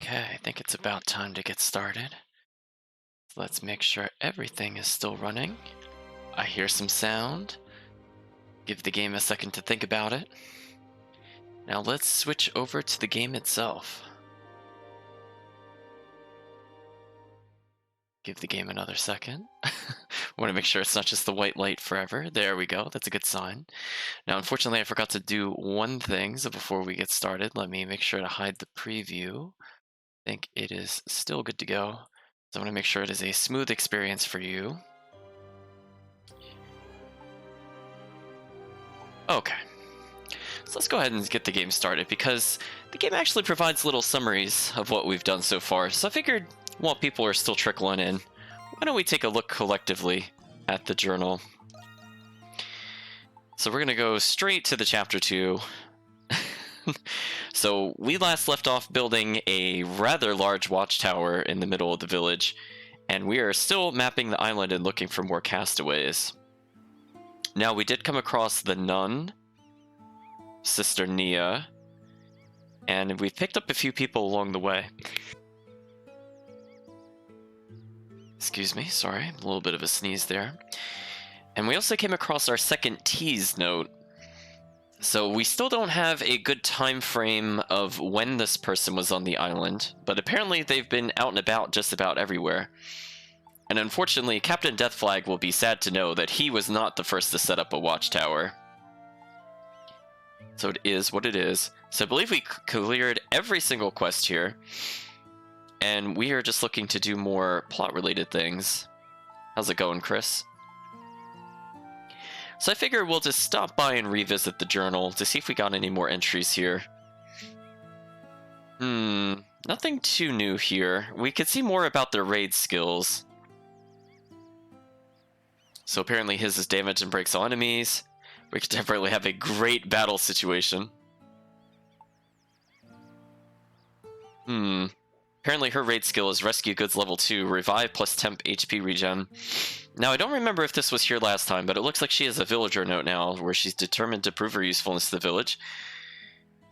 Okay, I think it's about time to get started. Let's make sure everything is still running. I hear some sound. Give the game a second to think about it. Now let's switch over to the game itself. Give the game another second. Want to make sure it's not just the white light forever. There we go. That's a good sign. Now, unfortunately, I forgot to do one thing. So before we get started, let me make sure to hide the preview. I think it is still good to go. So I want to make sure it is a smooth experience for you. Okay. So let's go ahead and get the game started because the game actually provides little summaries of what we've done so far. So I figured while people are still trickling in, why don't we take a look collectively at the journal? So we're going to go straight to the chapter 2. So we last left off building a rather large watchtower in the middle of the village, and we are still mapping the island and looking for more castaways. Now, we did come across the nun, Sister Nia, and we've picked up a few people along the way. Excuse me, sorry, a little bit of a sneeze there. And we also came across our second tease note. So we still don't have a good time frame of when this person was on the island, but apparently they've been out and about just about everywhere. And unfortunately, Captain Deathflag will be sad to know that he was not the first to set up a watchtower. So it is what it is. So I believe we cleared every single quest here. And we are just looking to do more plot-related things. How's it going, Chris? So I figure we'll just stop by and revisit the journal to see if we got any more entries here. Nothing too new here. We could see more about their raid skills. So apparently his is damage and breaks all enemies. We could definitely have a great battle situation. Apparently her raid skill is Rescue Goods level 2, Revive plus Temp HP regen. Now, I don't remember if this was here last time, but it looks like she has a villager note now, where she's determined to prove her usefulness to the village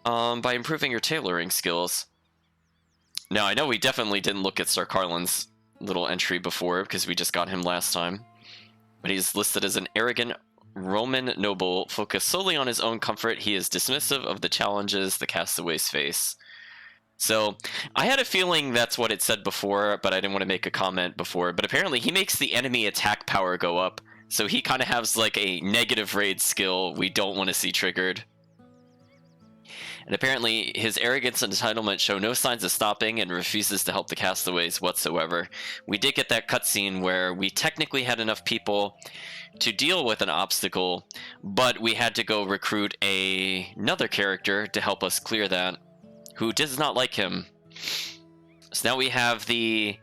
by improving her tailoring skills. Now, I know we definitely didn't look at Sir Carlin's little entry before, because we just got him last time. But he's listed as an arrogant Roman noble, focused solely on his own comfort. He is dismissive of the challenges the castaways face. So, I had a feeling that's what it said before, but I didn't want to make a comment before. But apparently he makes the enemy attack power go up. So he kind of has like a negative raid skill we don't want to see triggered. And apparently his arrogance and entitlement show no signs of stopping and refuses to help the castaways whatsoever. We did get that cutscene where we technically had enough people to deal with an obstacle, but we had to go recruit another character to help us clear that, who does not like him. So now we have the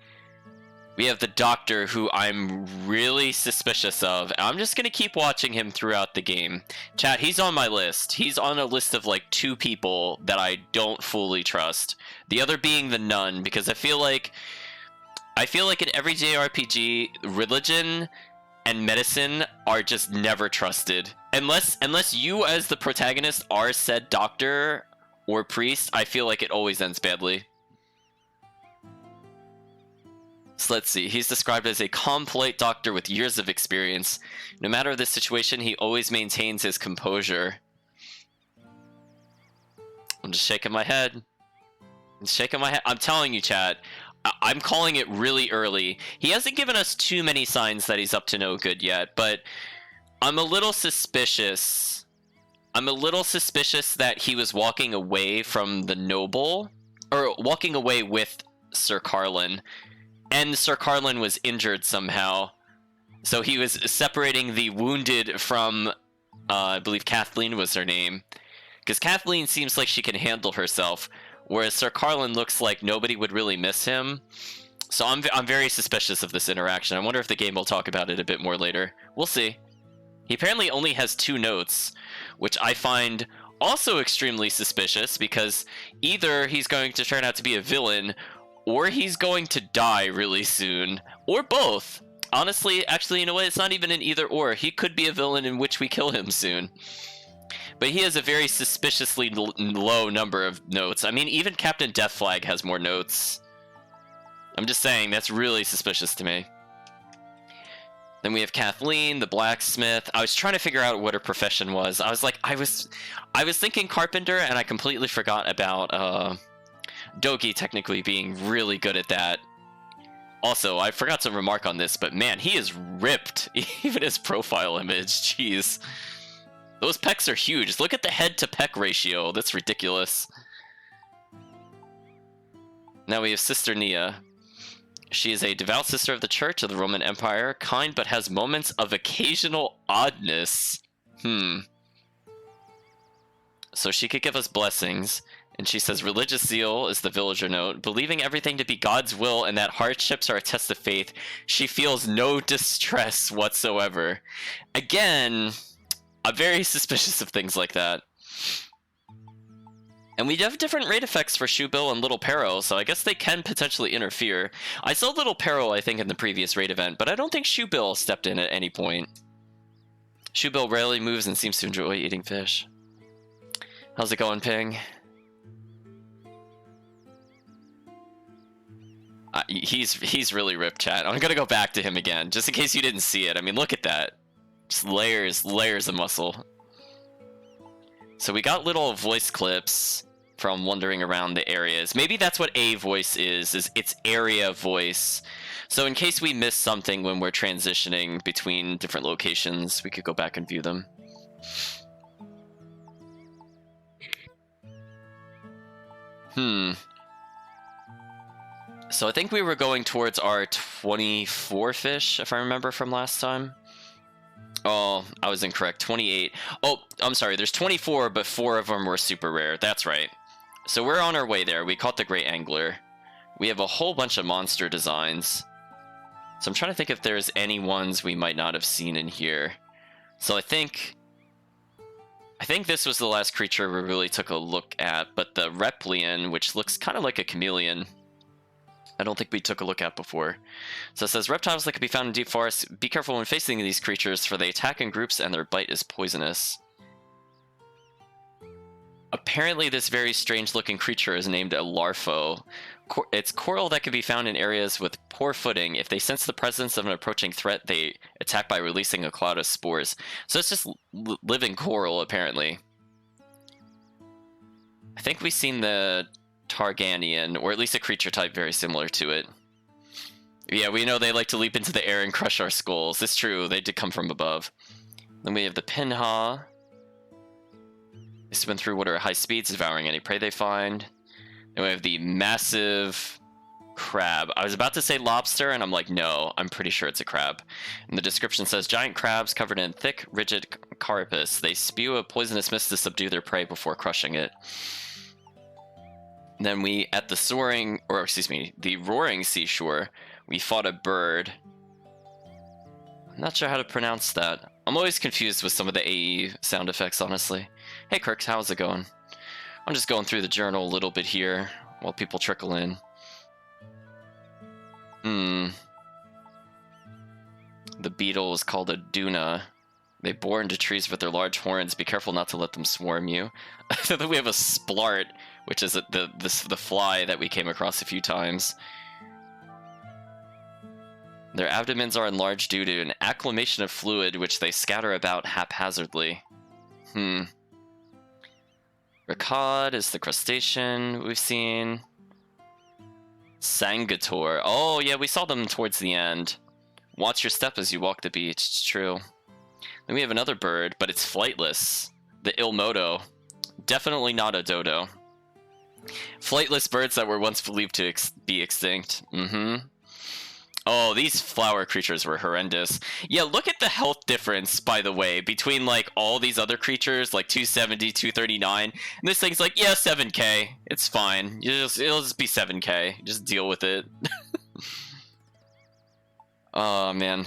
doctor, who I'm really suspicious of. I'm just gonna keep watching him throughout the game. Chat, he's on my list. He's on a list of like 2 people that I don't fully trust. The other being the nun, because I feel like in every JRPG, religion and medicine are just never trusted. Unless you as the protagonist are said doctor or priest, I feel like it always ends badly. So let's see, he's described as a calm, polite doctor with years of experience. No matter the situation, he always maintains his composure. I'm just shaking my head. I'm telling you, chat, I'm calling it really early. He hasn't given us too many signs that he's up to no good yet, but I'm a little suspicious. I'm a little suspicious that he was walking away from the noble, or walking away with Sir Carlin, and Sir Carlin was injured somehow. So he was separating the wounded from, I believe Kathleen was her name, because Kathleen seems like she can handle herself, whereas Sir Carlin looks like nobody would really miss him. So I'm very suspicious of this interaction. I wonder if the game will talk about it a bit more later. We'll see. He apparently only has 2 notes, which I find also extremely suspicious, because either he's going to turn out to be a villain, or he's going to die really soon, or both. Honestly, actually, you know what? It's not even an either or. He could be a villain in which we kill him soon. but he has a very suspiciously low number of notes. I mean, even Captain Deathflag has more notes. I'm just saying, that's really suspicious to me. Then we have Kathleen, the blacksmith. I was trying to figure out what her profession was. I was like, I was thinking carpenter, and I completely forgot about Dogi technically being really good at that. Also, I forgot to remark on this, but man, he is ripped. Even his profile image, jeez. Those pecs are huge. Look at the head to pec ratio. That's ridiculous. Now we have Sister Nia. She is a devout sister of the Church of the Roman Empire, kind but has moments of occasional oddness. So she could give us blessings, and she says religious zeal is the villager note, believing everything to be God's will and that hardships are a test of faith. She feels no distress whatsoever. Again, I'm very suspicious of things like that. And we have different raid effects for Shubil and Little Peril, so I guess they can potentially interfere. I saw Little Peril, I think, in the previous raid event, but I don't think Shubil stepped in at any point. Shubil rarely moves and seems to enjoy eating fish. How's it going, Ping? He's really ripped, chat. I'm gonna go back to him again, just in case you didn't see it. I mean, look at that. Just layers of muscle. So we got little voice clips from wandering around the areas. Maybe that's what a voice is its area voice. So in case we miss something when we're transitioning between different locations, we could go back and view them. So I think we were going towards our 24 fish, if I remember from last time. Oh, I was incorrect. 28. Oh, I'm sorry. There's 24, but 4 of them were super rare. That's right. So we're on our way there. We caught the Great Angler. We have a whole bunch of monster designs. So I'm trying to think if there's any ones we might not have seen in here. So I think this was the last creature we really took a look at, but the Replian, which looks kind of like a chameleon, I don't think we took a look at before. So it says, reptiles that can be found in deep forests, be careful when facing these creatures, for they attack in groups and their bite is poisonous. Apparently this very strange looking creature is named a Larfo. It's coral that can be found in areas with poor footing. If they sense the presence of an approaching threat, they attack by releasing a cloud of spores. So it's just living coral, apparently. I think we've seen the Targanian, or at least a creature type very similar to it. Yeah, we know they like to leap into the air and crush our skulls. It's true, they did come from above. Then we have the Pinha. They swim through water at high speeds, devouring any prey they find. Then we have the massive crab. I was about to say lobster, and I'm like, no, I'm pretty sure it's a crab. And the description says, giant crabs covered in thick, rigid carapace. They spew a poisonous mist to subdue their prey before crushing it. Then we, at the roaring seashore, we fought a bird. I'm not sure how to pronounce that. I'm always confused with some of the AE sound effects, honestly. Hey Kirk, how's it going? I'm just going through the journal a little bit here while people trickle in. The beetle is called a Duna. They bore into trees with their large horns. Be careful not to let them swarm you. Then we have a splart, which is the fly that we came across a few times. Their abdomens are enlarged due to an acclimation of fluid, which they scatter about haphazardly. Ricad is the crustacean we've seen. Sangator. Oh, yeah, we saw them towards the end. Watch your step as you walk the beach. It's true. Then we have another bird, but it's flightless. The Ilmodo. Definitely not a dodo. Flightless birds that were once believed to be extinct. Oh, these flower creatures were horrendous. Yeah, look at the health difference, by the way, between, like, all these other creatures, like 270, 239. And this thing's like, yeah, 7k. It's fine. It'll just be 7k. Just deal with it. Oh, man.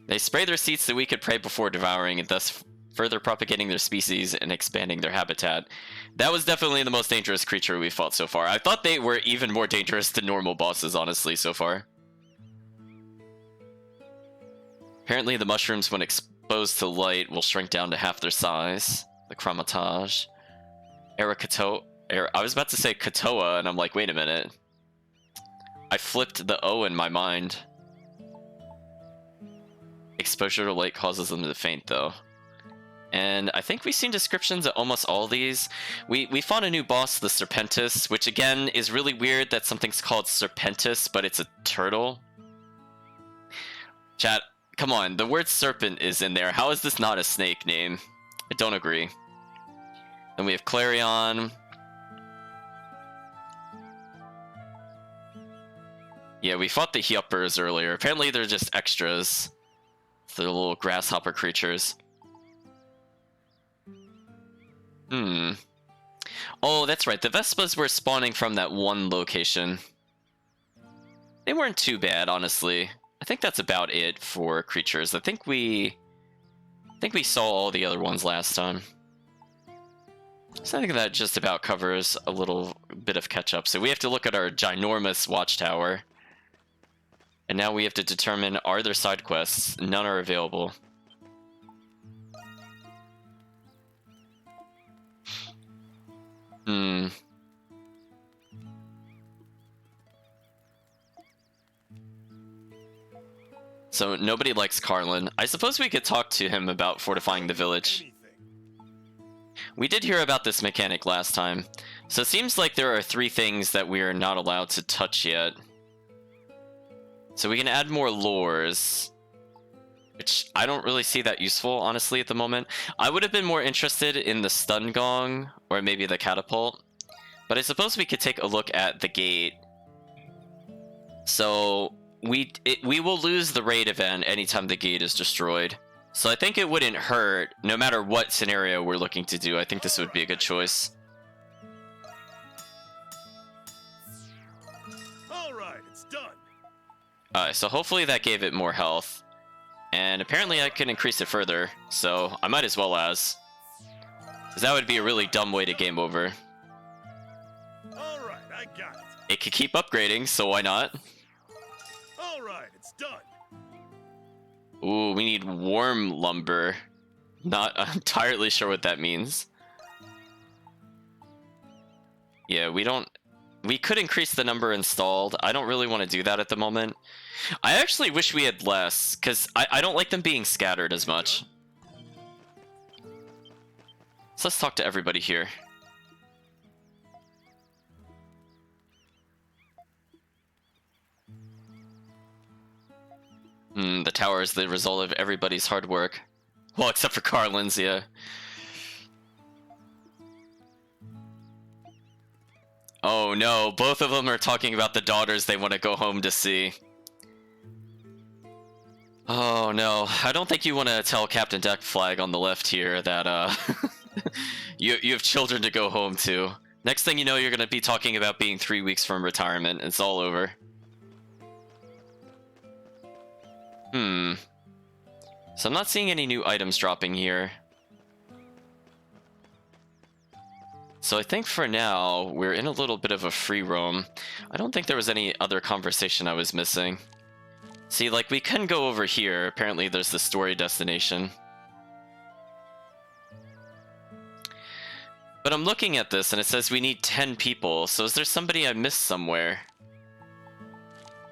They spray their seeds so we could prey before devouring, and thus further propagating their species and expanding their habitat. That was definitely the most dangerous creature we fought so far. I thought they were even more dangerous than normal bosses, honestly, so far. Apparently the mushrooms, when exposed to light, will shrink down to half their size. Lacrimosa. Erikato. I was about to say Katoa, and I'm like, wait a minute. I flipped the O in my mind. Exposure to light causes them to faint, though. And I think we've seen descriptions of almost all these. We fought a new boss, the Serpentis, which again is really weird that something's called Serpentis, but it's a turtle. Chat, come on, the word serpent is in there. How is this not a snake name? I don't agree. Then we have Clarion. Yeah, we fought the Hyeppers earlier. Apparently they're just extras. They're little grasshopper creatures. Oh, that's right. The Vespas were spawning from that one location. They weren't too bad, honestly. I think that's about it for creatures. I think we saw all the other ones last time. So I think that just about covers a little bit of catch-up. So we have to look at our ginormous watchtower. And now we have to determine, are there side quests? None are available. So nobody likes Carlin. I suppose we could talk to him about fortifying the village. We did hear about this mechanic last time. So it seems like there are 3 things that we are not allowed to touch yet. So we can add more lures, which I don't really see that useful, honestly, at the moment. I would have been more interested in the stun gong, or maybe the catapult. But I suppose we could take a look at the gate. So we will lose the raid event anytime the gate is destroyed. So I think it wouldn't hurt, no matter what scenario we're looking to do. I think this would be a good choice. Alright, it's done. So hopefully that gave it more health. And apparently I can increase it further, so I might as well as. Because that would be a really dumb way to game over. Alright, I got it. It could keep upgrading, so why not? Alright, it's done. Ooh, we need warm lumber. Not entirely sure what that means. Yeah, we could increase the number installed. I don't really want to do that at the moment. I actually wish we had less, because I don't like them being scattered as much. So let's talk to everybody here. The tower is the result of everybody's hard work. Well, except for Carlin's, yeah. Oh no, both of them are talking about the daughters they want to go home to see. Oh no, I don't think you want to tell Captain Deck Flag on the left here that you have children to go home to. Next thing you know, you're going to be talking about being 3 weeks from retirement. It's all over. So I'm not seeing any new items dropping here. So I think for now, we're in a little bit of a free roam. I don't think there was any other conversation I was missing. See, like, we can go over here. Apparently there's the story destination. But I'm looking at this and it says we need 10 people. So is there somebody I missed somewhere?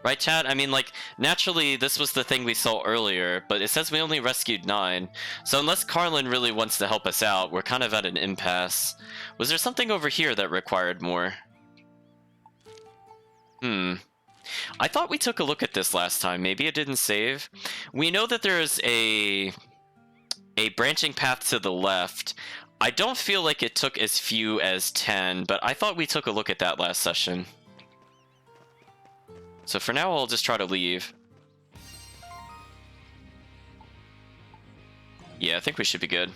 Right, chat? I mean, like, naturally, this was the thing we saw earlier, but it says we only rescued 9. So unless Carlin really wants to help us out, we're kind of at an impasse. Was there something over here that required more? I thought we took a look at this last time. Maybe it didn't save. We know that there's a branching path to the left. I don't feel like it took as few as 10, but I thought we took a look at that last session. So for now, I'll just try to leave. Yeah, I think we should be good.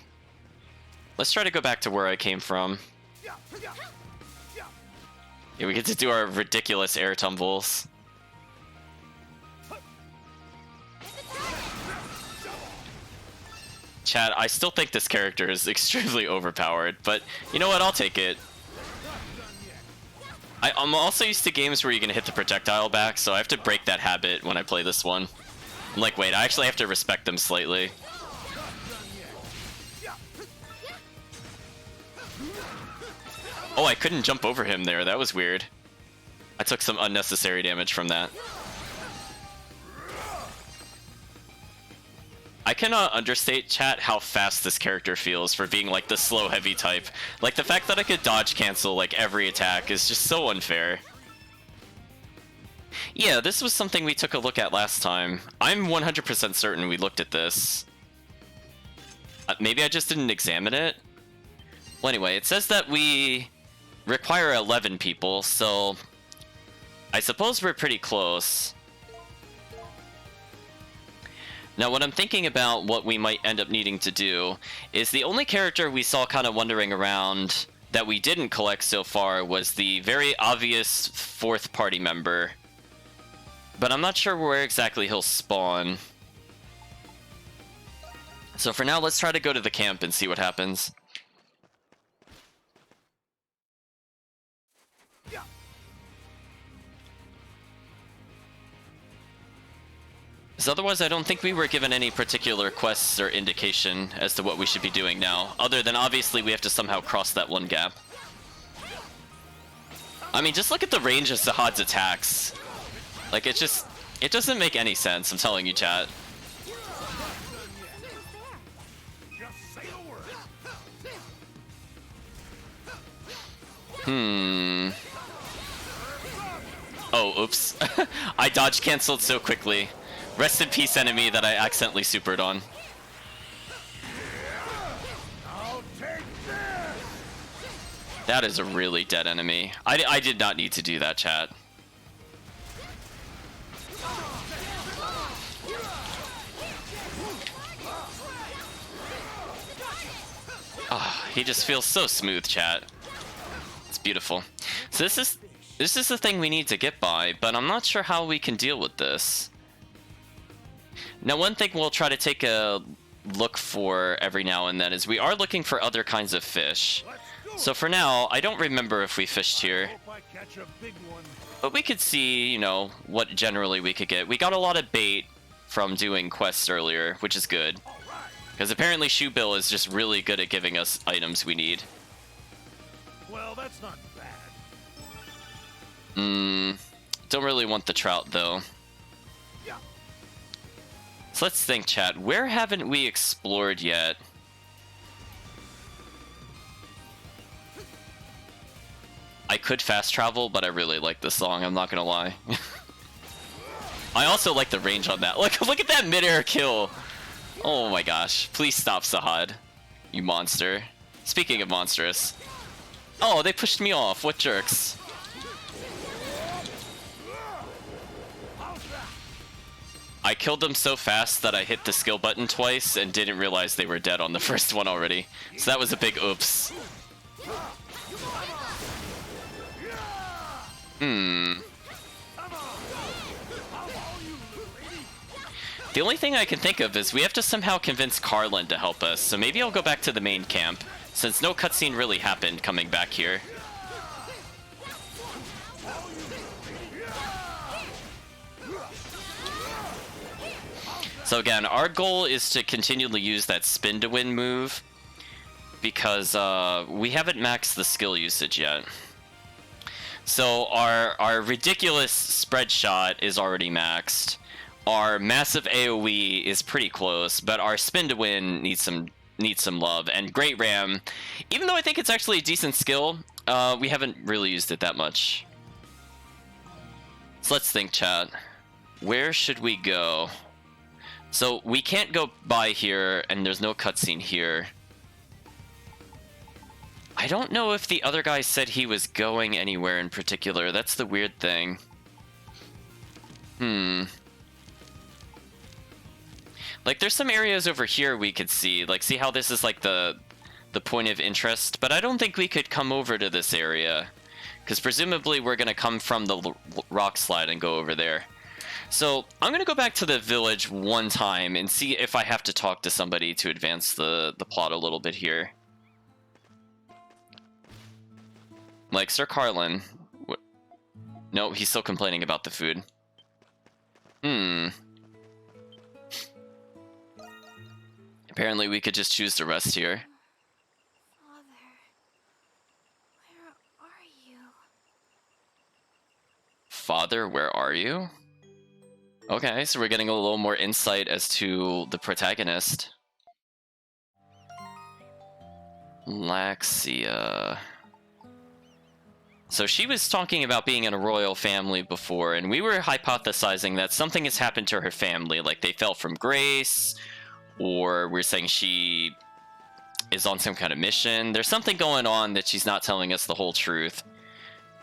Let's try to go back to where I came from. Yeah, we get to do our ridiculous air tumbles. Chat, I still think this character is extremely overpowered, but you know what? I'll take it. I'm also used to games where you can hit the projectile back, so I have to break that habit when I play this one. I'm like, wait, I actually have to respect them slightly. Oh, I couldn't jump over him there. That was weird. I took some unnecessary damage from that. I cannot understate, chat, how fast this character feels for being like the slow heavy type. Like the fact that I could dodge cancel like every attack is just so unfair. Yeah, this was something we took a look at last time. I'm 100% certain we looked at this. Maybe I just didn't examine it? Well, anyway, it says that we require 11 people, so I suppose we're pretty close. Now, what I'm thinking about what we might end up needing to do is the only character we saw kind of wandering around that we didn't collect so far was the very obvious fourth party member. But I'm not sure where exactly he'll spawn. So for now, let's try to go to the camp and see what happens. Because otherwise, I don't think we were given any particular quests or indication as to what we should be doing now, other than obviously we have to somehow cross that one gap. I mean, just look at the range of Sahad's attacks. Like, it doesn't make any sense, I'm telling you, chat. Oh, oops. I dodge canceled so quickly. Rest in peace, enemy that I accidentally supered on. That is a really dead enemy. I did not need to do that, chat. Ah, he just feels so smooth, chat. It's beautiful. So this is the thing we need to get by, but I'm not sure how we can deal with this. Now, one thing we'll try to take a look for every now and then is we are looking for other kinds of fish. So for now, I don't remember if we fished here. But we could see, you know, what generally we could get. We got a lot of bait from doing quests earlier, which is good. Because apparently Shoebill is just really good at giving us items we need. Well, that's not bad. Don't really want the trout, though. So let's think, chat. Where haven't we explored yet? I could fast travel, but I really like this song, I'm not gonna lie. I also like the range on that. Look at that mid-air kill! Oh my gosh. Please stop, Sahad. You monster. Speaking of monstrous. Oh, they pushed me off. What jerks. I killed them so fast that I hit the skill button twice and didn't realize they were dead on the first one already. So that was a big oops. The only thing I can think of is we have to somehow convince Carlin to help us, so maybe I'll go back to the main camp, since no cutscene really happened coming back here. So again, our goal is to continually use that spin to win move, because we haven't maxed the skill usage yet. So our ridiculous spread shot is already maxed. Our massive AoE is pretty close, but our spin to win needs some love. And Great Ram, even though I think it's actually a decent skill, we haven't really used it that much. So let's think, chat. Where should we go? So we can't go by here, and there's no cutscene here. I don't know if the other guy said he was going anywhere in particular. That's the weird thing. Like, there's some areas over here we could see. Like, see how this is, like, the point of interest? But I don't think we could come over to this area. Because presumably we're going to come from the rock slide and go over there. So, I'm going to go back to the village one time and see if I have to talk to somebody to advance the plot a little bit here. Like, Sir Carlin. No, he's still complaining about the food. Apparently we could just choose to rest here. Father. Father, where are you? Okay, so we're getting a little more insight as to the protagonist. Laxia. So she was talking about being in a royal family before, and we were hypothesizing that something has happened to her family, like they fell from grace, or we're saying she is on some kind of mission. There's something going on that she's not telling us the whole truth.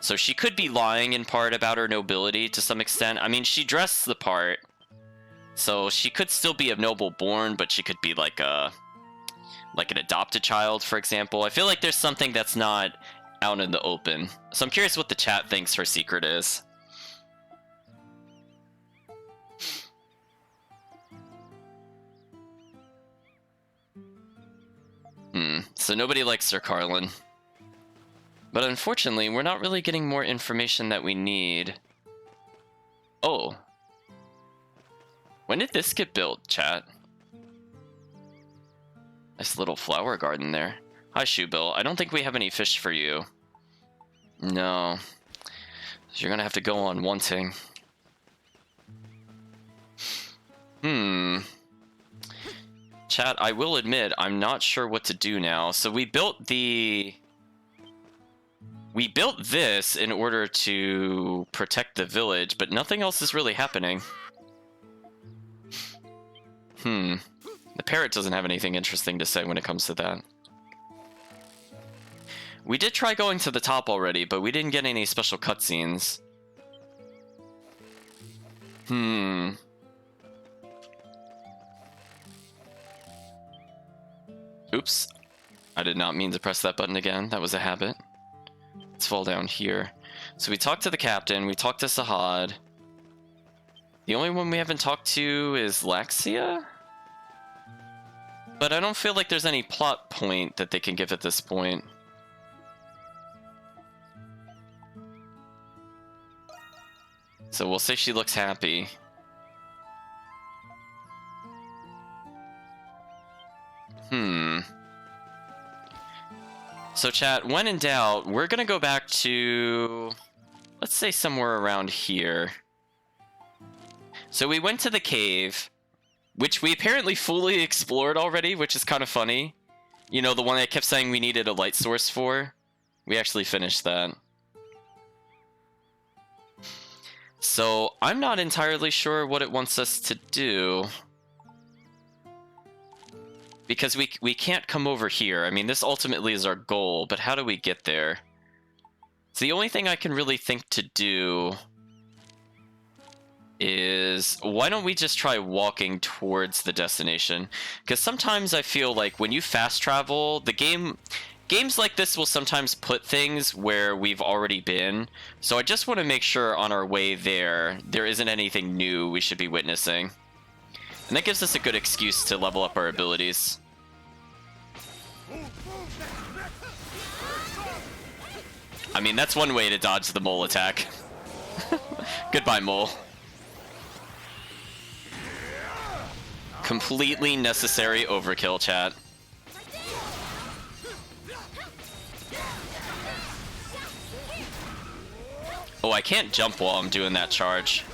So she could be lying in part about her nobility to some extent. I mean, she dressed the part, so she could still be of noble born, but she could be like an adopted child, for example. I feel like there's something that's not out in the open. So I'm curious what the chat thinks her secret is. So nobody likes Sir Carlin. But unfortunately, we're not really getting more information that we need. Oh. When did this get built, chat? Nice little flower garden there. Hi, Shoebill. I don't think we have any fish for you. No. So you're gonna have to go on wanting. Chat, I will admit, I'm not sure what to do now. So we built this in order to protect the village, but nothing else is really happening. The parrot doesn't have anything interesting to say when it comes to that. We did try going to the top already, but we didn't get any special cutscenes. Oops. I did not mean to press that button again. That was a habit. Let's fall down here. So we talked to the captain, we talked to Sahad. The only one we haven't talked to is Laxia? But I don't feel like there's any plot point that they can give at this point. So we'll say she looks happy. So chat, when in doubt, we're gonna go back to, let's say somewhere around here. So we went to the cave, which we apparently fully explored already, which is kind of funny. You know, the one I kept saying we needed a light source for? We actually finished that. So I'm not entirely sure what it wants us to do. Because we can't come over here. I mean, this ultimately is our goal, but how do we get there? So the only thing I can really think to do is, why don't we just try walking towards the destination? Because sometimes I feel like when you fast travel, games like this will sometimes put things where we've already been. So I just want to make sure on our way there isn't anything new we should be witnessing. And that gives us a good excuse to level up our abilities. I mean, that's one way to dodge the mole attack. Goodbye, mole. Completely necessary overkill, chat. Oh, I can't jump while I'm doing that charge.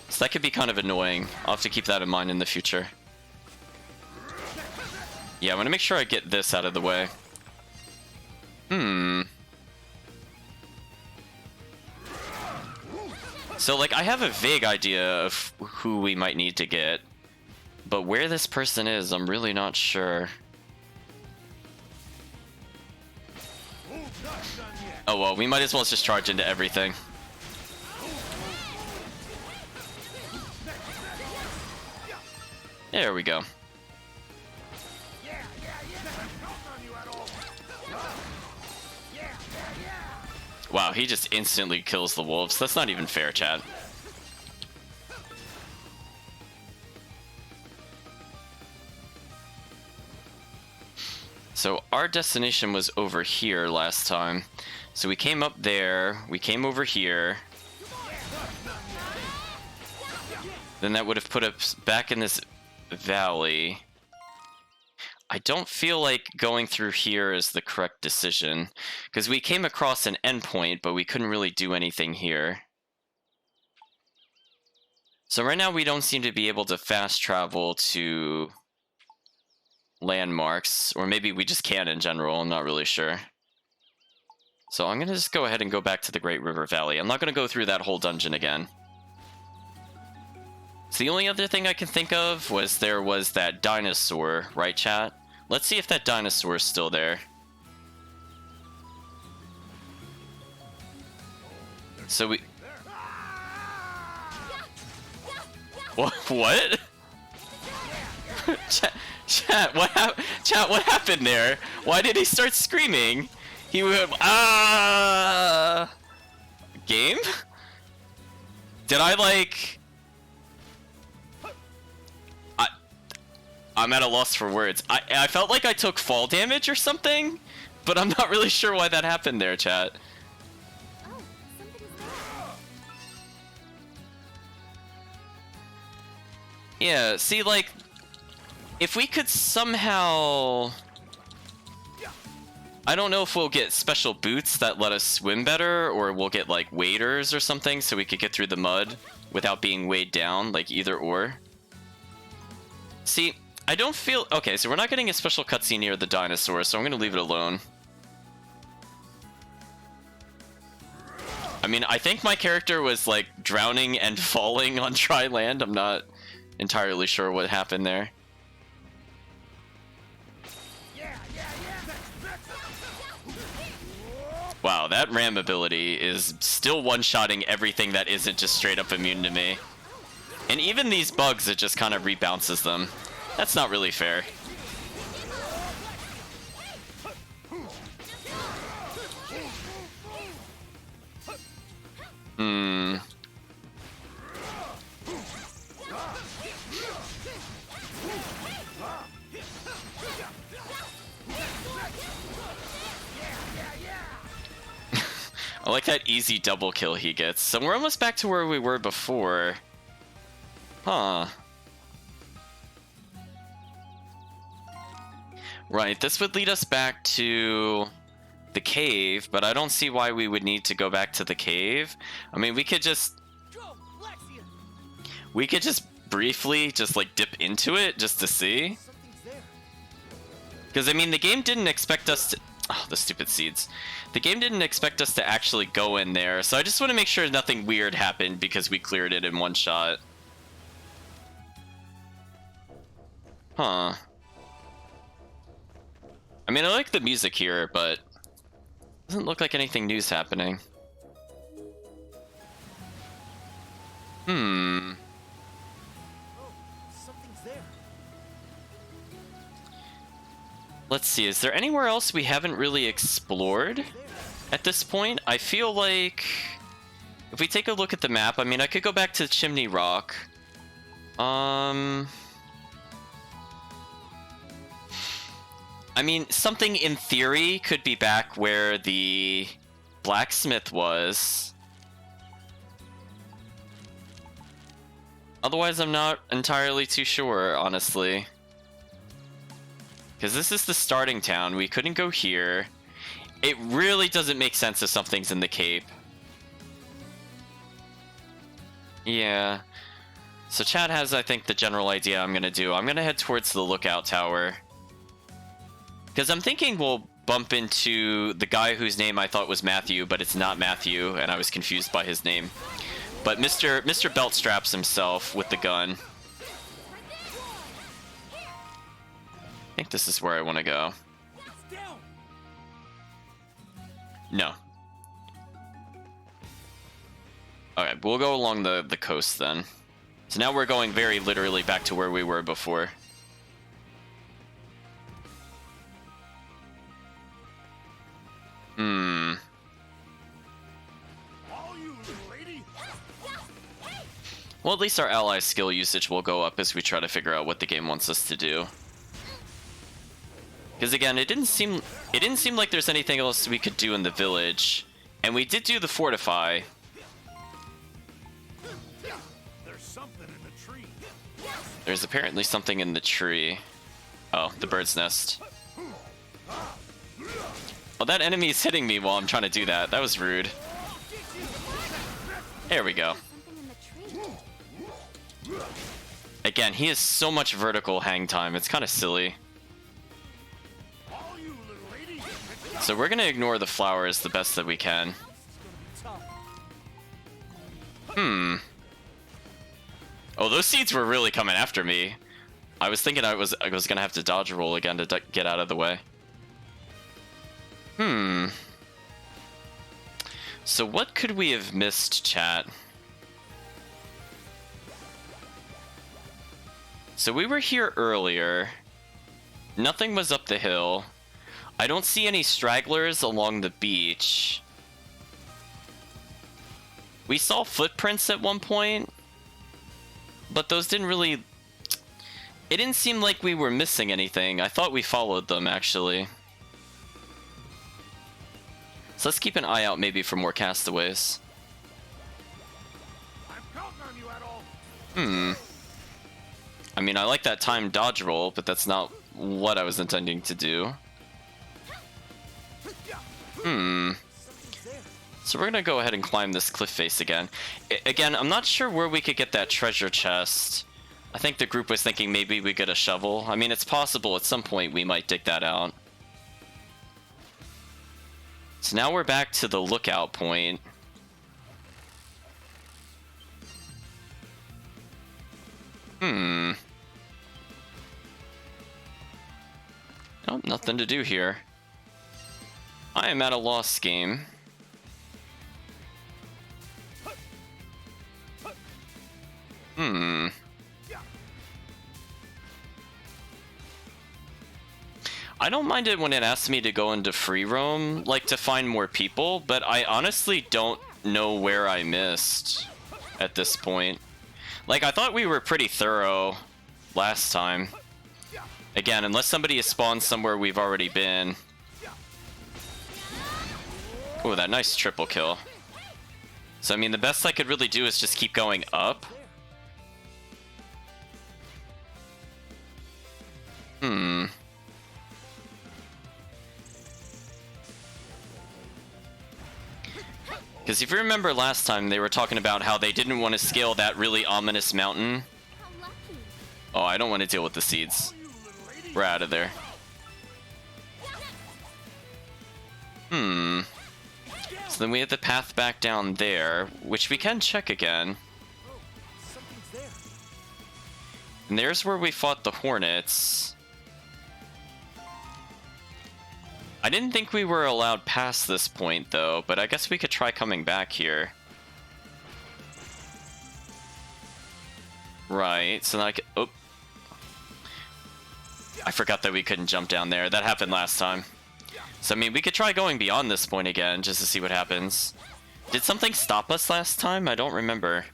So that could be kind of annoying. I'll have to keep that in mind in the future. Yeah, I'm gonna make sure I get this out of the way. So, like, I have a vague idea of who we might need to get. But where this person is, I'm really not sure. Oh well, we might as well just charge into everything. There we go. Wow, he just instantly kills the wolves. That's not even fair, chat. So our destination was over here last time. So we came up there, we came over here. Then that would have put us back in this valley. I don't feel like going through here is the correct decision, because we came across an endpoint, but we couldn't really do anything here. So right now we don't seem to be able to fast travel to landmarks, or maybe we just can't in general, I'm not really sure. So I'm going to just go ahead and go back to the Great River Valley. I'm not going to go through that whole dungeon again. So the only other thing I can think of was there was that dinosaur, right chat? Let's see if that dinosaur is still there. So we... What? Chat, what happened there? Why did he start screaming? He would... Game? Did I, like... I'm at a loss for words. I felt like I took fall damage or something, but I'm not really sure why that happened there, chat. Oh, somebody's there. Yeah, see, like, if we could somehow... I don't know if we'll get special boots that let us swim better, or we'll get, like, waders or something so we could get through the mud without being weighed down, like either or. See, I don't feel... Okay, so we're not getting a special cutscene near the dinosaur, so I'm going to leave it alone. I mean, I think my character was, like, drowning and falling on dry land. I'm not entirely sure what happened there. Wow, that ram ability is still one-shotting everything that isn't just straight up immune to me. And even these bugs, it just kind of rebounces them. That's not really fair. I like that easy double kill he gets. So we're almost back to where we were before. Huh. Right, this would lead us back to the cave, but I don't see why we would need to go back to the cave. I mean, we could just briefly just like dip into it just to see. Because I mean, the game didn't expect us to... Oh, the stupid seeds. The game didn't expect us to actually go in there, so I just want to make sure nothing weird happened because we cleared it in one shot. Huh. I mean, I like the music here, but doesn't look like anything new's happening. Oh, something's there. Let's see, is there anywhere else we haven't really explored at this point? I feel like if we take a look at the map, I mean, I could go back to Chimney Rock. I mean, something in theory could be back where the blacksmith was. Otherwise, I'm not entirely too sure, honestly. Because this is the starting town. We couldn't go here. It really doesn't make sense if something's in the Cape. Yeah. So Chad has, I think, the general idea I'm going to do. I'm going to head towards the lookout tower. Because I'm thinking we'll bump into the guy whose name I thought was Matthew, but it's not Matthew, and I was confused by his name. But Mr. Beltstraps himself with the gun. I think this is where I want to go. No. Okay, we'll go along the coast then. So now we're going very literally back to where we were before. Well, at least our ally skill usage will go up as we try to figure out what the game wants us to do. Because again, it didn't seem like there's anything else we could do in the village, and we did do the fortify. There's something in the tree. There's apparently something in the tree. Oh, the bird's nest. Oh, that enemy is hitting me while I'm trying to do that. That was rude. There we go. Again, he has so much vertical hang time. It's kind of silly. All you little ladies, pick it up. So we're going to ignore the flowers the best that we can. Oh, those seeds were really coming after me. I was thinking I was gonna have to dodge roll again to get out of the way. So what could we have missed, chat? So we were here earlier. Nothing was up the hill. I don't see any stragglers along the beach. We saw footprints at one point, but those didn't really... It didn't seem like we were missing anything. I thought we followed them, actually. So let's keep an eye out maybe for more castaways. I'm counting on you, Adol. I mean, I like that timed dodge roll, but that's not what I was intending to do. So we're gonna go ahead and climb this cliff face again. Again, I'm not sure where we could get that treasure chest. I think the group was thinking maybe we get a shovel. I mean, it's possible at some point we might dig that out. So now we're back to the lookout point. Oh, nothing to do here. I am at a loss game. I don't mind it when it asks me to go into free roam, like to find more people, but I honestly don't know where I missed at this point. Like, I thought we were pretty thorough last time. Again, unless somebody has spawned somewhere we've already been. Oh, that nice triple kill. So, I mean, the best I could really do is just keep going up. Because if you remember last time, they were talking about how they didn't want to scale that really ominous mountain. How lucky. Oh, I don't want to deal with the seeds. We're out of there. So then we have the path back down there, which we can check again. And there's where we fought the hornets. I didn't think we were allowed past this point, though, but I guess we could try coming back here. Right, so now I could... Oh. I forgot that we couldn't jump down there. That happened last time. So, I mean, we could try going beyond this point again, just to see what happens. Did something stop us last time? I don't remember.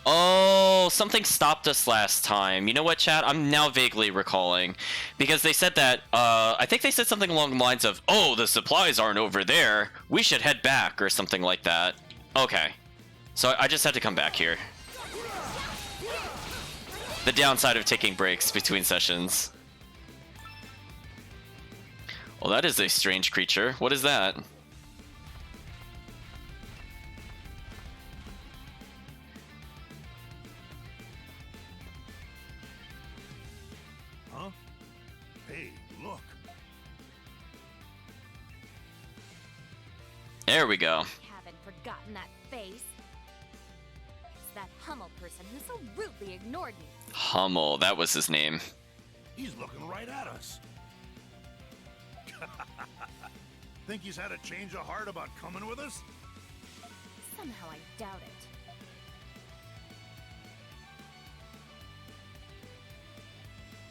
Oh, something stopped us last time. You know what, chat? I'm now vaguely recalling. Because they said that, I think they said something along the lines of, oh, the supplies aren't over there. We should head back, or something like that. Okay. So I just had to come back here. The downside of taking breaks between sessions. Well, that is a strange creature. What is that? Huh? Hey, look. There we go. Haven't forgotten that face. It's that Hummel person who so rudely ignored me. Hummel, that was his name. He's looking right at us. Think he's had a change of heart about coming with us? Somehow I doubt it.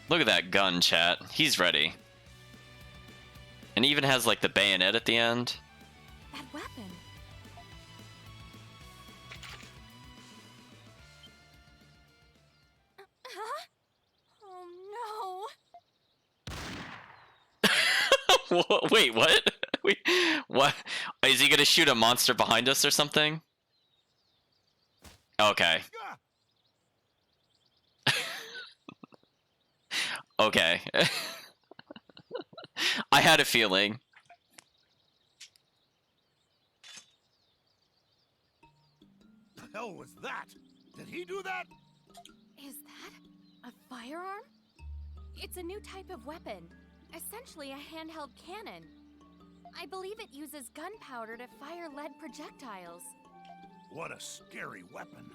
Look at that gun, chat. He's ready. And he even has, like, the bayonet at the end. That weapon. Huh? Oh no. Wait, what? Wait, what? Is he gonna shoot a monster behind us or something? Okay. Okay. I had a feeling. hell was that? Did he do that? Is that a firearm? It's a new type of weapon, essentially a handheld cannon. I believe it uses gunpowder to fire lead projectiles. What a scary weapon.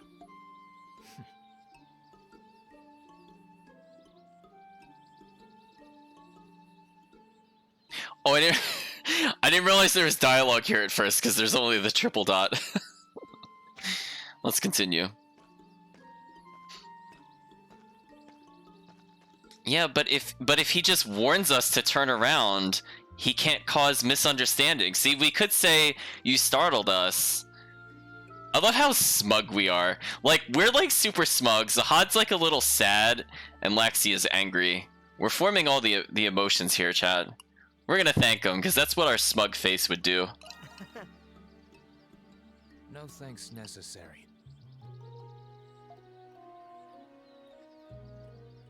Oh, I didn't realize there was dialogue here at first because there's only the triple dot. Let's continue. Yeah, but if he just warns us to turn around, he can't cause misunderstanding. See, we could say you startled us. I love how smug we are. Like, we're like super smug. Zahad's like a little sad, and Laxi is angry. We're forming all the emotions here, chat. We're gonna thank him, because that's what our smug face would do. No thanks necessary.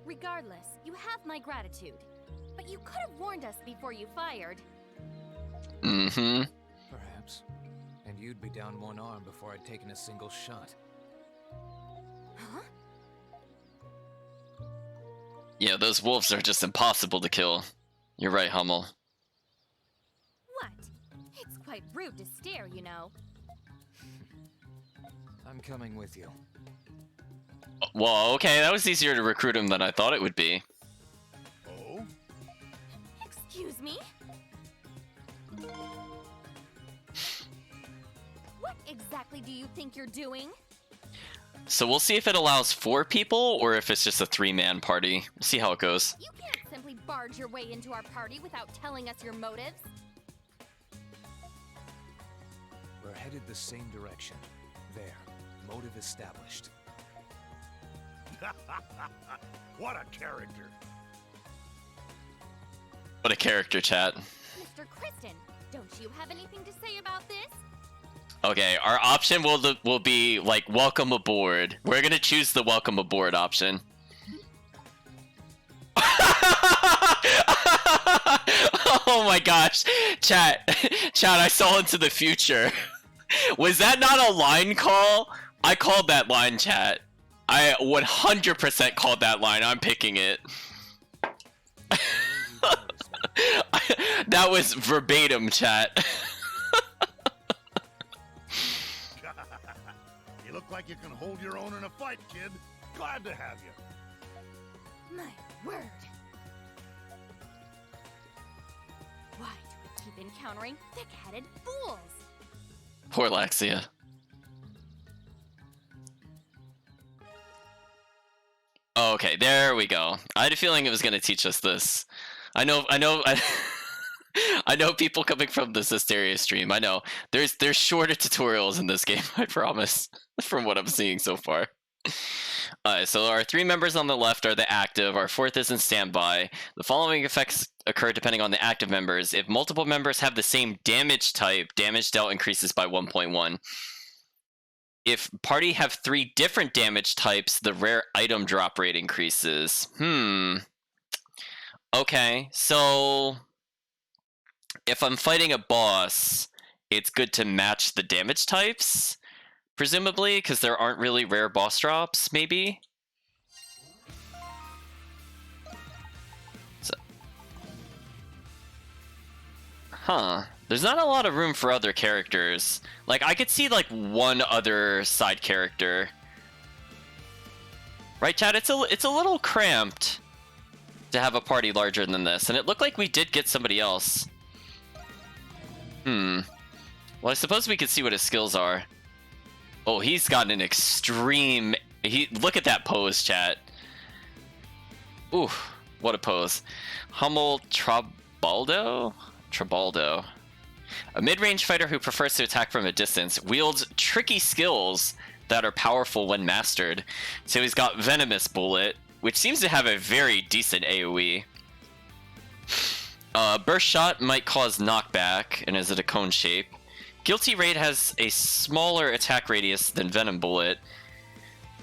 Regardless, you have my gratitude. But you could have warned us before you fired. Mm-hmm. Perhaps. And you'd be down one arm before I'd taken a single shot. Huh? Yeah, those wolves are just impossible to kill. You're right, Hummel. What? It's quite rude to stare, you know. I'm coming with you. Well, okay, that was easier to recruit him than I thought it would be. Oh? Excuse me? What exactly do you think you're doing? So we'll see if it allows 4 people or if it's just a 3-man party. We'll see how it goes. You can't simply barge your way into our party without telling us your motives. We're headed the same direction. There. Motive established. What a character. What a character, chat. Mr. Kristen, don't you have anything to say about this? Okay, our option will be like welcome aboard. We're gonna choose the welcome aboard option. Oh my gosh, chat, I saw into the future. Was that not a line call? I called that line, chat. I 100% called that line. I'm picking it. That was verbatim, chat. You look like you can hold your own in a fight, kid. Glad to have you. My word. Why do we keep encountering thick-headed fools? Poor Laxia. Okay, there we go. I had a feeling it was going to teach us this. I know people coming from the Zisteria stream. I know. There's shorter tutorials in this game, I promise, from what I'm seeing so far. So our 3 members on the left are the active, our 4th is in standby. The following effects occur depending on the active members. If multiple members have the same damage type, damage dealt increases by 1.1. If party have 3 different damage types, the rare item drop rate increases. Okay, so if I'm fighting a boss, it's good to match the damage types, presumably, because there aren't really rare boss drops, maybe? So, there's not a lot of room for other characters. Like, I could see, like, one other side character. Right, Chad? It's a little cramped to have a party larger than this, and it looked like we did get somebody else. Well, I suppose we could see what his skills are. Oh, he's got an extreme... Look at that pose, chat. Ooh, what a pose. Hummel Trabaldo? Trabaldo. A mid-range fighter who prefers to attack from a distance, wields tricky skills that are powerful when mastered. So he's got Venomous Bullet, which seems to have a very decent AoE. Burst Shot might cause knockback, and is it a cone shape? Guilty Raid has a smaller attack radius than Venom Bullet,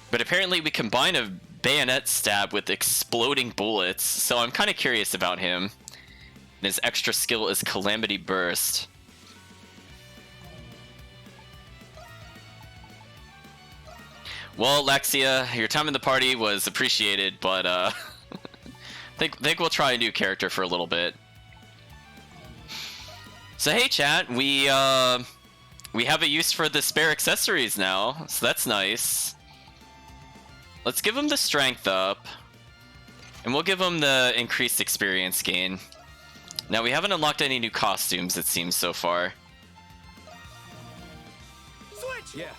but apparently we combine a bayonet stab with exploding bullets, so I'm kind of curious about him. And his extra skill is Calamity Burst. Well, Lexia, your time in the party was appreciated, but think we'll try a new character for a little bit. So hey, chat, we have a use for the spare accessories now, so that's nice. Let's give him the strength up, and we'll give him the increased experience gain. Now we haven't unlocked any new costumes, it seems, so far. Switch. Yeah.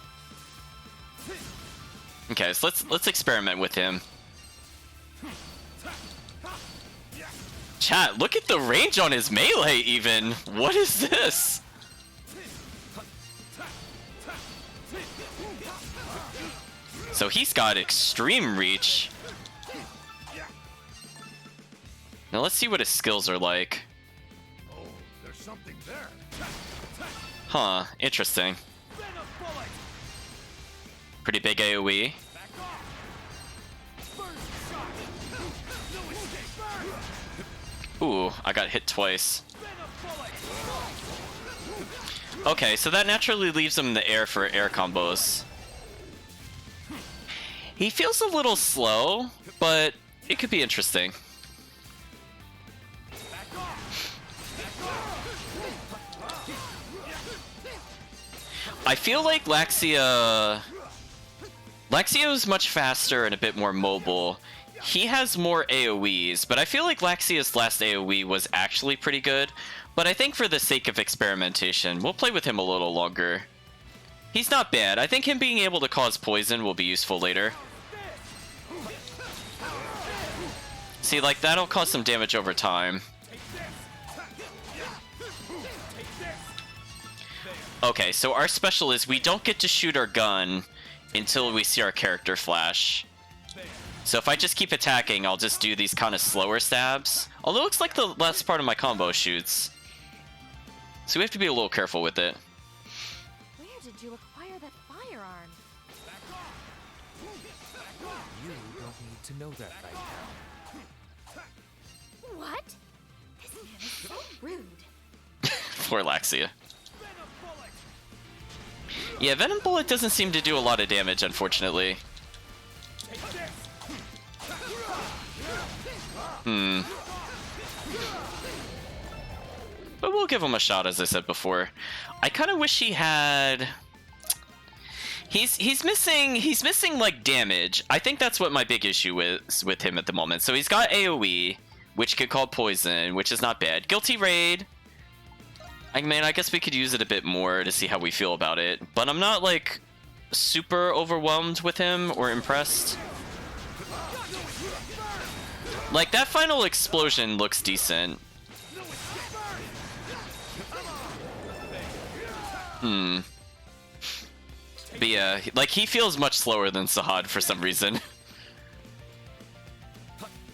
Okay, so let's experiment with him. Chat, look at the range on his melee even. What is this? So he's got extreme reach. Now let's see what his skills are like. Oh, there's something there. Huh, interesting. Pretty big AoE. Back off. Burst shot. No escape. Burn. Ooh, I got hit twice. Venom bullet. Okay, so that naturally leaves him in the air for air combos. He feels a little slow, but it could be interesting. Back off. I feel like Laxia is much faster and a bit more mobile. He has more AoEs, but I feel like Laxia's last AoE was actually pretty good. But I think for the sake of experimentation, we'll play with him a little longer. He's not bad. I think him being able to cause poison will be useful later. See, like, that'll cause some damage over time. Okay, so our special is we don't get to shoot our gun until we see our character flash. So if I just keep attacking, I'll just do these kind of slower stabs. Although it looks like the last part of my combo shoots. So we have to be a little careful with it. Where did you acquire that firearm? You don't need to know that right now. What? This man is so rude. Poor Laxia. Yeah, Venom Bullet doesn't seem to do a lot of damage, unfortunately. But we'll give him a shot, as I said before. I kind of wish he had... He's missing like damage. I think that's what my big issue is with him at the moment. So he's got AoE, which could call poison, which is not bad. Guilty Raid. I mean, I guess we could use it a bit more to see how we feel about it. But I'm not like super overwhelmed with him or impressed. Like, that final explosion looks decent. But yeah, like, he feels much slower than Sahad for some reason.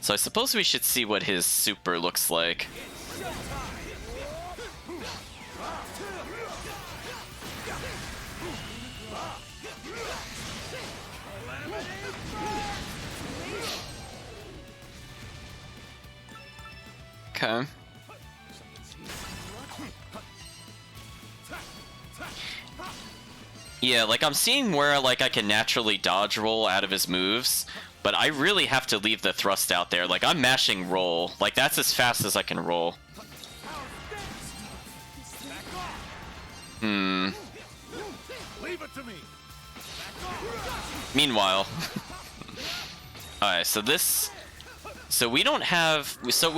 So I suppose we should see what his super looks like. Okay. Yeah, like, I'm seeing where, like, I can naturally dodge roll out of his moves, but I really have to leave the thrust out there. Like, I'm mashing roll. Like, that's as fast as I can roll. Leave it to me. Meanwhile. Alright, so this... So we don't have... So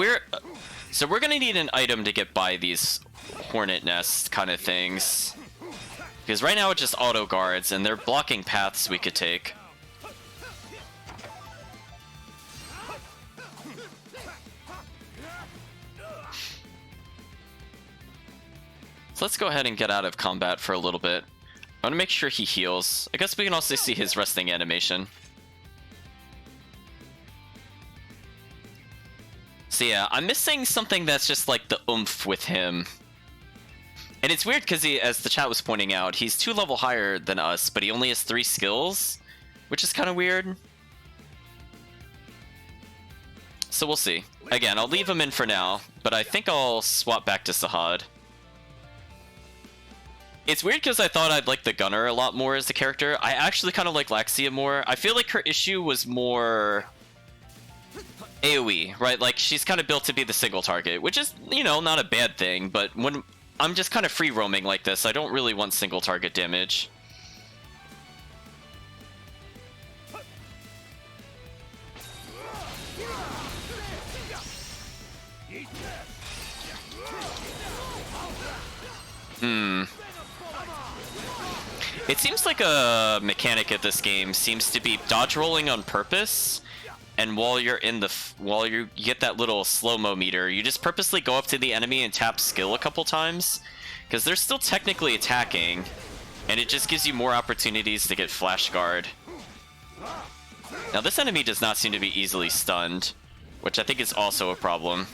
we're gonna need an item to get by these hornet nest kind of things. Because right now it just auto guards, and they're blocking paths we could take. So let's go ahead and get out of combat for a little bit. I want to make sure he heals. I guess we can also see his resting animation. So yeah, I'm missing something that's just like the oomph with him. And it's weird because he, as the chat was pointing out, he's 2 level higher than us, but he only has 3 skills, which is kind of weird. So we'll see. Again, I'll leave him in for now, but I think I'll swap back to Sahad. It's weird because I thought I'd like the Gunner a lot more as the character. I actually kind of like Laxia more. I feel like her issue was more AoE, right? Like, she's kind of built to be the single target, which is, you know, not a bad thing, but when I'm just kind of free roaming like this, I don't really want single target damage. It seems like a mechanic at this game seems to be dodge rolling on purpose, and while you're in the while you get that little slow-mo meter, you just purposely go up to the enemy and tap skill a couple times, because they're still technically attacking, and it just gives you more opportunities to get flash guard. Now this enemy does not seem to be easily stunned, which I think is also a problem.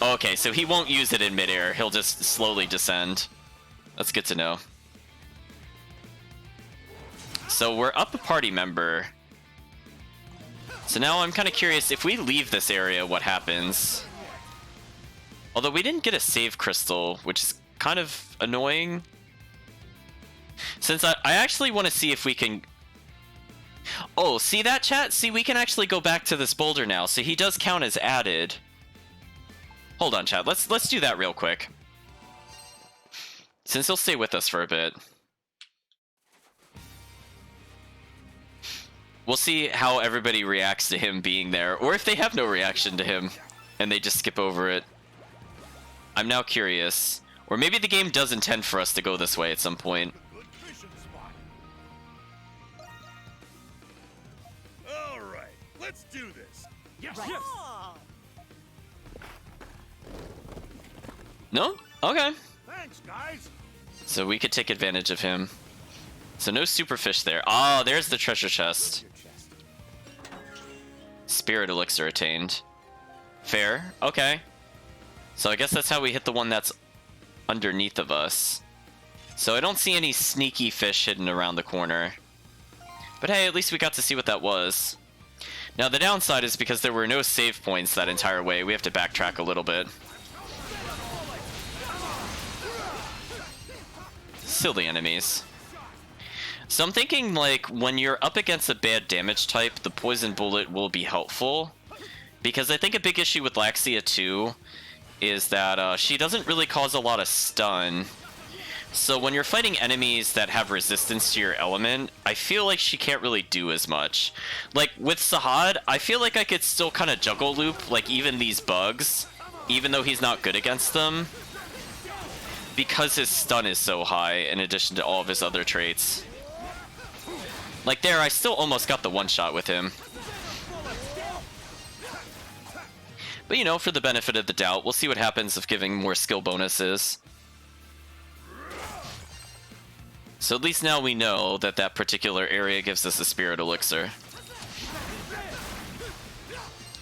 Okay, so he won't use it in midair. He'll just slowly descend. That's good to know. So we're up a party member. So now I'm kind of curious, if we leave this area, what happens? Although we didn't get a save crystal, which is kind of annoying. Since I actually want to see if we can... Oh, see that, chat? See, we can actually go back to this boulder now, so he does count as added. Hold on, chat. Let's do that real quick. Since he'll stay with us for a bit. We'll see how everybody reacts to him being there, or if they have no reaction to him, and they just skip over it. I'm now curious. Or maybe the game does intend for us to go this way at some point. Good fishing spot. All right, let's do this. Yes, yes. No? Okay. Thanks, guys. So we could take advantage of him. So no superfish there. Ah, there's the treasure chest. Spirit elixir attained. Fair. Okay. So I guess that's how we hit the one that's underneath of us. So I don't see any sneaky fish hidden around the corner. But hey, at least we got to see what that was. Now the downside is because there were no save points that entire way, we have to backtrack a little bit. Silly enemies. So I'm thinking, like, when you're up against a bad damage type, the poison bullet will be helpful. Because I think a big issue with Laxia 2 is that she doesn't really cause a lot of stun. So when you're fighting enemies that have resistance to your element, I feel like she can't really do as much. Like, with Sahad, I feel like I could still kind of juggle loop, like, even these bugs, even though he's not good against them. Because his stun is so high, in addition to all of his other traits. Like there, I still almost got the one-shot with him. But you know, for the benefit of the doubt, we'll see what happens if giving more skill bonuses. So at least now we know that that particular area gives us a spirit elixir.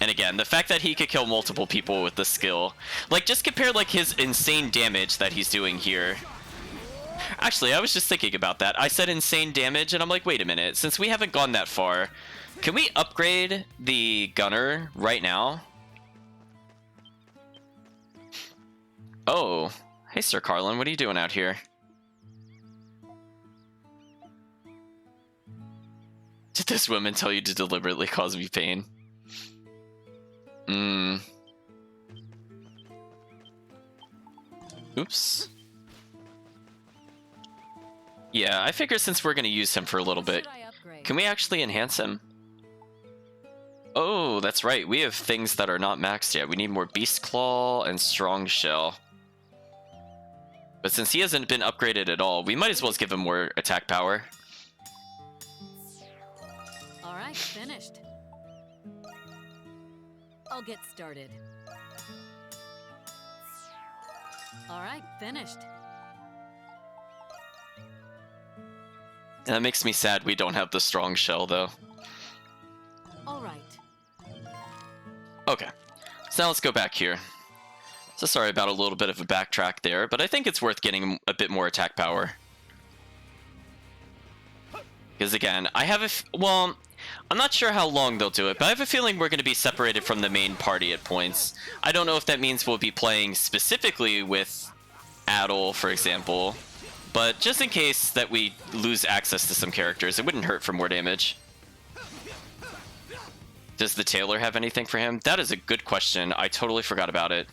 And again, the fact that he could kill multiple people with the skill. Like, just compare, like, his insane damage that he's doing here. Actually, I was just thinking about that. I said insane damage, and I'm like, wait a minute. Since we haven't gone that far, can we upgrade the gunner right now? Oh. Hey, Sir Carlin, what are you doing out here? Did this woman tell you to deliberately cause me pain? Oops. Yeah, I figure since we're going to use him for a little bit, can we actually enhance him? Oh, that's right. We have things that are not maxed yet. We need more Beast Claw and Strong Shell. But since he hasn't been upgraded at all, we might as well give him more attack power. Alright, finished. I'll get started. Alright, finished. That makes me sad we don't have the Strong Shell, though. Alright. Okay, so now let's go back here. So sorry about a little bit of a backtrack there, but I think it's worth getting a bit more attack power. Because again, I have well, I'm not sure how long they'll do it, but I have a feeling we're going to be separated from the main party at points. I don't know if that means we'll be playing specifically with Adol, for example, but just in case that we lose access to some characters, it wouldn't hurt for more damage. Does the Tailor have anything for him? That is a good question. I totally forgot about it.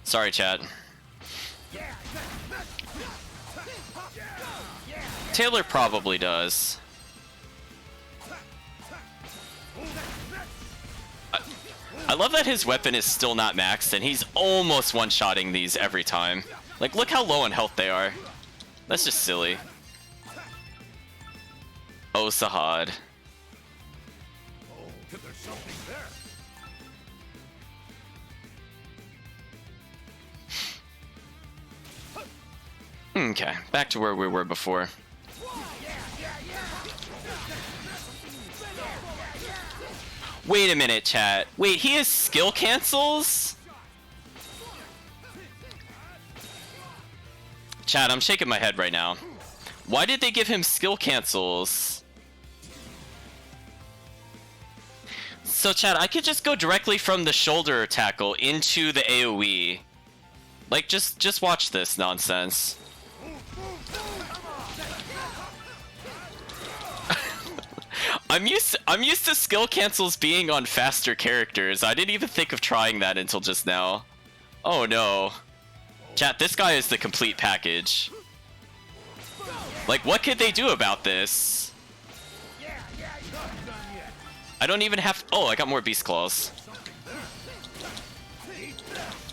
Sorry, chat. Tailor probably does. I love that his weapon is still not maxed, and he's almost one-shotting these every time. Like, look how low on health they are. That's just silly. Oh, Sahad. Oh, there's something there. Okay, back to where we were before. Wait a minute, chat. Wait, he has skill cancels? Chat, I'm shaking my head right now. Why did they give him skill cancels? So, chat, I could just go directly from the shoulder tackle into the AoE. Like, just watch this nonsense. I'm used to skill cancels being on faster characters. I didn't even think of trying that until just now. Oh no. Chat, this guy is the complete package. Like, what could they do about this? I don't even have... Oh, I got more beast claws.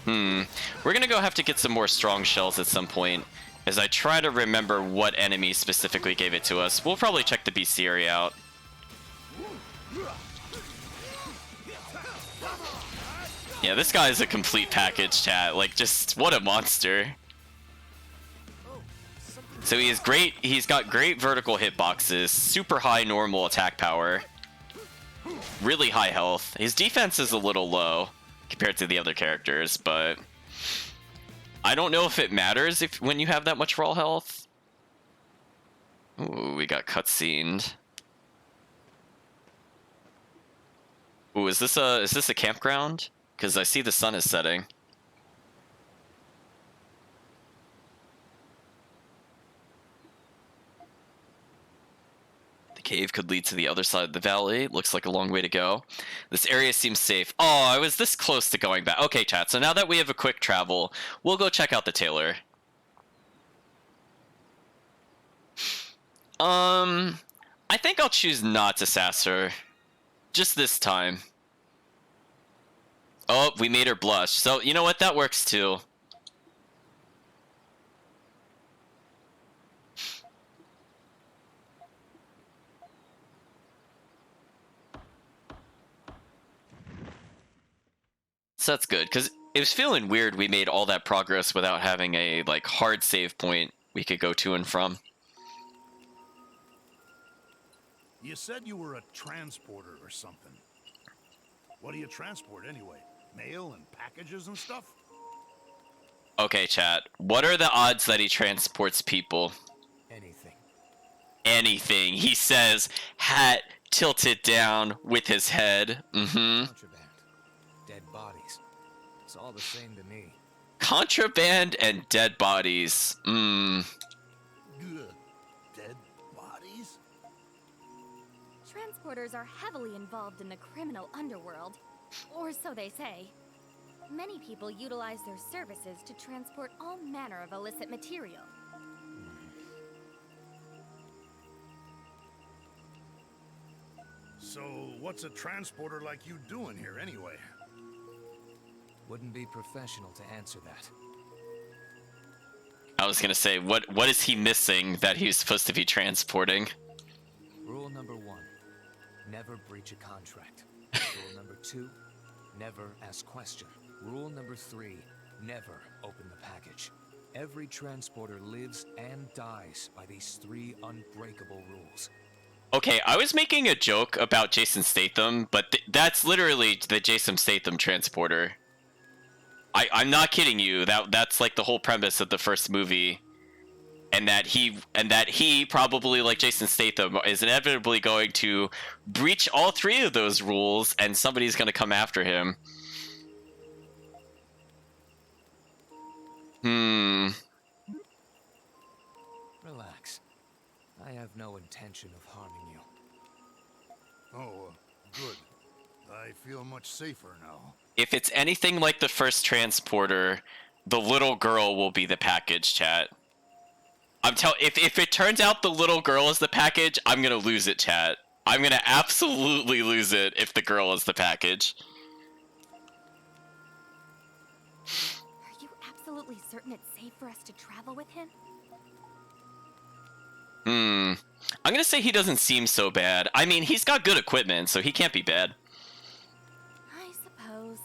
We're gonna go have to get some more strong shells at some point, as I try to remember what enemy specifically gave it to us. We'll probably check the bestiary out. Yeah, this guy is a complete package, chat. Like, just what a monster. So he is great. He's got great vertical hitboxes, super high normal attack power, really high health. His defense is a little low compared to the other characters, but I don't know if it matters when you have that much raw health. Ooh, we got cutscened. Ooh, is this a campground? Because I see the sun is setting. The cave could lead to the other side of the valley. Looks like a long way to go. This area seems safe. Oh, I was this close to going back. Okay, chat, so now that we have a quick travel, we'll go check out the Tailor. I think I'll choose not to sass her. Just this time. Oh, we made her blush. So, you know what? That works too. So that's good, because it was feeling weird we made all that progress without having a, like, hard save point we could go to and from. You said you were a transporter or something. What do you transport anyway? Mail and packages and stuff? Okay, chat. What are the odds that he transports people? Anything. Anything. He says, hat tilted down with his head. Contraband. Dead bodies. It's all the same to me. Contraband and dead bodies. Ugh. Dead bodies? Transporters are heavily involved in the criminal underworld, or so they say. Many people utilize their services to transport all manner of illicit material. So, what's a transporter like you doing here anyway? Wouldn't be professional to answer that. I was gonna say, what is he missing that he's supposed to be transporting? Rule number 1. Never breach a contract. Rule number 2. Never ask questions. Rule number 3. Never open the package. Every transporter lives and dies by these 3 unbreakable rules. Okay, I was making a joke about Jason Statham, but that's literally the Jason Statham transporter. I'm not kidding you. That's like the whole premise of the first movie. and that he probably, like Jason Statham, is inevitably going to breach all three of those rules, and somebody's going to come after him. Relax. I have no intention of harming you. Oh, good. I feel much safer now. If it's anything like the first transporter, the little girl will be the package, chat. If it turns out the little girl is the package, I'm gonna lose it, chat. I'm gonna absolutely lose it if the girl is the package. Are you absolutely certain it's safe for us to travel with him? I'm gonna say he doesn't seem so bad. I mean, he's got good equipment, so he can't be bad. I suppose.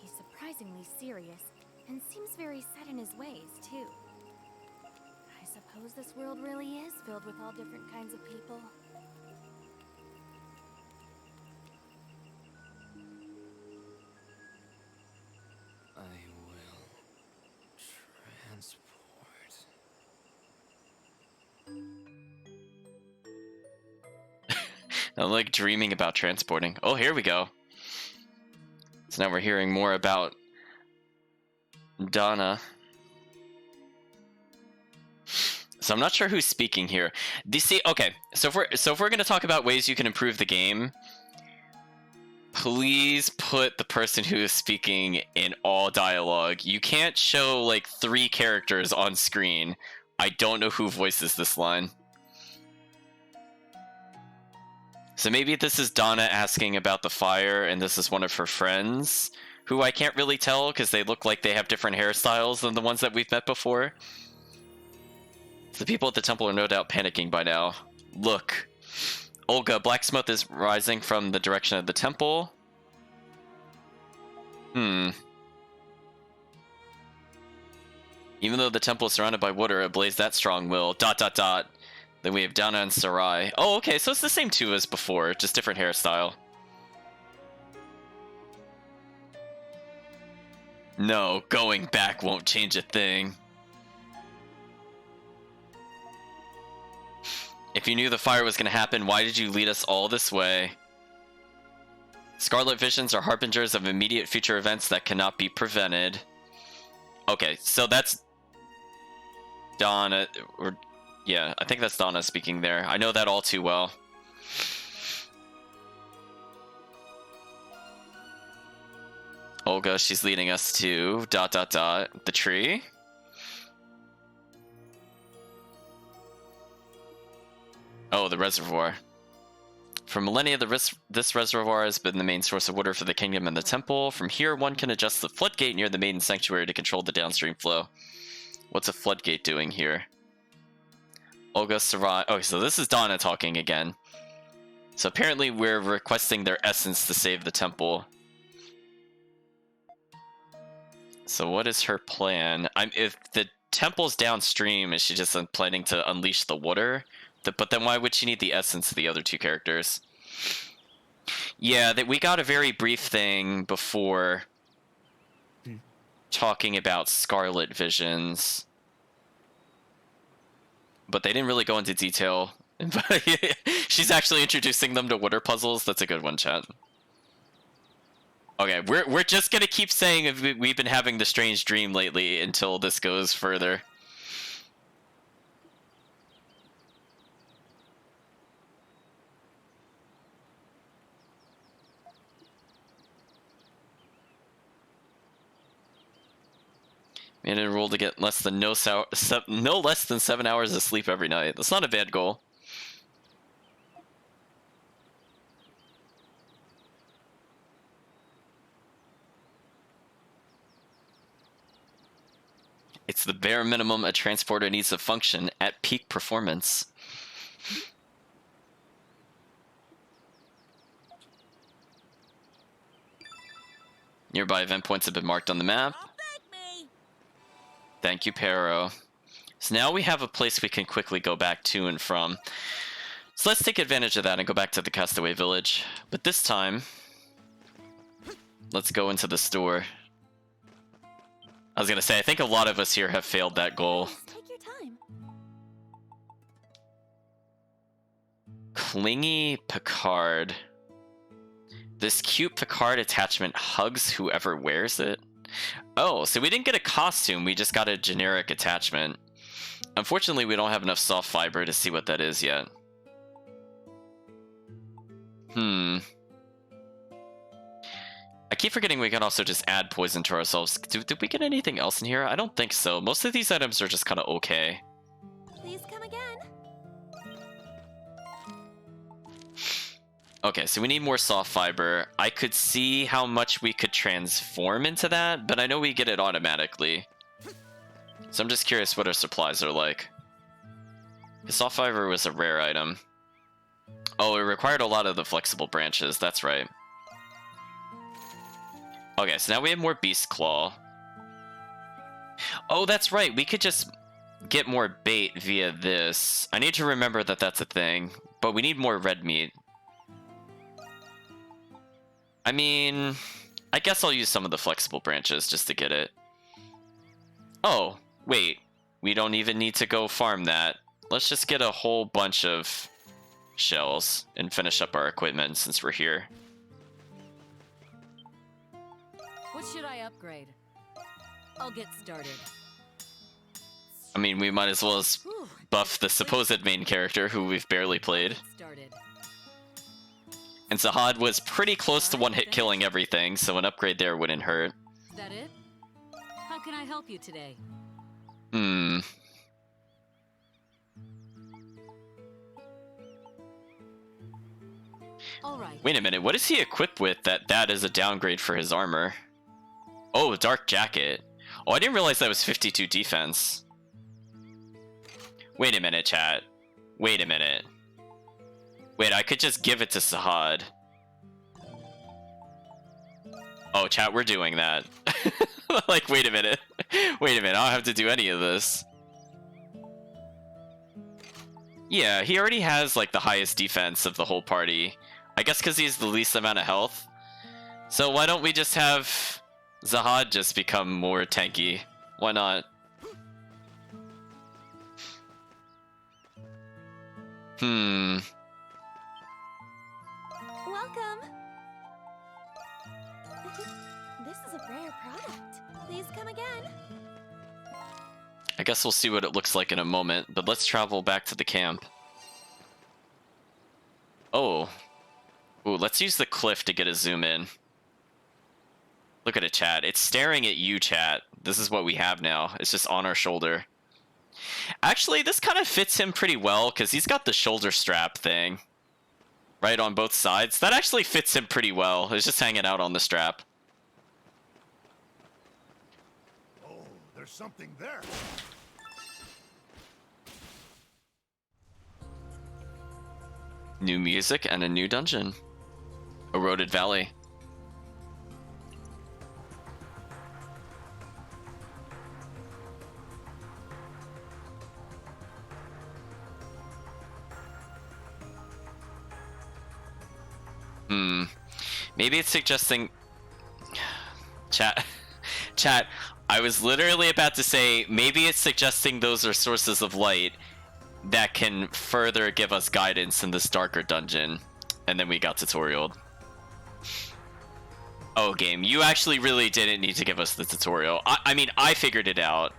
He's surprisingly serious, and seems very set in his ways, too. I suppose this world really is filled with all different kinds of people. I will transport. I'm like dreaming about transporting. Oh, here we go. So now we're hearing more about Donna. So I'm not sure who's speaking here. Okay, so if we're gonna talk about ways you can improve the game, please put the person who is speaking in all dialogue. You can't show like 3 characters on screen. I don't know who voices this line. So maybe this is Donna asking about the fire, and this is one of her friends, who I can't really tell because they look like they have different hairstyles than the ones that we've met before. The people at the temple are no doubt panicking by now. Look. Olga, black smoke is rising from the direction of the temple. Even though the temple is surrounded by water, it blazed that strong will. ... Then we have Donna and Sarai. Oh, okay, so it's the same 2 as before, just different hairstyle. No, going back won't change a thing. If you knew the fire was going to happen, why did you lead us all this way? Scarlet visions are harbingers of immediate future events that cannot be prevented. Okay, so that's Donna, or yeah, I think that's Donna speaking there. I know that all too well. Olga, she's leading us to ... the tree. Oh, the reservoir. For millennia, this reservoir has been the main source of water for the kingdom and the temple. From here, one can adjust the floodgate near the maiden sanctuary to control the downstream flow. What's a floodgate doing here? Olga, Sarai... Oh, so this is Donna talking again. So apparently we're requesting their essence to save the temple. So what is her plan? If the temple's downstream, is she just planning to unleash the water? But then why would she need the essence of the other 2 characters? Yeah, we got a very brief thing before talking about Scarlet Visions. But they didn't really go into detail. She's actually introducing them to water puzzles. That's a good one, chat. Okay, we're just gonna keep saying we've been having the strange dream lately until this goes further. Made it a rule to get no less than 7 hours of sleep every night. That's not a bad goal. It's the bare minimum a transporter needs to function at peak performance. Nearby event points have been marked on the map. Thank you, Pero. So now we have a place we can quickly go back to and from. So let's take advantage of that and go back to the Castaway Village. But this time, let's go into the store. I was gonna say, I think a lot of us here have failed that goal. Take your time. clingy Picard. This cute Picard attachment hugs whoever wears it. Oh, so we didn't get a costume, we just got a generic attachment. Unfortunately, we don't have enough soft fiber to see what that is yet. I keep forgetting we can also just add poison to ourselves. Did we get anything else in here? I don't think so. Most of these items are just kind of okay. Please come again. Okay, so we need more soft fiber. I could see how much we could transform into that, but I know we get it automatically. So I'm just curious what our supplies are like. The soft fiber was a rare item. Oh, it required a lot of the flexible branches, that's right. Okay, so now we have more beast claw. Oh, that's right, we could just get more bait via this. I need to remember that that's a thing, but we need more red meat. I mean, I guess I'll use some of the flexible branches just to get it. Oh, wait. We don't even need to go farm that. Let's just get a whole bunch of shells and finish up our equipment since we're here. What should I upgrade? I'll get started. I mean, we might as well Whew, buff the supposed main character who we've barely played. started. And Zahad was pretty close to one-hit killing everything, so an upgrade there wouldn't hurt. Is that it? How can I help you today? All right. Wait a minute, what is he equipped with that is a downgrade for his armor? Oh, Dark Jacket. Oh, I didn't realize that was 52 defense. Wait a minute, chat. Wait a minute. Wait, I could just give it to Zahad. Oh, chat, we're doing that. Like, wait a minute. Wait a minute, I don't have to do any of this. Yeah, he already has, like, the highest defense of the whole party. I guess because he's the least amount of health. So why don't we just have Zahad just become more tanky? Why not? Welcome. This is a rare product. Please come again. I guess we'll see what it looks like in a moment, but let's travel back to the camp. Oh. Ooh, let's use the cliff to get a zoom in. Look at it, chat. It's staring at you, chat. This is what we have now. It's just on our shoulder. Actually, this kind of fits him pretty well, because he's got the shoulder strap thing. Right on both sides. That actually fits him pretty well. It's just hanging out on the strap. Oh, there's something there. New music and a new dungeon. Eroded Valley. Maybe it's suggesting... Chat, I was literally about to say, maybe it's suggesting those are sources of light that can further give us guidance in this darker dungeon. And then we got tutorialed. Oh, game, you actually really didn't need to give us the tutorial. I mean, I figured it out.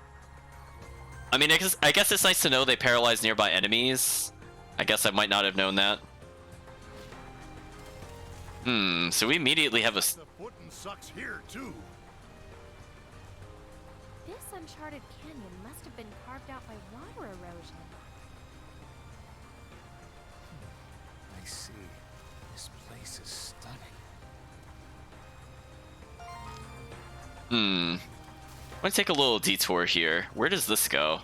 I mean, I guess it's nice to know they paralyze nearby enemies. I guess I might not have known that. So we immediately have a... The footin' sucks here, too. This uncharted canyon must have been carved out by water erosion. I see. This place is stunning. I'm gonna take a little detour here. Where does this go?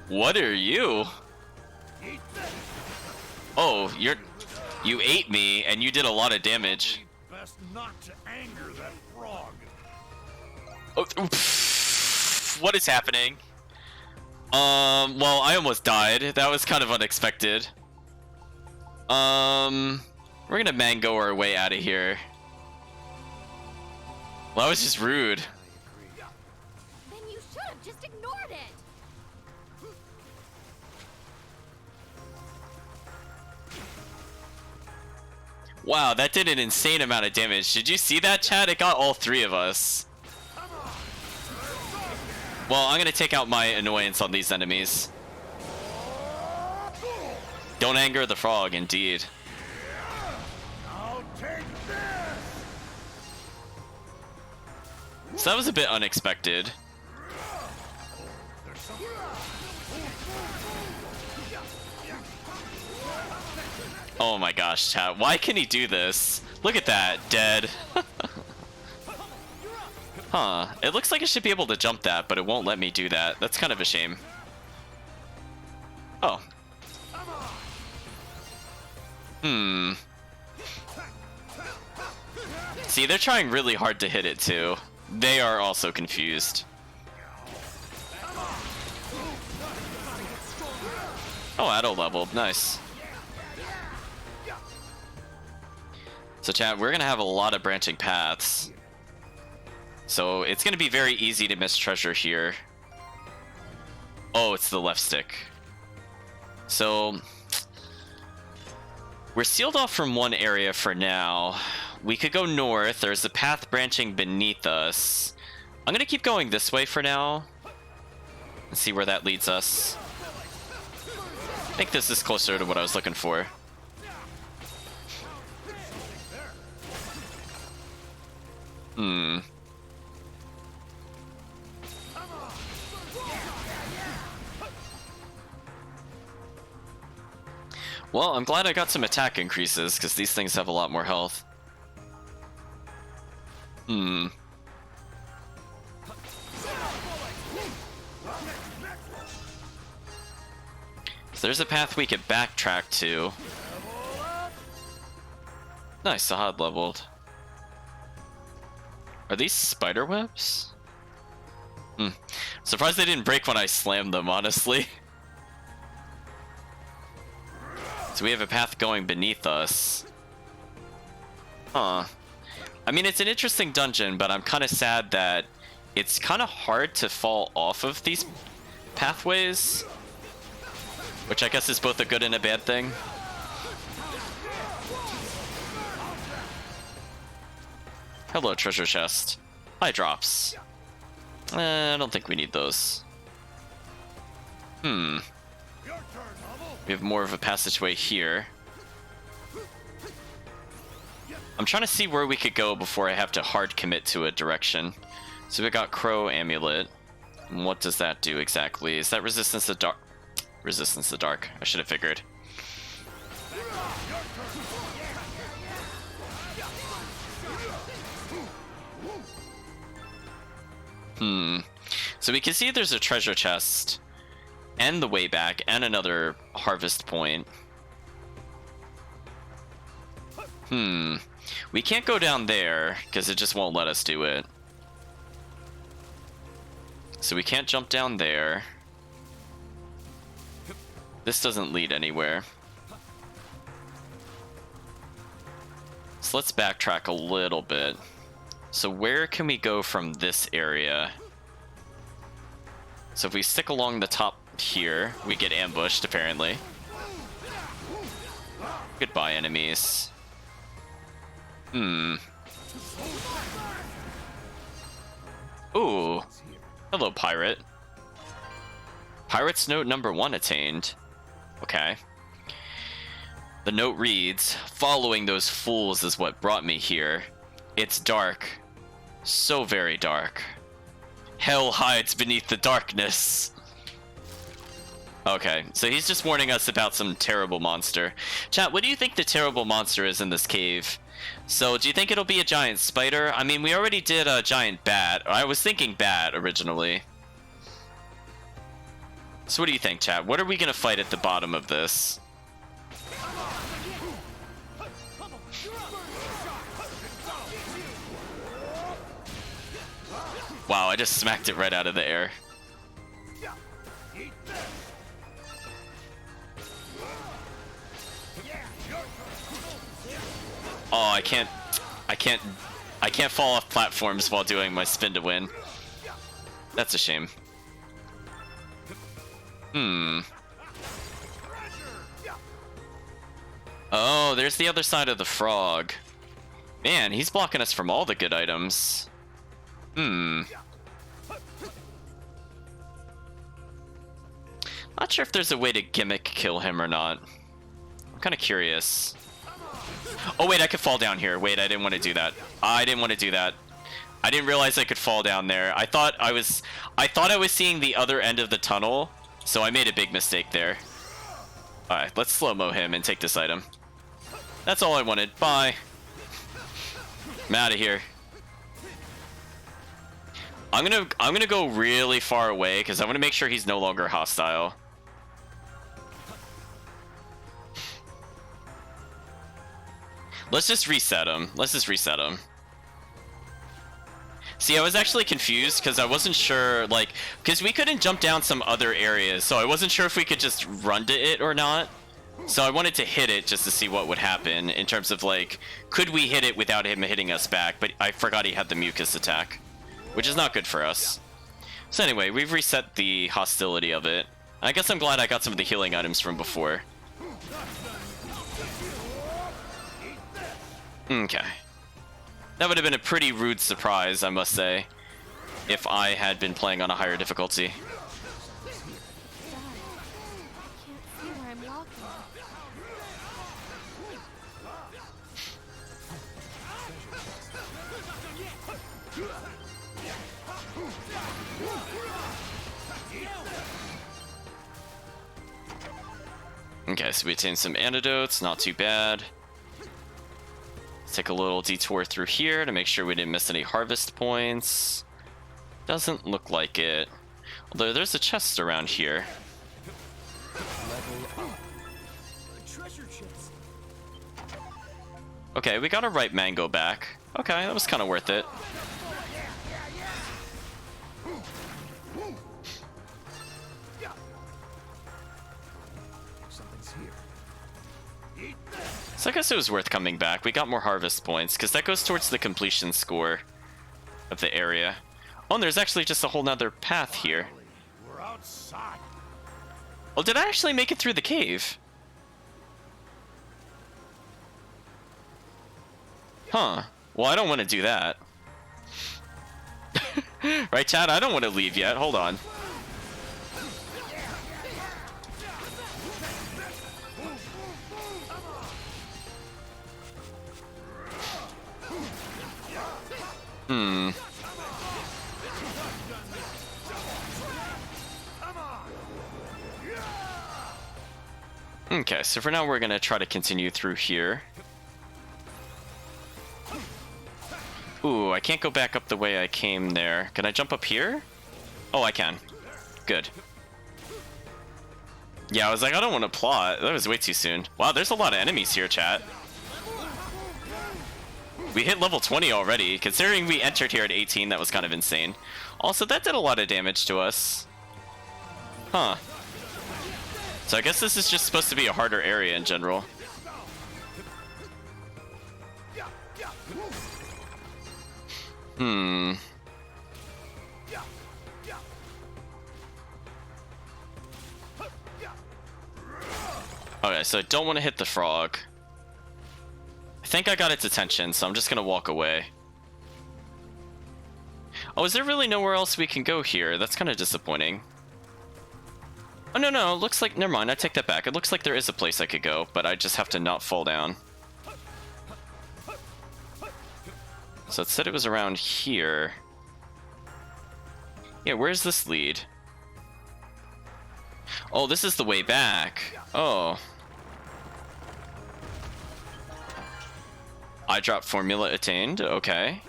What are you? Oh, you ate me and you did a lot of damage. Best not to anger that frog. Oh, what is happening? Well, I almost died. That was kind of unexpected. We're gonna mango our way out of here. Well, that was just rude. Then you should have just ignored it. Wow, that did an insane amount of damage. Did you see that, chat? It got all three of us. Well, I'm gonna take out my annoyance on these enemies. Don't anger the frog, indeed. I'll take this. So that was a bit unexpected. Oh my gosh, chat. Why can he do this? Look at that. Dead. Huh. It looks like I should be able to jump that, but it won't let me do that. That's kind of a shame. Oh. Hmm. See, they're trying really hard to hit it too. They are also confused. Oh, auto leveled. Nice. So chat, we're gonna have a lot of branching paths. So it's gonna be very easy to miss treasure here. Oh, it's the left stick. So we're sealed off from one area for now. We could go north. There's a path branching beneath us. I'm gonna keep going this way for now. Let's see where that leads us. I think this is closer to what I was looking for. Hmm. Well, I'm glad I got some attack increases, because these things have a lot more health. Hmm. So there's a path we could backtrack to. Nice, Sahad leveled. Are these spider webs? Hmm. Surprised they didn't break when I slammed them, honestly. So we have a path going beneath us. Huh. I mean, it's an interesting dungeon, but I'm kind of sad that it's kind of hard to fall off of these pathways. Which I guess is both a good and a bad thing. Hello, treasure chest. Eye drops. I don't think we need those. Hmm. We have more of a passageway here. I'm trying to see where we could go before I have to hard commit to a direction. So we got Crow Amulet. And what does that do exactly? Is that resistance to dark? Resistance to dark. I should have figured. Hmm. So we can see there's a treasure chest and the way back and another harvest point. Hmm. We can't go down there because it just won't let us do it. So we can't jump down there. This doesn't lead anywhere. So let's backtrack a little bit. So where can we go from this area? So if we stick along the top here, we get ambushed, apparently. Goodbye, enemies. Hmm. Ooh. Hello, pirate. Pirate's note number 1 attained. Okay. The note reads, "Following those fools is what brought me here. It's dark. So very dark. Hell hides beneath the darkness." Okay, so he's just warning us about some terrible monster. Chat, what do you think the terrible monster is in this cave? So, do you think it'll be a giant spider? I mean, we already did a giant bat. I was thinking bat originally. So what do you think, chat? What are we gonna fight at the bottom of this? Wow, I just smacked it right out of the air. Oh, I can't fall off platforms while doing my spin to win. That's a shame. Oh, there's the other side of the frog. Man, he's blocking us from all the good items. Not sure if there's a way to gimmick kill him or not. I'm kind of curious. Oh wait, I could fall down here. Wait, I didn't want to do that. I didn't want to do that. I didn't realize I could fall down there. I thought I was seeing the other end of the tunnel, so I made a big mistake there. Alright, let's slow-mo him and take this item. That's all I wanted. Bye. I'm out of here. I'm gonna go really far away because I want to make sure he's no longer hostile. Let's just reset him. Let's just reset him. See, I was actually confused because I wasn't sure, like, because we couldn't jump down some other areas, so I wasn't sure if we could just run to it or not. So I wanted to hit it just to see what would happen in terms of, like, could we hit it without him hitting us back? But I forgot he had the mucus attack, which is not good for us. So anyway, we've reset the hostility of it. I guess I'm glad I got some of the healing items from before. Okay. That would have been a pretty rude surprise, I must say, if I had been playing on a higher difficulty. I can't see where I'm walking. Okay, so we obtained some antidotes, not too bad. Let's take a little detour through here to make sure we didn't miss any harvest points. Doesn't look like it. Although there's a chest around here. Okay, we got a ripe mango back. Okay, that was kind of worth it. So I guess it was worth coming back. We got more harvest points, because that goes towards the completion score of the area. Oh, and there's actually just a whole nother path here. We're outside. Oh, did I actually make it through the cave? Huh. Well, I don't want to do that. Right, Chad? I don't want to leave yet. Hold on. Okay, so for now we're gonna try to continue through here. Ooh, I can't go back up the way I came there. Can I jump up here? Oh, I can. Good. Yeah, I was like, I don't want to plot. That was way too soon. Wow, there's a lot of enemies here, chat. We hit level 20 already. Considering we entered here at 18, that was kind of insane. Also, that did a lot of damage to us. Huh. So I guess this is just supposed to be a harder area in general. Okay, so I don't want to hit the frog. I think I got its attention, so I'm just gonna walk away. Oh, is there really nowhere else we can go here? That's kind of disappointing. Oh, no, it looks like... Never mind, I take that back. It looks like there is a place I could go, but I just have to not fall down. So it said it was around here. Yeah, where's this lead? Oh, this is the way back. Oh. I drop formula attained. Okay.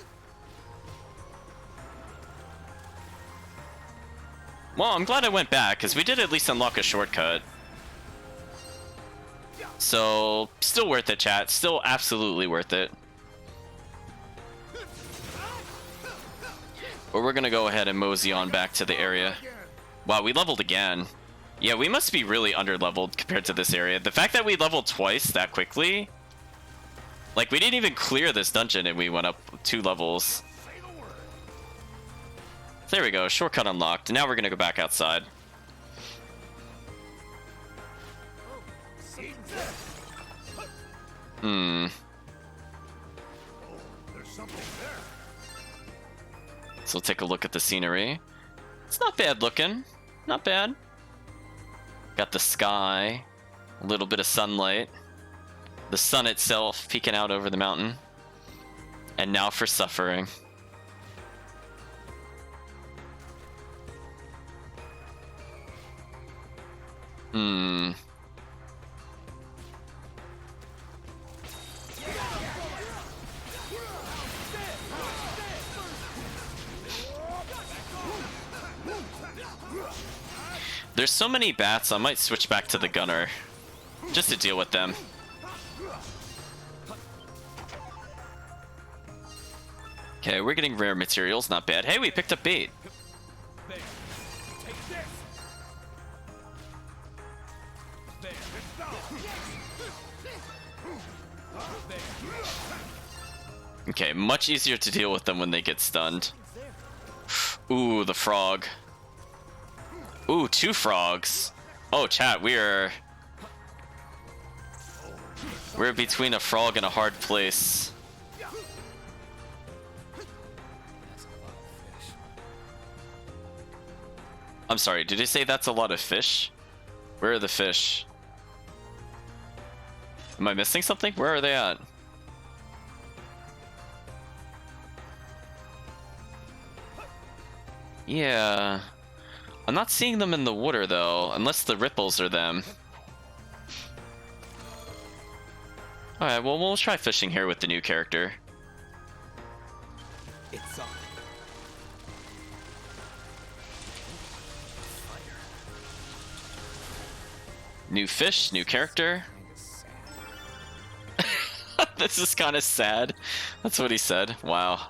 Well, I'm glad I went back, because we did at least unlock a shortcut. So, still worth it, chat. Still absolutely worth it. But we're gonna go ahead and mosey on back to the area. Wow, we leveled again. Yeah, we must be really under-leveled compared to this area. The fact that we leveled twice that quickly Like, we didn't even clear this dungeon and we went up 2 levels. There we go, shortcut unlocked. Now we're gonna go back outside. Hmm. There's something there. So we'll take a look at the scenery. It's not bad looking. Not bad. Got the sky. A little bit of sunlight. The sun itself peeking out over the mountain. And now for suffering. Hmm. There's so many bats, I might switch back to the gunner. Just to deal with them. Okay, we're getting rare materials, not bad. Hey, we picked up bait. Okay, much easier to deal with them when they get stunned. Ooh, the frog. Ooh, 2 frogs. Oh, chat, we're between a frog and a hard place. I'm sorry, did you say that's a lot of fish? Where are the fish? Am I missing something? Where are they at? Yeah. I'm not seeing them in the water though, unless the ripples are them. Alright, well we'll try fishing here with the new character. It's on. New fish, new character. This is kind of sad. That's what he said. Wow.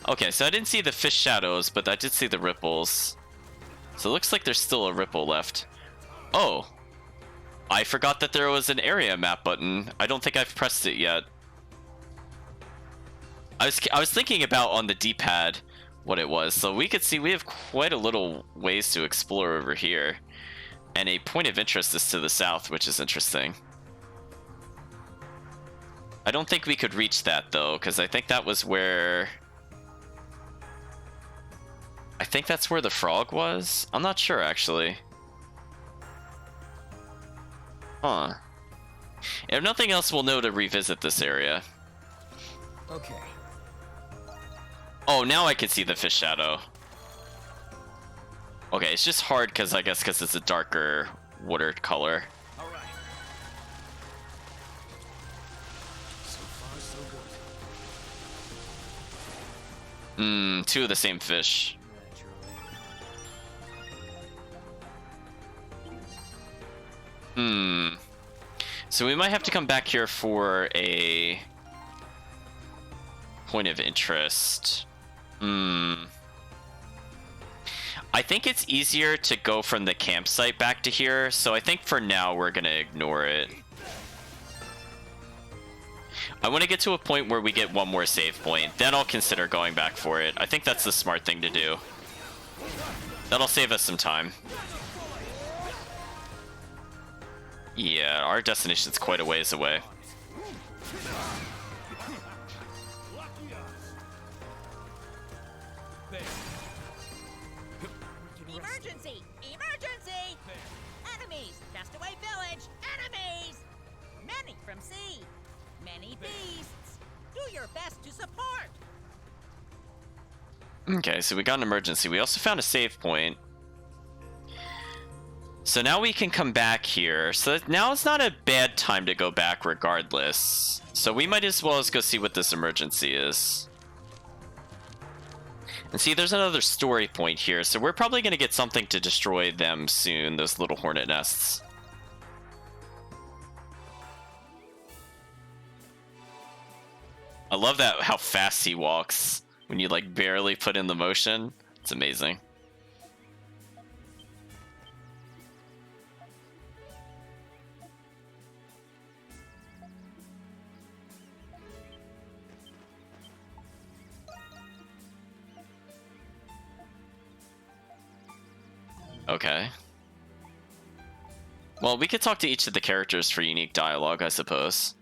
Okay, so I didn't see the fish shadows, but I did see the ripples. So it looks like there's still a ripple left. Oh. I forgot that there was an area map button. I don't think I've pressed it yet. I was thinking about on the D-pad what it was. So we could see we have quite a little ways to explore over here. And a point of interest is to the south, which is interesting. I don't think we could reach that though, because I think that was where... I think that's where the frog was? I'm not sure actually. Huh. If nothing else, we'll know to revisit this area. Okay. Oh, now I can see the fish shadow. Okay, it's just hard because I guess because it's a darker water color. All right. So far, so good. 2 of the same fish. So we might have to come back here for a point of interest. I think it's easier to go from the campsite back to here, so I think for now we're gonna ignore it. I want to get to a point where we get one more save point, then I'll consider going back for it. I think that's the smart thing to do. That'll save us some time. Yeah, our destination's quite a ways away. Emergency! Emergency! Enemies! Castaway village! Enemies! Many from sea! Many beasts! Do your best to support! Okay, so we got an emergency. We also found a save point. So now we can come back here. So now it's not a bad time to go back regardless. So we might as well as go see what this emergency is. And see, there's another story point here. So we're probably going to get something to destroy them soon, those little hornet nests. I love that, how fast he walks when you like barely put in the motion. It's amazing. Okay. Well, we could talk to each of the characters for unique dialogue, I suppose.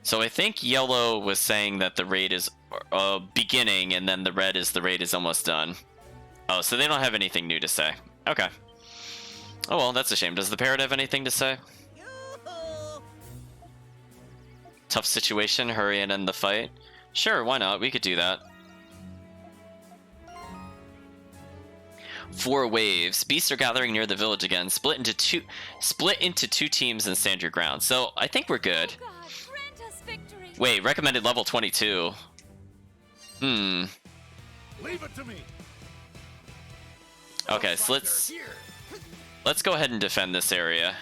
So I think yellow was saying that the raid is beginning, and then the red is the raid is almost done. Oh, so they don't have anything new to say. Okay. Oh well, that's a shame. Does the parrot have anything to say? Yoo-hoo! Tough situation, hurry and end the fight. Sure, why not? We could do that. 4 waves. Beasts are gathering near the village again. Split into two teams and stand your ground. So I think we're good. Oh God, grant us victory. Wait, recommended level 22. Leave it to me. Okay, so let's go ahead and defend this area.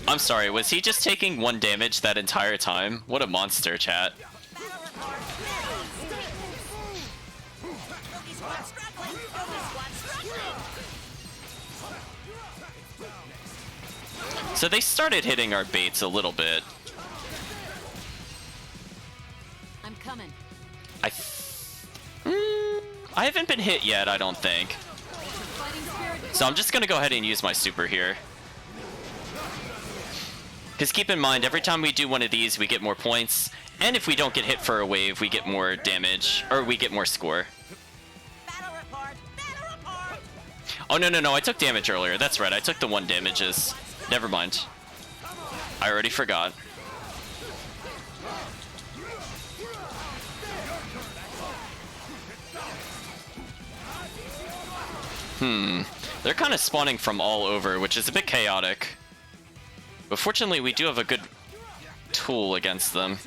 I'm sorry, was he just taking 1 damage that entire time? What a monster, chat. Battle report ready. Boogie squad struggling. Boogie squad struggling. So they started hitting our baits a little bit. I'm coming. I haven't been hit yet, I don't think. Fighting spirit. So I'm just gonna go ahead and use my super here. Because keep in mind, every time we do one of these, we get more points. And if we don't get hit for a wave, we get more damage. Or we get more score. Battle report. Battle report. Oh, no, I took damage earlier. That's right, I took the 1 damages. Never mind. I already forgot. They're kind of spawning from all over, which is a bit chaotic. But fortunately, we do have a good tool against them.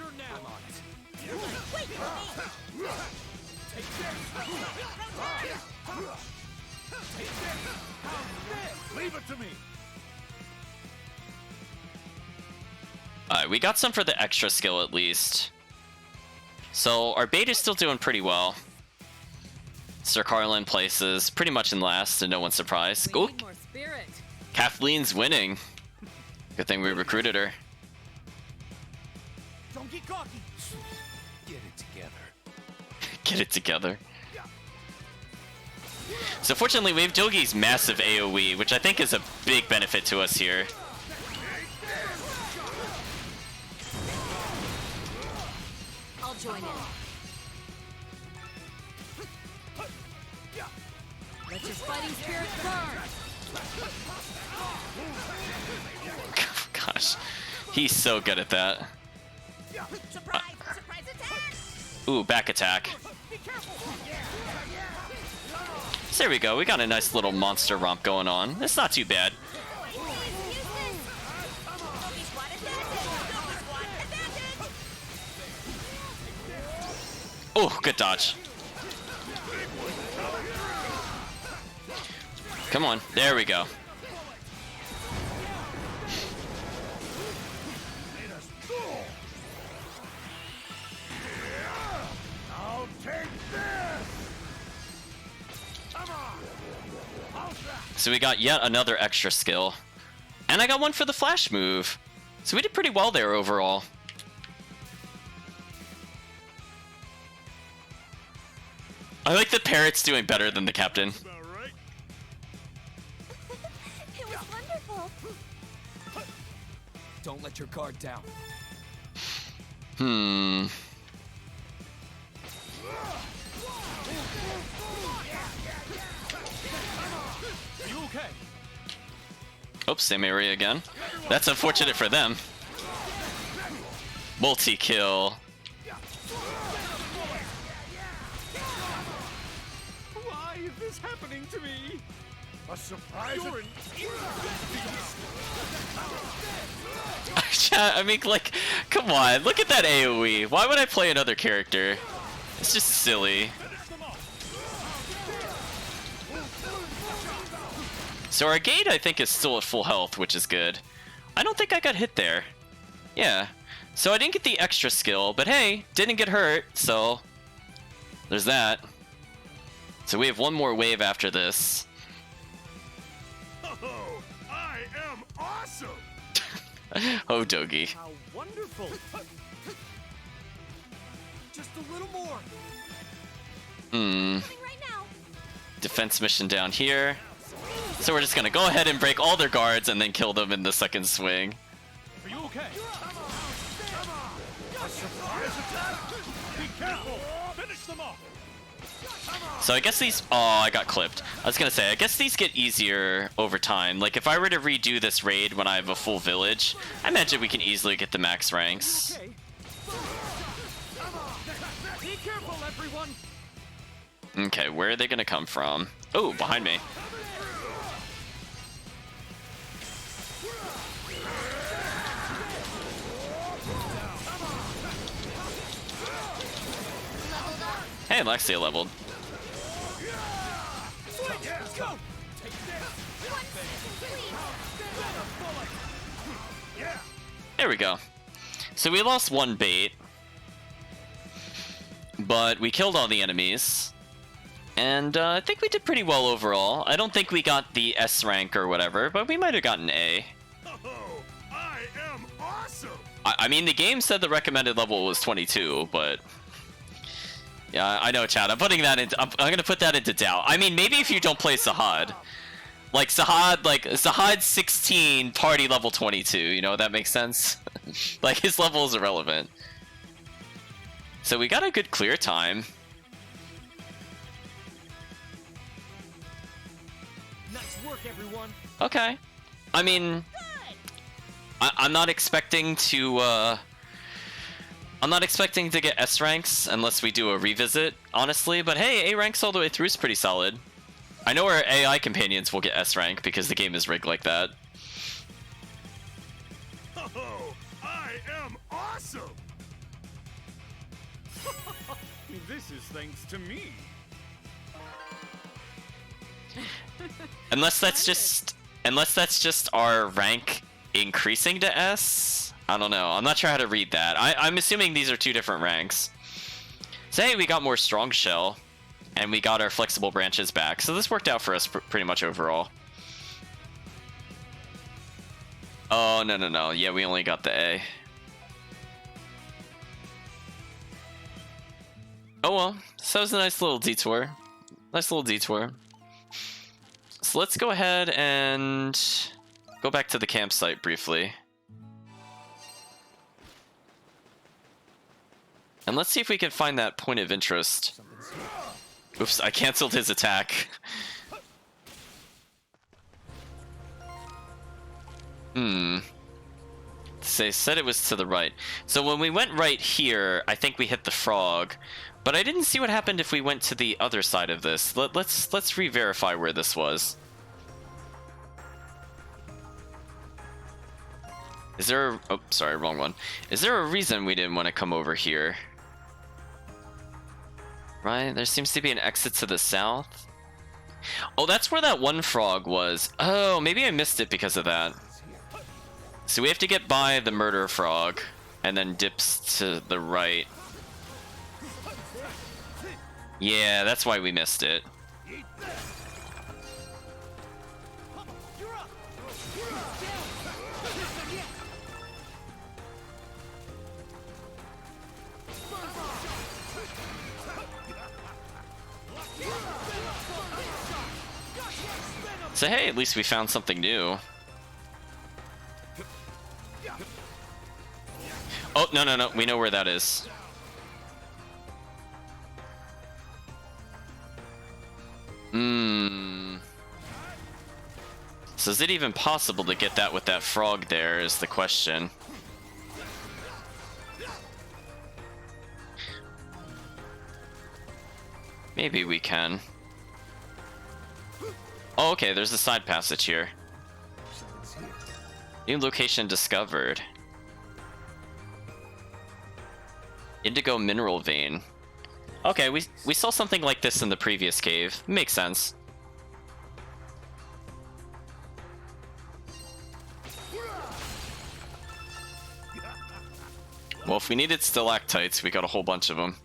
Leave it to me. Alright, we got some for the extra skill at least. So our bait is still doing pretty well. Sir Carlin places pretty much in last, and no one's surprised. We Ooh, need more spirit. Kathleen's winning. Good thing we recruited her. Don't get cocky. Get it together. Get it together. So fortunately, we have Dogi's massive AoE, which I think is a big benefit to us here. I'll join in. Let your fighting spirit burn. Gosh, he's so good at that. Surprise! Surprise attack! Ooh, back attack. So there we go. We got a nice little monster romp going on. It's not too bad. Boogie squad advantage! Boogie squad advantage! Oh, good dodge. Come on. There we go. I'll take this. Come on. So we got yet another extra skill. And I got one for the flash move. So we did pretty well there overall. I like the parrot's doing better than the captain. About right. It was wonderful. Don't let your guard down. Are you okay? Oops, same area again. That's unfortunate for them. Multi-kill. Why is this happening to me? A surprise. You're an I mean, like, come on, look at that AoE. Why would I play another character? It's just silly. So our gate, I think, is still at full health, which is good. I don't think I got hit there. Yeah. So I didn't get the extra skill, but hey, didn't get hurt, so there's that. So we have one more wave after this. Oh, I am awesome. Oh, Dogi. How wonderful! Just a little more. Hmm. Coming right now. Defense mission down here. So we're just gonna go ahead and break all their guards and then kill them in the second swing. Are you okay? A surprise attack! Be careful! Finish them off! So I guess these... Oh, I got clipped. I was gonna say, I guess these get easier over time. Like, if I were to redo this raid when I have a full village, I imagine we can easily get the max ranks. Okay. Be careful, everyone! Okay, where are they gonna come from? Oh, behind me. Hey, Lexia leveled. Let's go! There we go. So we lost one bait, but we killed all the enemies, and I think we did pretty well overall. I don't think we got the S rank or whatever, but we might have gotten A. Oh, I am awesome! I mean, the game said the recommended level was 22, but yeah, I know, Chad. I'm putting that into. I'm gonna put that into doubt. I mean, maybe if you don't play Sahad, like Sahad's 16, party level 22. You know, that makes sense. Like, his level is irrelevant. So we got a good clear time. Nice work, everyone! Okay. I mean, I'm not expecting to. I'm not expecting to get S ranks unless we do a revisit, honestly. But hey, A ranks all the way through is pretty solid. I know our AI companions will get S rank because the game is rigged like that. Oh, I am awesome! This is thanks to me. Unless that's just our rank increasing to S. I don't know. I'm not sure how to read that. I'm assuming these are two different ranks. So hey, we got more strong shell, and we got our flexible branches back. So this worked out for us pretty much overall. Oh, no. Yeah, we only got the A. Oh well, so it was a nice little detour. So let's go ahead and go back to the campsite briefly. And let's see if we can find that point of interest. Oops, I canceled his attack. They said it was to the right. So when we went right here, I think we hit the frog. But I didn't see what happened if we went to the other side of this. Let's re-verify where this was. Is there a... Oh, sorry, wrong one. Is there a reason we didn't want to come over here? Right, there seems to be an exit to the south. Oh, that's where that one frog was. Oh, maybe I missed it because of that. So we have to get by the murder frog, and then dips to the right. Yeah, that's why we missed it. So hey, at least we found something new. Oh, no, we know where that is. So is it even possible to get that with that frog there is the question. Maybe we can. Oh, okay, there's a side passage here. New location discovered. Indigo mineral vein. Okay, we saw something like this in the previous cave. Makes sense. Well, if we needed stalactites, we got a whole bunch of them.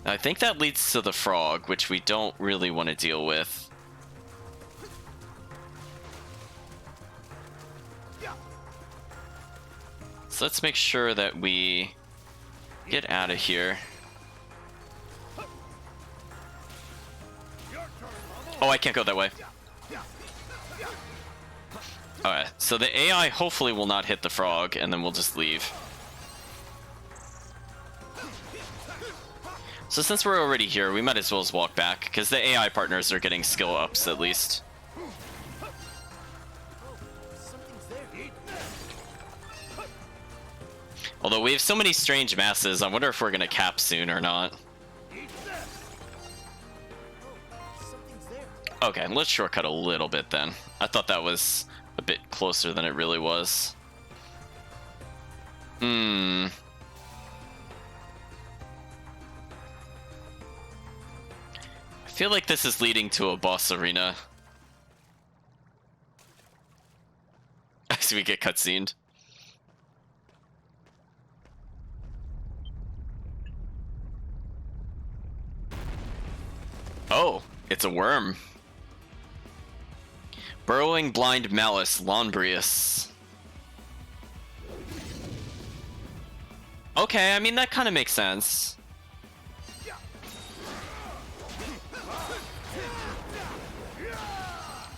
I think that leads to the frog, which we don't really want to deal with. So let's make sure that we get out of here. Oh, I can't go that way. Alright, so the AI hopefully will not hit the frog, and then we'll just leave. So since we're already here, we might as well walk back, because the AI partners are getting skill ups at least. Although we have so many strange masses, I wonder if we're going to cap soon or not. Okay, let's shortcut a little bit then. I thought that was a bit closer than it really was. I feel like this is leading to a boss arena. As we get cutscened. Oh, it's a worm. Burrowing blind malice, Lombrius. Okay, I mean, that kind of makes sense.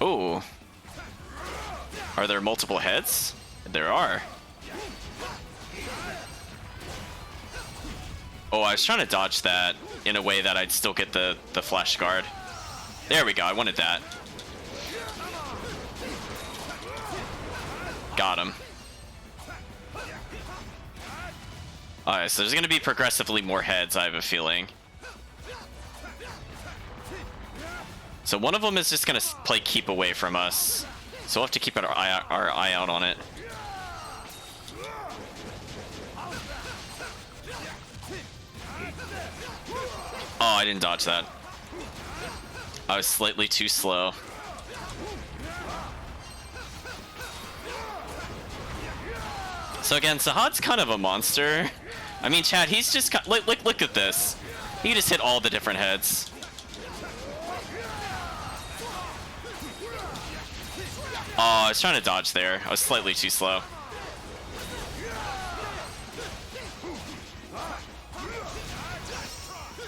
Ooh. Are there multiple heads? There are. Oh, I was trying to dodge that in a way that I'd still get the flash guard. There we go, I wanted that. Got him. Alright, so there's gonna be progressively more heads, I have a feeling. So one of them is just gonna play keep away from us. So we'll have to keep our eye out on it. Oh, I didn't dodge that. I was slightly too slow. So again, Sahad's kind of a monster. I mean, Chad, he's just look at this. He just hit all the different heads. Oh, I was trying to dodge there. I was slightly too slow.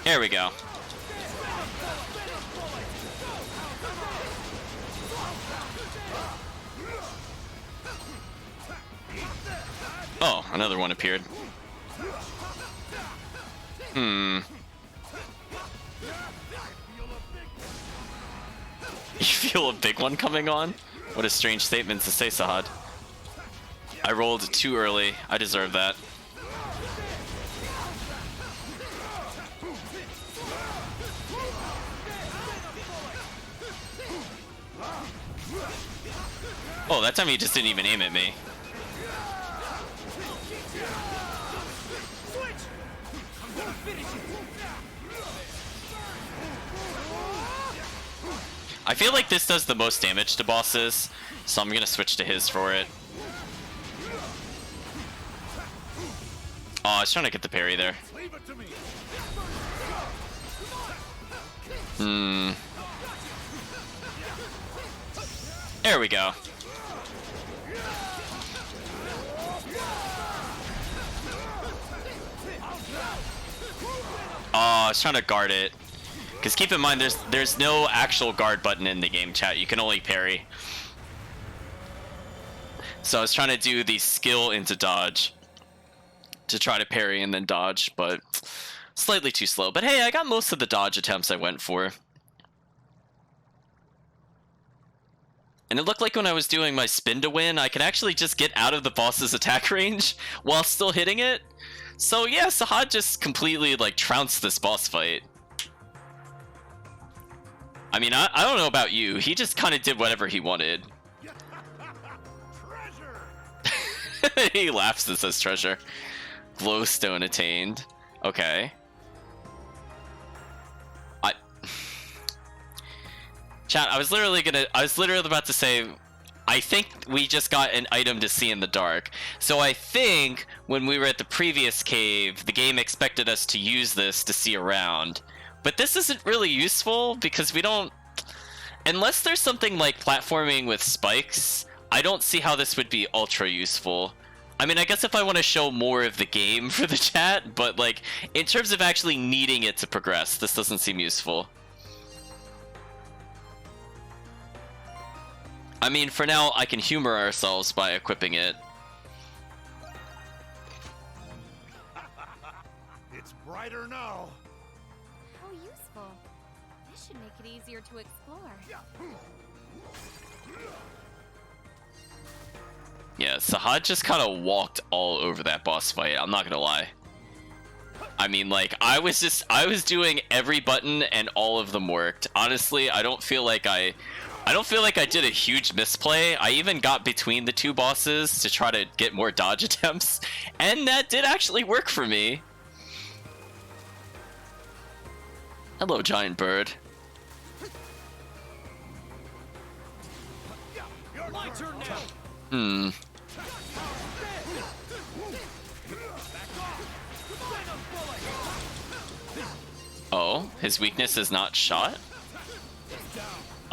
Here we go. Oh, another one appeared. You feel a big one coming on? What a strange statement to say, Sahad. I rolled too early. I deserve that. Oh, that time he just didn't even aim at me. I feel like this does the most damage to bosses, so I'm gonna switch to his for it. Oh, I was trying to get the parry there. There we go. Oh, I was trying to guard it. Because keep in mind, there's no actual guard button in the game, chat. You can only parry. So I was trying to do the skill into dodge to try to parry and then dodge, but slightly too slow. But hey, I got most of the dodge attempts I went for. And it looked like when I was doing my spin to win, I could actually just get out of the boss's attack range while still hitting it. So yeah, Sahad just completely like trounced this boss fight. I mean, I don't know about you. He just kind of did whatever he wanted. He laughs and says treasure. Glowstone attained. Okay. Chat, I was literally about to say, I think we just got an item to see in the dark. So I think when we were at the previous cave, the game expected us to use this to see around. But this isn't really useful because we don't... Unless there's something like platforming with spikes, I don't see how this would be ultra useful. I mean, I guess if I want to show more of the game for the chat, but like, in terms of actually needing it to progress, this doesn't seem useful. I mean, for now, I can humor ourselves by equipping it. It's brighter now. How useful. This should make it easier to explore. Yeah, Sahad just kind of walked all over that boss fight. I'm not gonna lie. I mean, like, I was doing every button and all of them worked. Honestly, I don't feel like I did a huge misplay. I even got between the two bosses to try to get more dodge attempts, and that did actually work for me. Hello, giant bird. My turn now. Hmm. Oh, his weakness is not shot?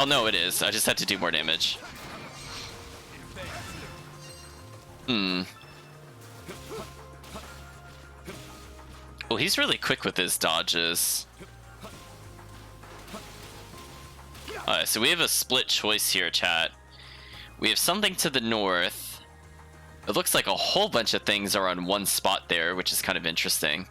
Oh no, it is. I just had to do more damage. Hmm. Well, he's really quick with his dodges. Alright, so we have a split choice here, chat. We have something to the north. It looks like a whole bunch of things are on one spot there, which is kind of interesting.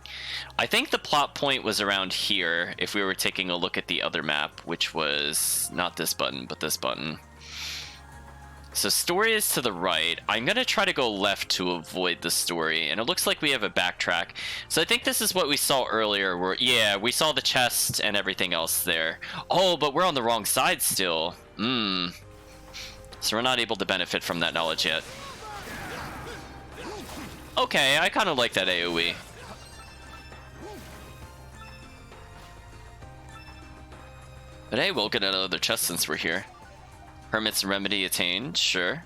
I think the plot point was around here, if we were taking a look at the other map, which was not this button, but this button. So story is to the right. I'm going to try to go left to avoid the story, and it looks like we have a backtrack. So I think this is what we saw earlier, where, yeah, we saw the chest and everything else there. Oh, but we're on the wrong side still. So we're not able to benefit from that knowledge yet. Okay, I kind of like that AoE. But hey, we'll get another chest since we're here. Hermit's Remedy attained, sure.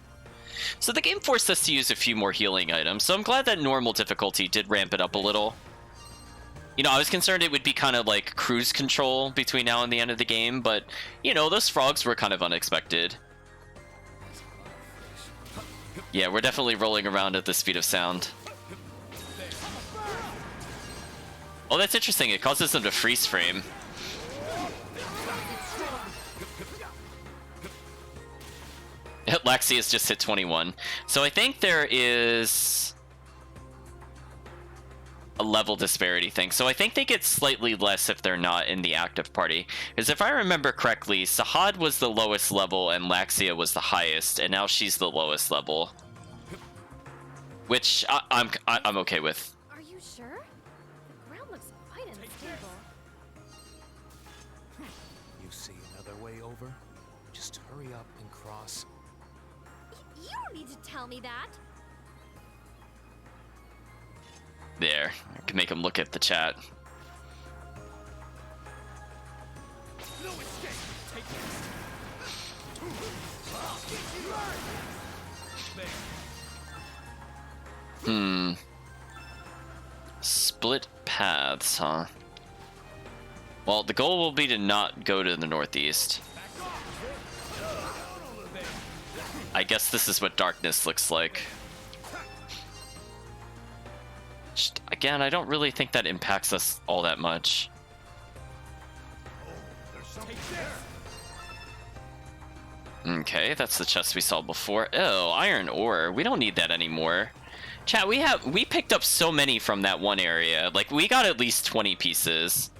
So the game forced us to use a few more healing items, so I'm glad that normal difficulty did ramp it up a little. You know, I was concerned it would be kind of like cruise control between now and the end of the game, but, you know, those frogs were kind of unexpected. Yeah, we're definitely rolling around at the speed of sound. Oh, that's interesting. It causes them to freeze frame. Laxius just hit 21. So I think there is a level disparity thing. So I think they get slightly less if they're not in the active party. Because if I remember correctly, Sahad was the lowest level and Laxia was the highest, and now she's the lowest level. Which I'm okay with. Are you sure? The ground looks quite unstable. You see another way over? Just hurry up and cross. You don't need to tell me that. There, I can make him look at the chat. No escape. Take this. Split paths, huh? Well, the goal will be to not go to the northeast. I guess this is what darkness looks like. Just, again, I don't really think that impacts us all that much. Okay, that's the chest we saw before. Oh, iron ore. We don't need that anymore. Chat, we picked up so many from that one area. Like, we got at least 20 pieces.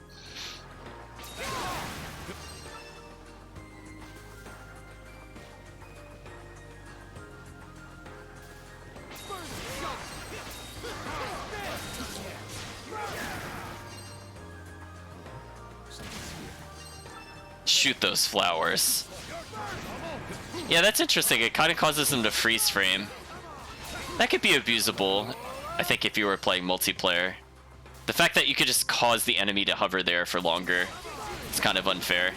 Shoot those flowers. Yeah, that's interesting. It kind of causes them to freeze frame. That could be abusable, I think, if you were playing multiplayer. The fact that you could just cause the enemy to hover there for longer is kind of unfair.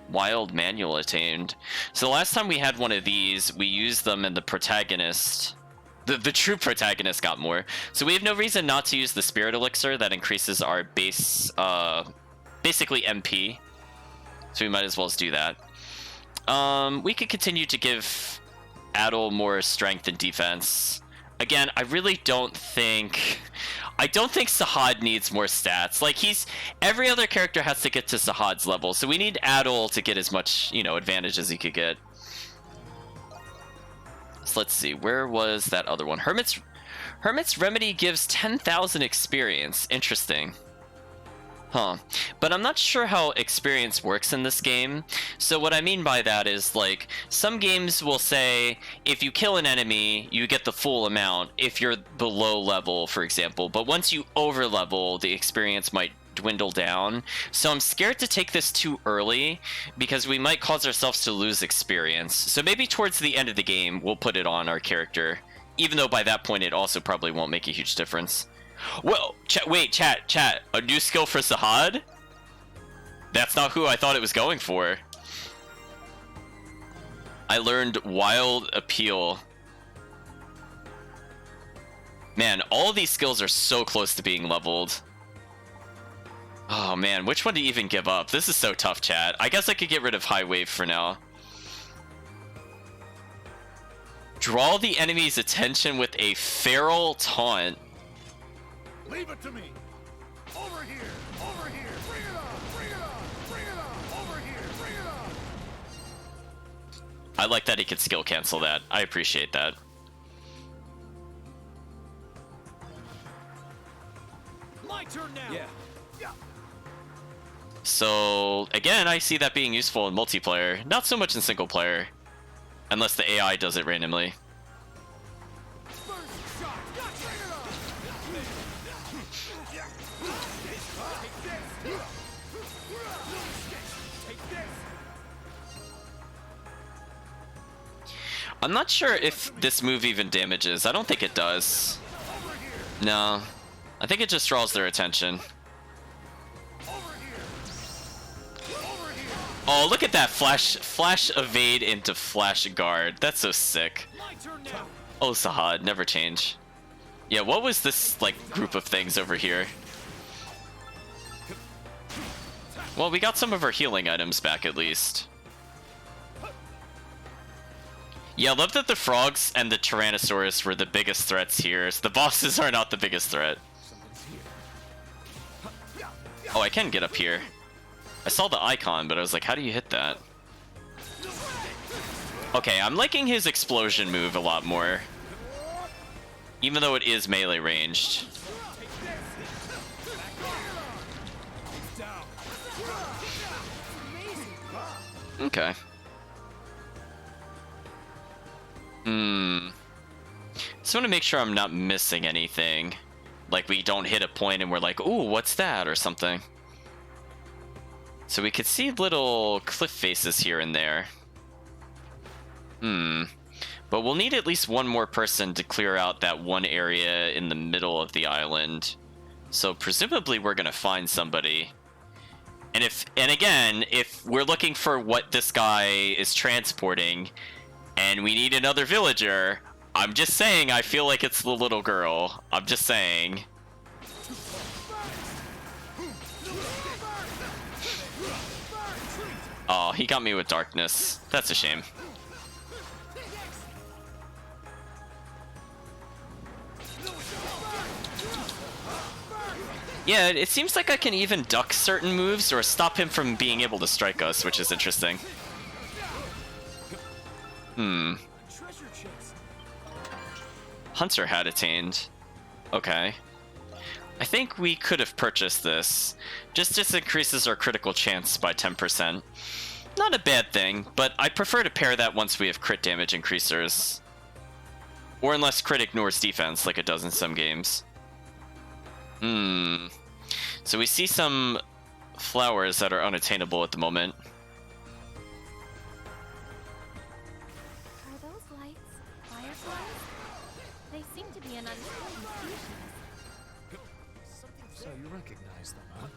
Wild manual attained. So the last time we had one of these, we used them and the protagonist, the true protagonist, got more. So we have no reason not to use the spirit elixir that increases our base, basically MP. So we might as well do that. We could continue to give Adol more strength and defense. Again, I really don't think... I don't think Sahad needs more stats. Like, every other character has to get to Sahad's level, so we need Adol to get as much, you know, advantage as he could get. So let's see, where was that other one? Hermit's Remedy gives 10,000 experience. Interesting. Huh. But I'm not sure how experience works in this game. So what I mean by that is, like, some games will say if you kill an enemy, you get the full amount if you're below level, for example. But once you over level, the experience might dwindle down. So I'm scared to take this too early because we might cause ourselves to lose experience. So maybe towards the end of the game, we'll put it on our character. Even though by that point, it also probably won't make a huge difference. Whoa, chat, a new skill for Sahad? That's not who I thought it was going for. I learned Wild Appeal. Man, all of these skills are so close to being leveled. Oh man, which one to even give up? This is so tough, chat. I guess I could get rid of High Wave for now. Draw the enemy's attention with a feral taunt. Leave it to me. Over here. Over here. Bring it on. Bring it on. Bring it on. Over here. Bring it on. I like that he could skill cancel that. I appreciate that. My turn now. Yeah. So again, I see that being useful in multiplayer, not so much in single player, unless the AI does it randomly. First shot. Take this. I'm not sure if this move even damages. I don't think it does. No, I think it just draws their attention. Oh, look at that flash evade into flash guard. That's so sick. My turn now. Oh, Sahad, never change. Yeah, what was this, like, group of things over here? Well, we got some of our healing items back, at least. Yeah, I love that the frogs and the Tyrannosaurus were the biggest threats here. So the bosses are not the biggest threat. Oh, I can get up here. I saw the icon, but I was like, how do you hit that? Okay, I'm liking his explosion move a lot more. Even though it is melee ranged. Okay. Just want to make sure I'm not missing anything. Like we don't hit a point and we're like, ooh, what's that? Or something. So we could see little cliff faces here and there. But we'll need at least one more person to clear out that one area in the middle of the island. So presumably we're gonna find somebody. And again, if we're looking for what this guy is transporting, and we need another villager, I'm just saying I feel like it's the little girl. I'm just saying. Oh, he got me with darkness. That's a shame. Yeah, it seems like I can even duck certain moves or stop him from being able to strike us, which is interesting. Hunter had attained. Okay. I think we could have purchased this. Just increases our critical chance by 10%. Not a bad thing, but I prefer to pair that once we have crit damage increasers. Or unless crit ignores defense, like it does in some games. So we see some flowers that are unattainable at the moment. Are those lights fireflies? They seem to be an uncommon species. So you recognize them, huh?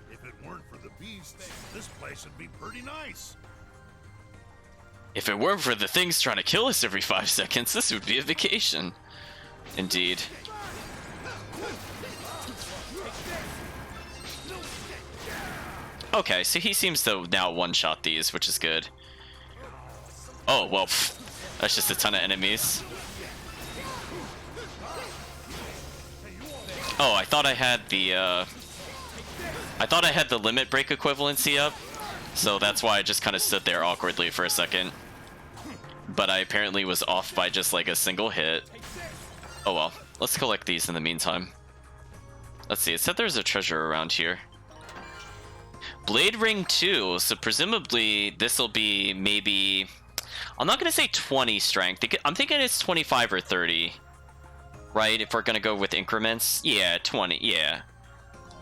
If it weren't for the beasts, this place would be pretty nice. If it weren't for the things trying to kill us every 5 seconds, this would be a vacation. Indeed. Okay, so he seems to now one-shot these, which is good. Oh, well, That's just a ton of enemies. Oh, I thought I had the limit break equivalency up, so that's why I just kind of stood there awkwardly for a second. But I apparently was off by just like a single hit. Oh well, let's collect these in the meantime. Let's see, it said there's a treasure around here. Blade Ring 2, so presumably this will be maybe... I'm not going to say 20 strength. I'm thinking it's 25 or 30. Right, if we're going to go with increments? Yeah, 20, yeah.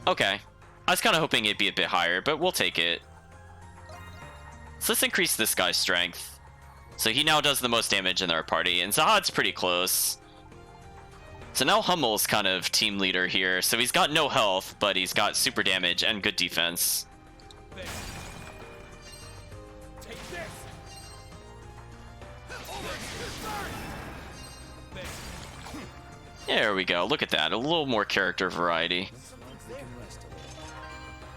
Okay. I was kind of hoping it'd be a bit higher, but we'll take it. So let's increase this guy's strength. So he now does the most damage in our party, and Zahad's pretty close. So now Hummel's kind of team leader here. So he's got no health, but he's got super damage and good defense. There we go. Look at that. A little more character variety.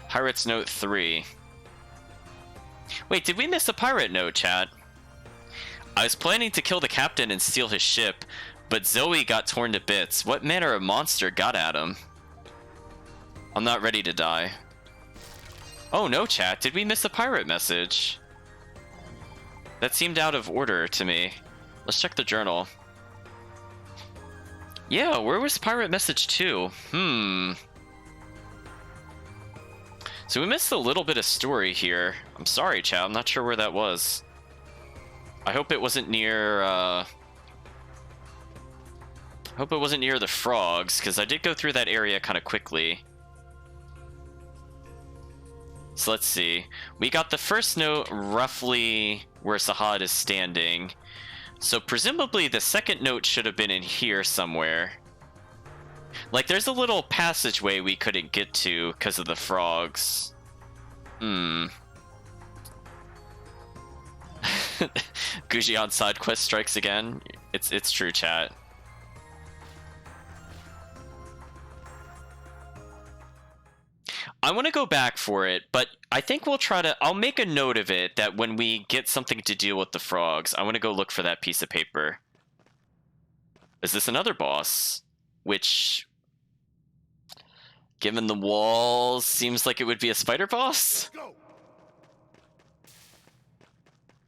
Pirate's Note 3. Wait, did we miss a pirate note, chat? I was planning to kill the captain and steal his ship, but Zoe got torn to bits. What manner of monster got at him? I'm not ready to die. Oh no, chat. Did we miss a pirate message? That seemed out of order to me. Let's check the journal. Yeah, where was pirate message 2? So we missed a little bit of story here. I'm sorry, chat. I'm not sure where that was. I hope it wasn't near, I hope it wasn't near the frogs, because I did go through that area kind of quickly. So let's see. We got the first note roughly where Zahad is standing. So presumably the second note should have been in here somewhere. Like there's a little passageway we couldn't get to because of the frogs. Gujian side quest strikes again. It's true, chat. I want to go back for it, but I think we'll try to... I'll make a note of it that when we get something to deal with the frogs, I want to go look for that piece of paper. Is this another boss? Which, given the walls, seems like it would be a spider boss?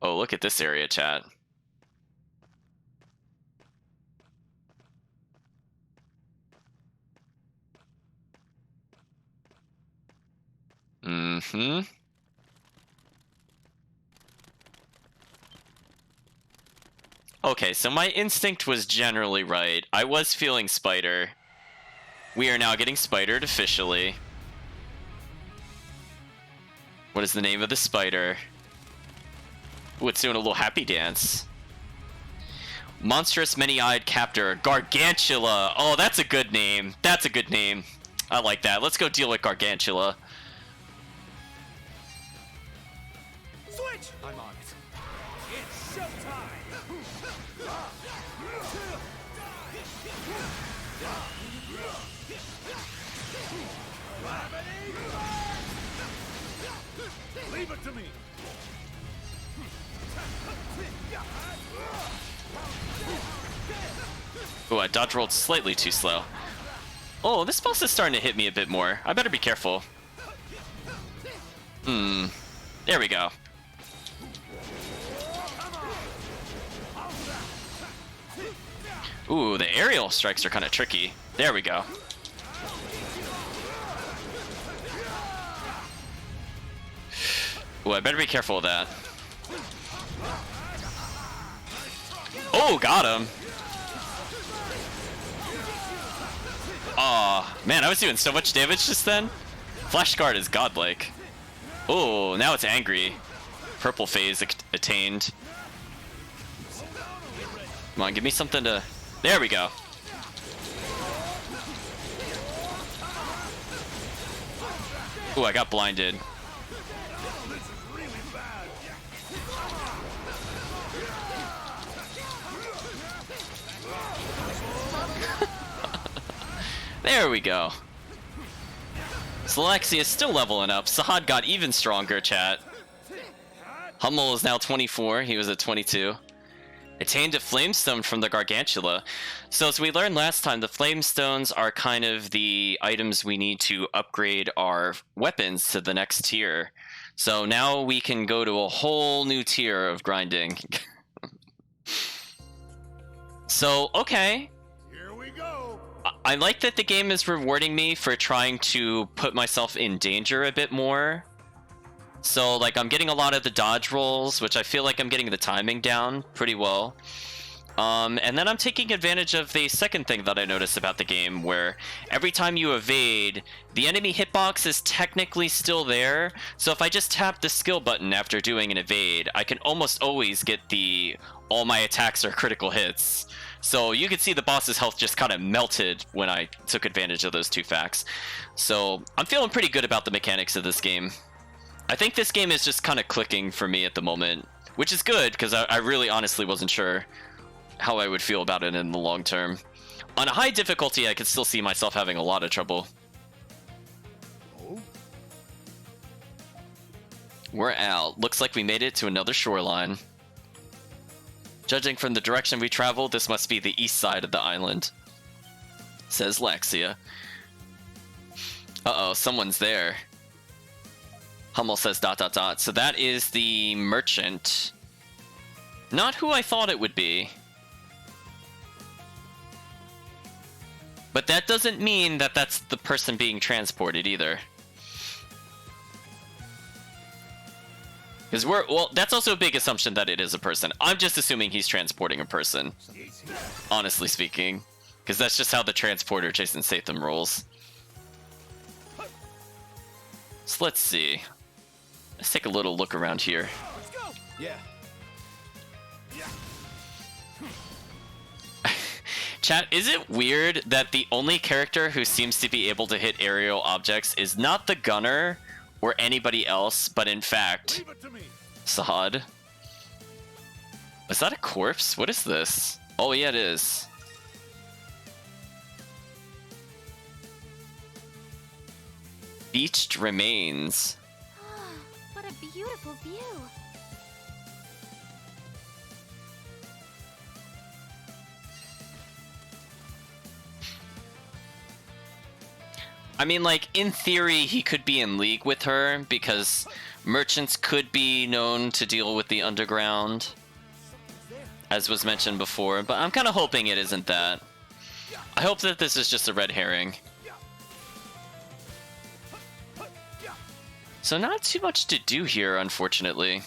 Oh, look at this area, chat. Okay, so my instinct was generally right. I was feeling spider. We are now getting spidered officially. What is the name of the spider? Ooh, it's doing a little happy dance. Monstrous many-eyed captor, Gargantula. Oh, that's a good name. That's a good name. I like that. Let's go deal with Gargantula. Switch! I'm on it. It's showtime! Leave it to me! Oh, I dodge rolled slightly too slow. Oh, this boss is starting to hit me a bit more. I better be careful. There we go. Ooh, the aerial strikes are kind of tricky. There we go. Ooh, I better be careful of that. Oh, got him. Aw, man, I was doing so much damage just then. Flash Guard is godlike. Oh, now it's angry. Purple phase attained. Come on, give me something to... There we go. Ooh, I got blinded. There we go. Selexi is still leveling up. Zahad got even stronger, chat. Hummel is now 24. He was at 22. Attained a flamestone from the Gargantula. So as we learned last time, the flamestones are kind of the items we need to upgrade our weapons to the next tier. So now we can go to a whole new tier of grinding. So, okay. Here we go. I like that the game is rewarding me for trying to put myself in danger a bit more. So, like, I'm getting a lot of the dodge rolls, which I feel like I'm getting the timing down pretty well. And then I'm taking advantage of the second thing that I noticed about the game, where every time you evade, the enemy hitbox is technically still there. So if I just tap the skill button after doing an evade, I can almost always get all my attacks are critical hits. So you can see the boss's health just kind of melted when I took advantage of those two facts. So I'm feeling pretty good about the mechanics of this game. I think this game is just kind of clicking for me at the moment, which is good because I really honestly wasn't sure how I would feel about it in the long term. On a high difficulty, I could still see myself having a lot of trouble. Oh, We're out. Looks like we made it to another shoreline. Judging from the direction we traveled, this must be the east side of the island, says Laxia. Uh-oh, someone's there. Hummel says ... So that is the merchant. Not who I thought it would be. But that doesn't mean that that's the person being transported either. Because well, that's also a big assumption that it is a person. I'm just assuming he's transporting a person, honestly speaking. Because that's just how the transporter Jason Statham rolls. So let's see. Let's take a little look around here. Let's go. Yeah. Chat, is it weird that the only character who seems to be able to hit aerial objects is not the gunner or anybody else, but in fact, leave it to me. Sahad? Is that a corpse? What is this? Oh yeah, it is. Beached remains. What a beautiful view. I mean, like, in theory, he could be in league with her, because merchants could be known to deal with the underground, as was mentioned before, but I'm kind of hoping it isn't that. I hope that this is just a red herring. So not too much to do here, unfortunately.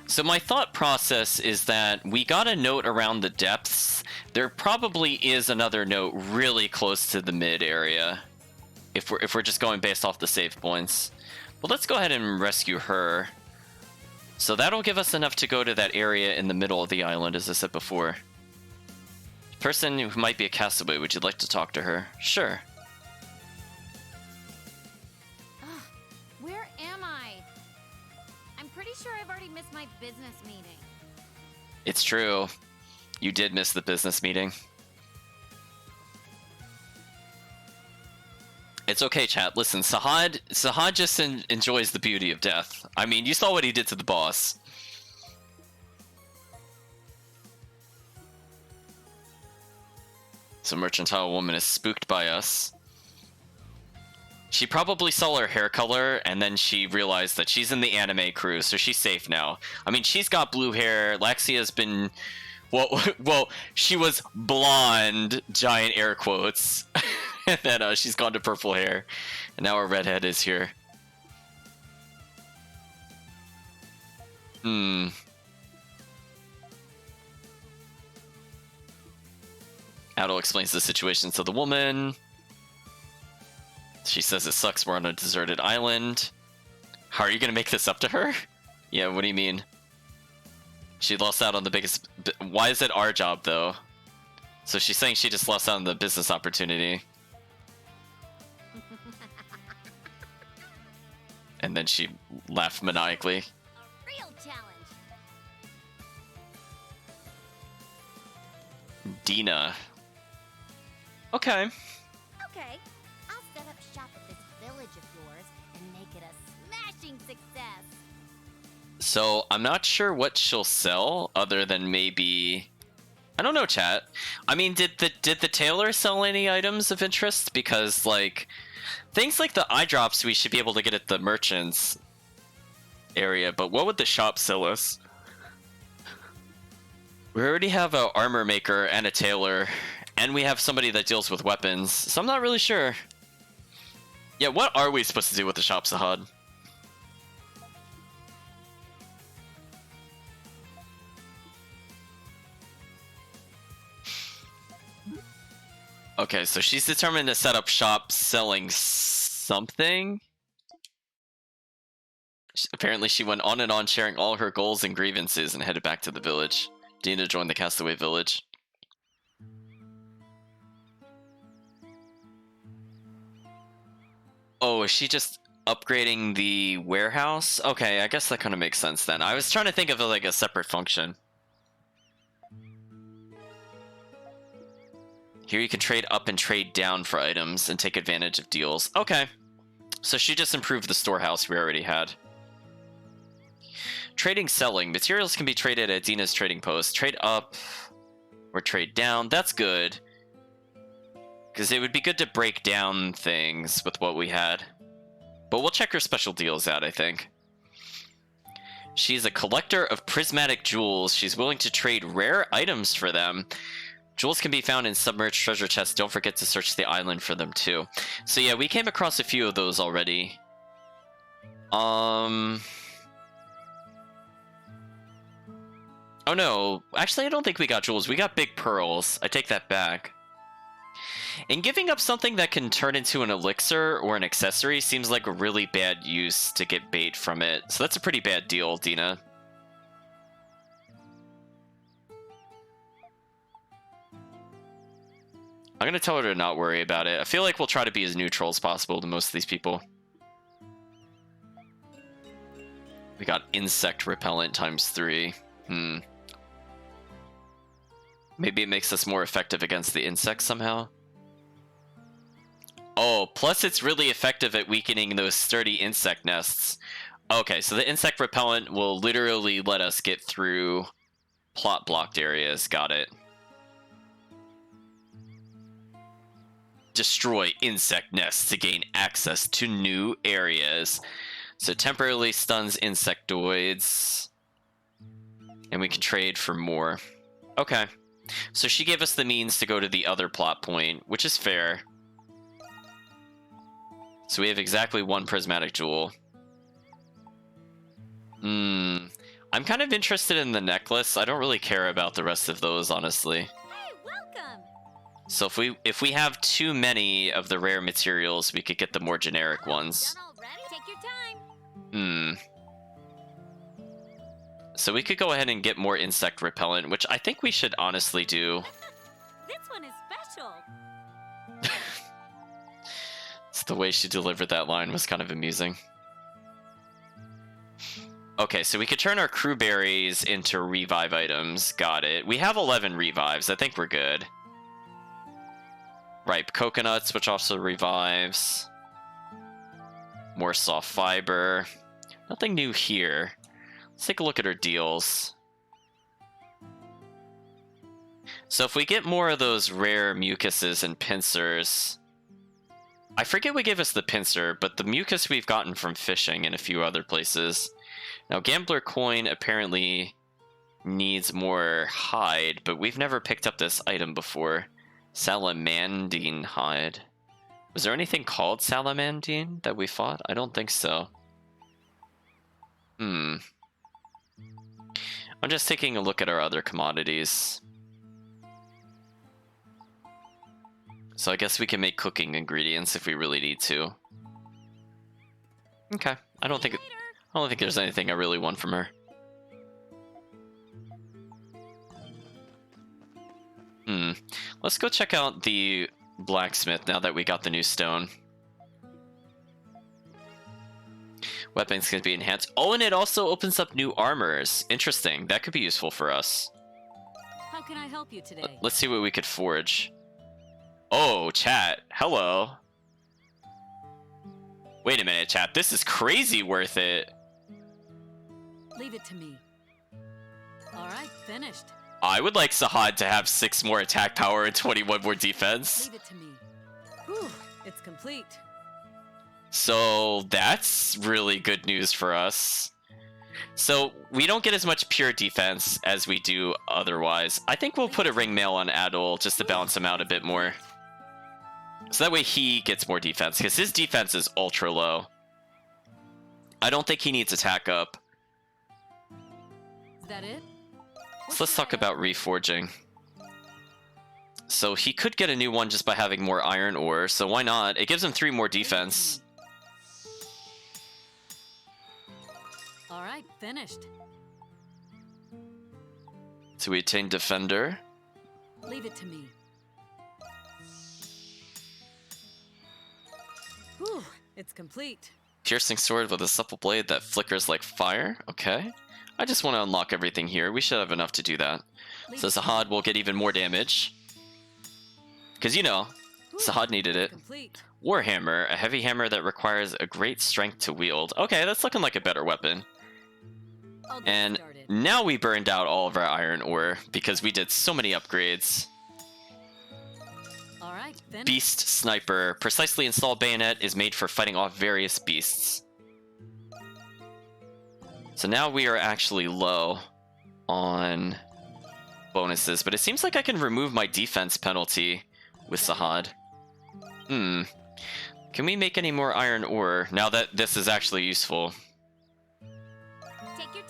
So my thought process is that we got a note around the depths. There probably is another note really close to the mid area, if we're just going based off the save points. Well, let's go ahead and rescue her. So that'll give us enough to go to that area in the middle of the island, as I said before. Person who might be a castaway, would you like to talk to her? Sure. Where am I? I'm pretty sure I've already missed my business meeting. It's true. You did miss the business meeting. It's okay, chat. Listen, Sahad just enjoys the beauty of death. I mean, you saw what he did to the boss. So mercantile woman is spooked by us. She probably saw her hair color, and then she realized that she's in the anime crew, so she's safe now. I mean, she's got blue hair. Laxia's been... Well, she was blonde, giant air quotes. And then she's gone to purple hair. And now our redhead is here. Adol explains the situation to the woman. She says it sucks we're on a deserted island. How are you gonna make this up to her? Yeah, what do you mean? She lost out on the biggest... Why is it our job, though? So she's saying she just lost out on the business opportunity. And then she laughed maniacally. A real challenge. Dina. Okay. Okay, I'll set up shop at this village of yours and make it a smashing success. So I'm not sure what she'll sell other than maybe... I don't know, chat. I mean, did the tailor sell any items of interest? Because, like, things like the eye drops we should be able to get at the merchants area, but what would the shop sell us? We already have an armor maker and a tailor, and we have somebody that deals with weapons, so I'm not really sure. Yeah, what are we supposed to do with the shop, Sahad? Okay, so she's determined to set up shop selling something. Apparently she went on and on sharing all her goals and grievances and headed back to the village. Dina joined the castaway village. Oh, is she just upgrading the warehouse? Okay, I guess that kind of makes sense then. I was trying to think of it like a separate function. Here you can trade up and trade down for items and take advantage of deals. Okay. So she just improved the storehouse we already had. Trading, selling. Materials can be traded at Dina's trading post. Trade up or trade down. That's good. Because it would be good to break down things with what we had. But we'll check her special deals out, I think. She's a collector of prismatic jewels. She's willing to trade rare items for them. Jewels can be found in submerged treasure chests. Don't forget to search the island for them too. So yeah, we came across a few of those already. Oh no, actually I don't think we got jewels. We got big pearls. I take that back. And giving up something that can turn into an elixir or an accessory seems like a really bad use to get bait from it. So that's a pretty bad deal, Dina. I'm gonna tell her to not worry about it. I feel like we'll try to be as neutral as possible to most of these people. We got insect repellent ×3. Maybe it makes us more effective against the insects somehow. Oh, plus it's really effective at weakening those sturdy insect nests. Okay, so the insect repellent will literally let us get through plot blocked areas. Got it. Destroy insect nests to gain access to new areas. So temporarily stuns insectoids. And we can trade for more. Okay. So she gave us the means to go to the other plot point, which is fair. So we have exactly one prismatic jewel. I'm kind of interested in the necklace. I don't really care about the rest of those, honestly. Hey, welcome! So if we have too many of the rare materials, we could get the more generic ones. Done already? Take your time. So we could go ahead and get more insect repellent, which I think we should honestly do. This one is special. It's the way she delivered that line was kind of amusing. Okay, so we could turn our crew berries into revive items. Got it. We have 11 revives. I think we're good. Ripe coconuts, which also revives. More soft fiber. Nothing new here. Let's take a look at our deals. So if we get more of those rare mucuses and pincers... I forget what gave us the pincer, but the mucus we've gotten from fishing in a few other places. Now, Gambler Coin apparently needs more hide, but we've never picked up this item before. Salamandine hide. Was there anything called Salamandine that we fought? I don't think so. I'm just taking a look at our other commodities. So I guess we can make cooking ingredients if we really need to. Okay. I don't think there's anything I really want from her. Let's go check out the blacksmith now that we got the new stone. Weapons can be enhanced. Oh, and it also opens up new armors. Interesting. That could be useful for us. How can I help you today? Let's see what we could forge. Oh, chat. Hello. Wait a minute, chat. This is crazy worth it. Leave it to me. All right, finished. I would like Sahad to have 6 more attack power and 21 more defense. Leave it to me. Whew, it's complete. So that's really good news for us. So we don't get as much pure defense as we do otherwise. I think we'll put a ring mail on Adol just to balance him out a bit more. So that way he gets more defense, because his defense is ultra low. I don't think he needs attack up. Is that it? So let's talk about reforging. So he could get a new one just by having more iron ore, so why not? It gives him 3 more defense. All right, finished. So we attain defender. Leave it to me. Whew, it's complete. Piercing sword with a supple blade that flickers like fire. Okay. I just want to unlock everything here. We should have enough to do that. So Sahad will get even more damage. Because, you know, Sahad needed it. Complete. Warhammer, a heavy hammer that requires a great strength to wield. Okay, that's looking like a better weapon. I'll get And started. now we burned out all of our iron ore because we did so many upgrades. All right, finished. Beast Sniper. Precisely installed bayonet is made for fighting off various beasts. So now we are actually low on bonuses, but it seems like I can remove my defense penalty with Sahad. Can we make any more iron ore now that this is actually useful? Take your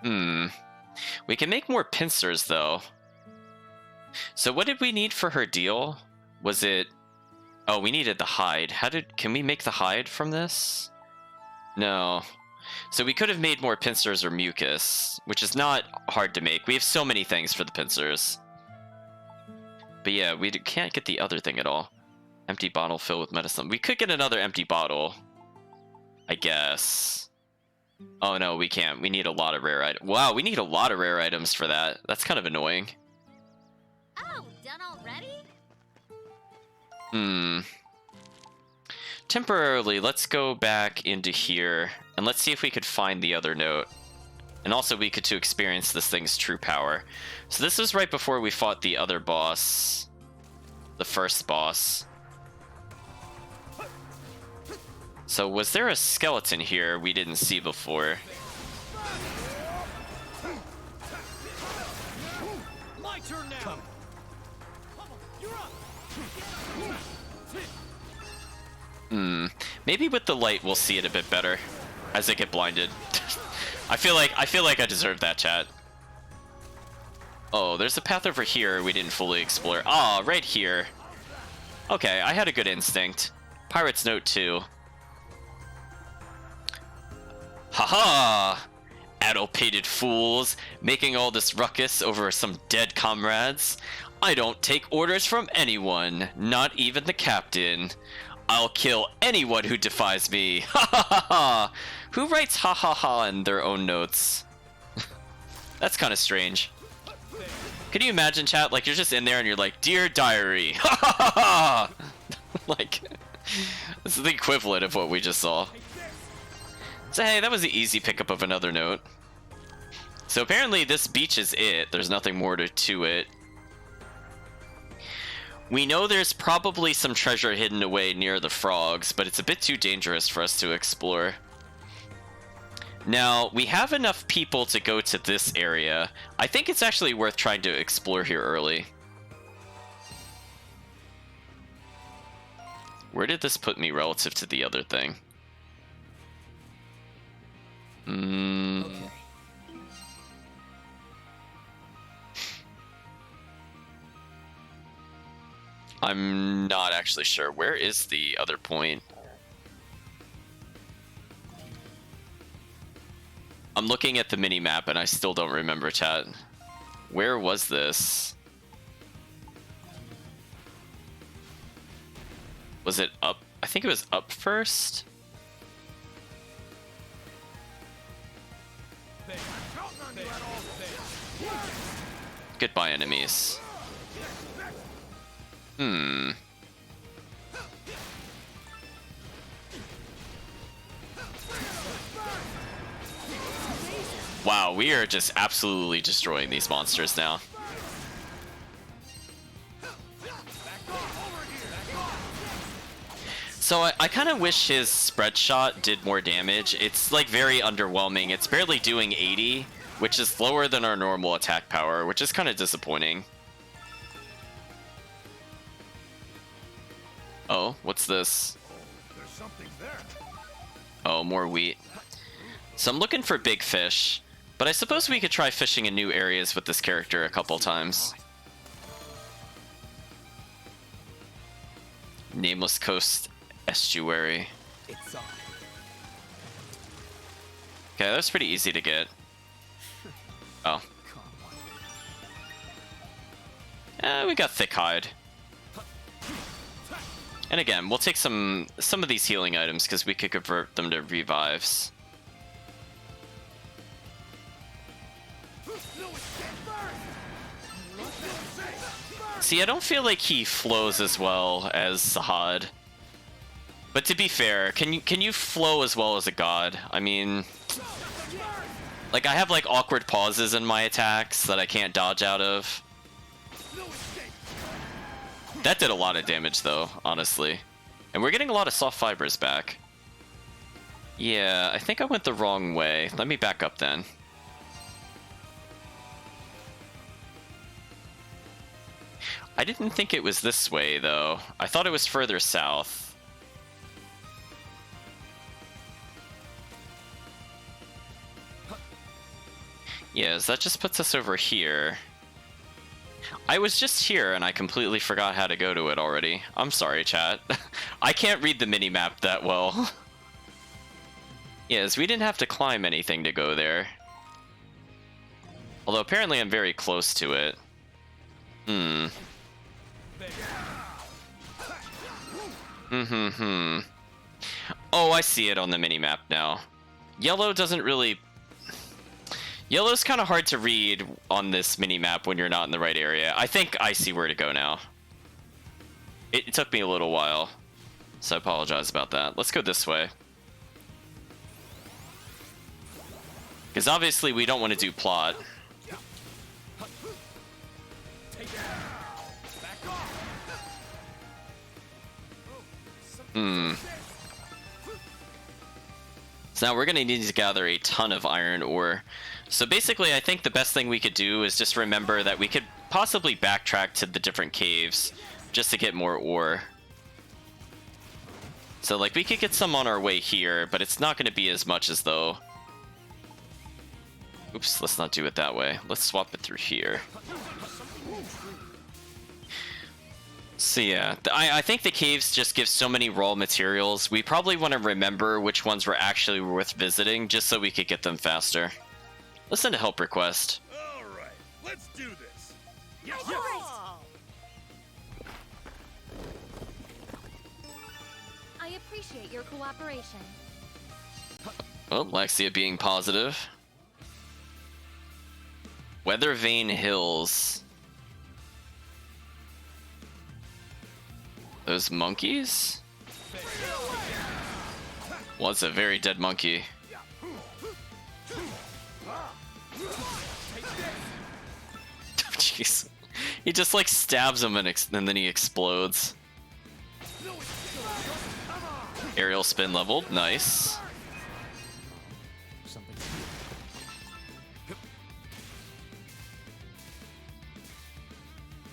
time. We can make more pincers though. So what did we need for her deal? Was it... Oh, we needed the hide. Can we make the hide from this? No. So we could have made more pincers or mucus, which is not hard to make. We have so many things for the pincers. But yeah, we can't get the other thing at all. Empty bottle filled with medicine. We could get another empty bottle, I guess. Oh no, we can't. We need a lot of rare items. Wow, we need a lot of rare items for that. That's kind of annoying. Oh, done already? Temporarily, let's go back into here, and let's see if we could find the other note. And also we could to experience this thing's true power. So this is right before we fought the other boss. The first boss. So was there a skeleton here we didn't see before? My turn now. Come on, you're up. Maybe with the light we'll see it a bit better as I get blinded. I feel like I deserve that, chat. Oh, there's a path over here we didn't fully explore. Ah, right here. Okay, I had a good instinct. Pirate's Note 2. Haha! Addle-pated fools, making all this ruckus over some dead comrades. I don't take orders from anyone, not even the captain. I'll kill anyone who defies me. Ha ha ha ha! Who writes ha ha ha in their own notes? That's kind of strange. Can you imagine, chat? Like, you're just in there and you're like, Dear Diary. Ha ha ha ha! Like, this is the equivalent of what we just saw. So hey, that was the easy pickup of another note. So apparently this beach is it. There's nothing more to it. We know there's probably some treasure hidden away near the frogs, but it's a bit too dangerous for us to explore. Now, we have enough people to go to this area. I think it's actually worth trying to explore here early. Where did this put me relative to the other thing? I'm not actually sure. Where is the other point? I'm looking at the mini-map and I still don't remember, chat. Where was this? Was it up? I think it was up first. Goodbye, enemies. Wow, we are just absolutely destroying these monsters now. So I kind of wish his spread shot did more damage. It's like very underwhelming. It's barely doing 80, which is lower than our normal attack power, which is kind of disappointing. Oh, what's this? There's something there. Oh, more wheat. So I'm looking for big fish, but I suppose we could try fishing in new areas with this character a couple times. Nameless Coast Estuary. It's on. Okay, that's pretty easy to get. Oh. We got thick hide. And again, we'll take some of these healing items because we could convert them to revives. See, I don't feel like he flows as well as Sahad. But to be fair, can you flow as well as a god? I mean, like I have like awkward pauses in my attacks that I can't dodge out of. That did a lot of damage though, honestly. And we're getting a lot of soft fibers back. Yeah, I think I went the wrong way. Let me back up then. I didn't think it was this way though. I thought it was further south. Yes, that just puts us over here. I was just here and I completely forgot how to go to it already. I'm sorry, chat. I can't read the mini-map that well. Yes, we didn't have to climb anything to go there. Although apparently I'm very close to it. Oh, I see it on the mini-map now. Yellow doesn't really... Yellow's kind of hard to read on this mini-map when you're not in the right area. I think I see where to go now. It took me a little while, so I apologize about that. Let's go this way. Because obviously we don't want to do plot. So now we're going to need to gather a ton of iron ore. So basically, I think the best thing we could do is just remember that we could possibly backtrack to the different caves just to get more ore. So like we could get some on our way here, but it's not going to be as much as though... Oops, let's not do it that way. Let's swap it through here. So yeah, I think the caves just give so many raw materials. We probably want to remember which ones were actually worth visiting just so we could get them faster. Let's send a help request. All right, let's do this. Yes, yes. I appreciate your cooperation. Oh, Lexia being positive. Weather Vane Hills. Those monkeys? Well, it's a very dead monkey. Jeez. He just like stabs him and then he explodes. Aerial spin leveled, nice.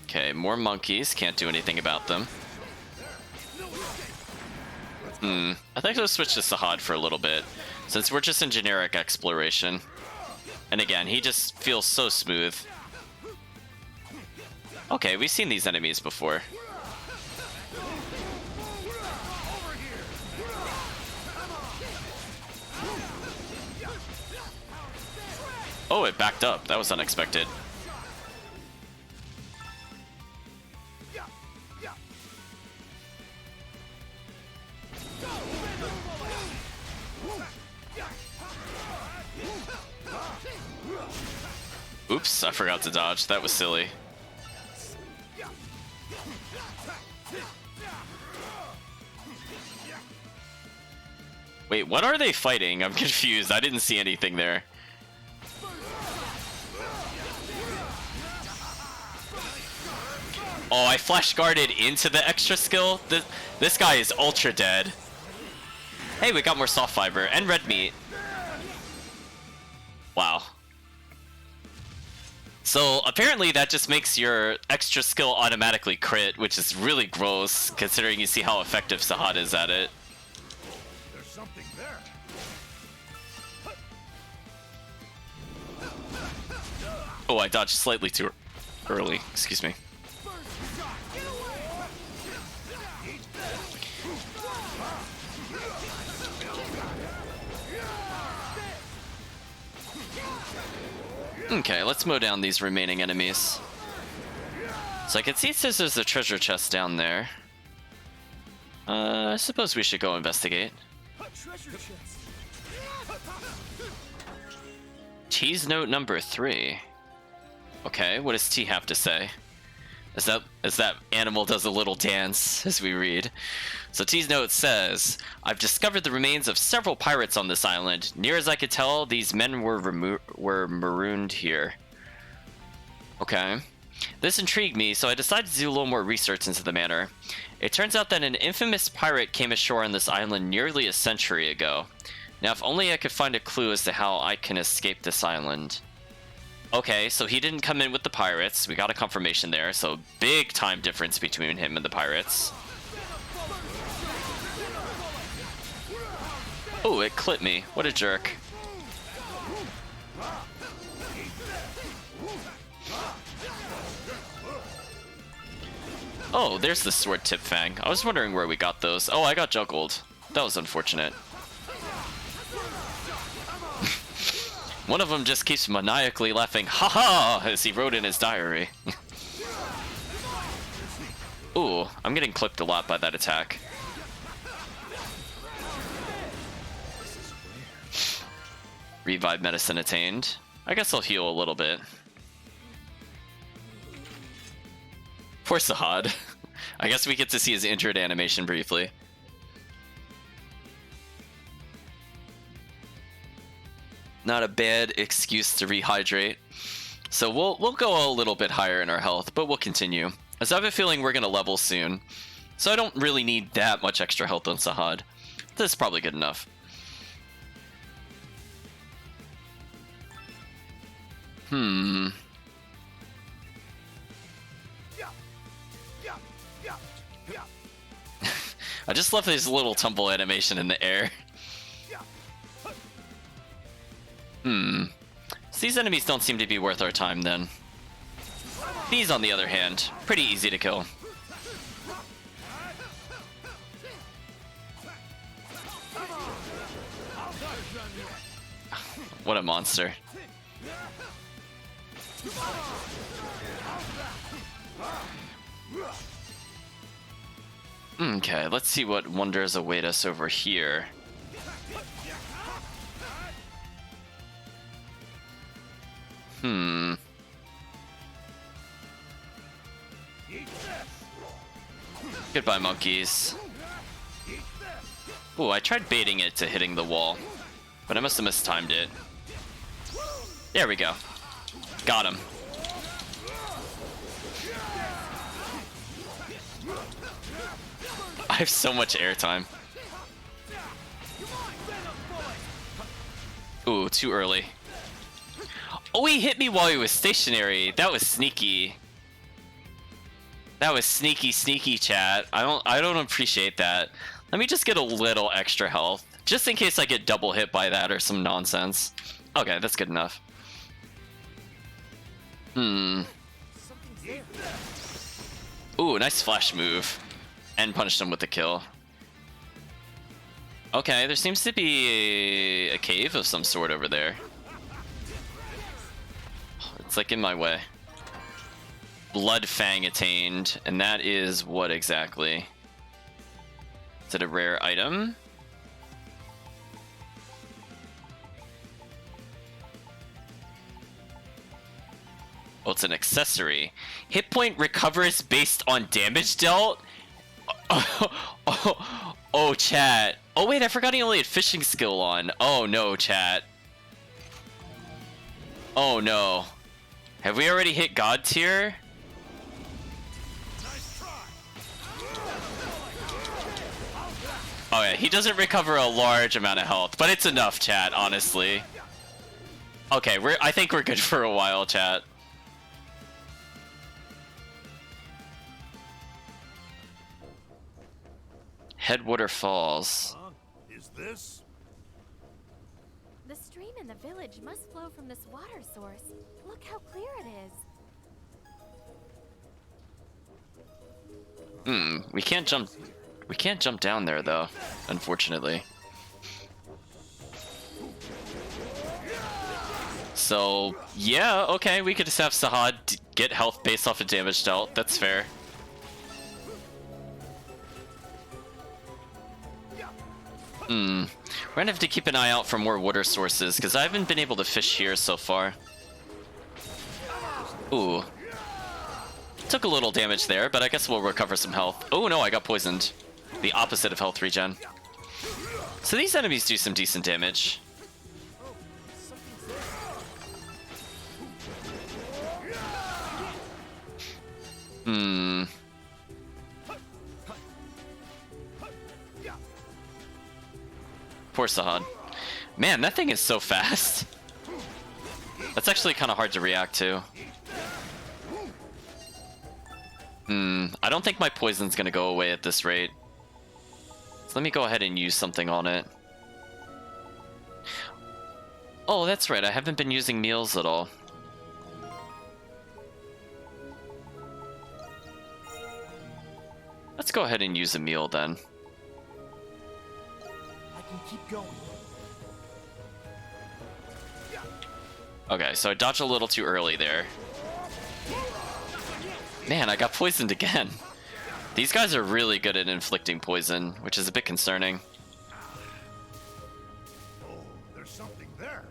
Okay, more monkeys, can't do anything about them. I think I'll switch to Sahad for a little bit, since we're just in generic exploration. And again, he just feels so smooth. Okay, we've seen these enemies before. Oh, it backed up. That was unexpected. Oops, I forgot to dodge. That was silly. Wait, what are they fighting? I'm confused. I didn't see anything there. Oh, I flash guarded into the extra skill. This guy is ultra dead. Hey, we got more soft fiber and red meat. Wow. So apparently that just makes your extra skill automatically crit, which is really gross considering you see how effective Sahad is at it. There's something there. Oh, I dodged slightly too early. Excuse me. Okay, let's mow down these remaining enemies. So I can see it says there's a treasure chest down there. I suppose we should go investigate. T's note number 3. Okay, what does T have to say? As that animal does a little dance as we read. So T's note says, I've discovered the remains of several pirates on this island. Near as I could tell, these men were marooned here. Okay. This intrigued me, so I decided to do a little more research into the matter. It turns out that an infamous pirate came ashore on this island nearly a century ago. Now, if only I could find a clue as to how I can escape this island. Okay, so he didn't come in with the pirates. We got a confirmation there, so big time difference between him and the pirates. Oh, it clipped me. What a jerk. Oh, there's the sword tip fang. I was wondering where we got those. Oh, I got juggled. That was unfortunate. One of them just keeps maniacally laughing, haha, as he wrote in his diary. Ooh, I'm getting clipped a lot by that attack. Revive medicine attained. I guess I'll heal a little bit. Poor Sahad. I guess we get to see his injured animation briefly. Not a bad excuse to rehydrate. So we'll go a little bit higher in our health, but we'll continue. As I have a feeling we're gonna level soon. So I don't really need that much extra health on Sahad. This is probably good enough. I just love his little tumble animation in the air. So these enemies don't seem to be worth our time then. These, on the other hand, pretty easy to kill. What a monster. Okay, let's see what wonders await us over here. Goodbye, monkeys. Ooh, I tried baiting it to hitting the wall, but I must have mistimed it. There we go. Got him. I have so much airtime. Ooh, too early. Oh, he hit me while he was stationary. That was sneaky. That was sneaky, chat. I don't appreciate that. Let me just get a little extra health, just in case I get double hit by that or some nonsense. Okay, that's good enough. Ooh, nice flash move. And punished him with the kill. Okay, there seems to be a cave of some sort over there. It's like in my way. Blood Fang attained, and that is what exactly? Is it a rare item? Oh, it's an accessory. Hit point recovers based on damage dealt? Oh, chat. Oh, wait, I forgot he only had fishing skill on. Oh, no, chat. Oh, no. Have we already hit God tier? Oh yeah, he doesn't recover a large amount of health, but it's enough, chat, honestly. Okay, I think we're good for a while, chat. Headwater Falls. Is this? The stream in the village must flow from this water source. Look how clear it is. We can't jump. We can't jump down there though, unfortunately. So yeah, okay, we could just have Sahad get health based off of damage dealt. That's fair. We're gonna have to keep an eye out for more water sources because I haven't been able to fish here so far. Ooh. Took a little damage there, but I guess we'll recover some health. Oh no, I got poisoned. The opposite of health regen. So these enemies do some decent damage. Poor Sahad. Man, that thing is so fast. That's actually kind of hard to react to. I don't think my poison's gonna go away at this rate. So let me go ahead and use something on it. Oh, that's right, I haven't been using meals at all. Let's go ahead and use a meal then. I can keep going. Okay, so I dodged a little too early there. Man, I got poisoned again. These guys are really good at inflicting poison, which is a bit concerning. Oh, there's something there.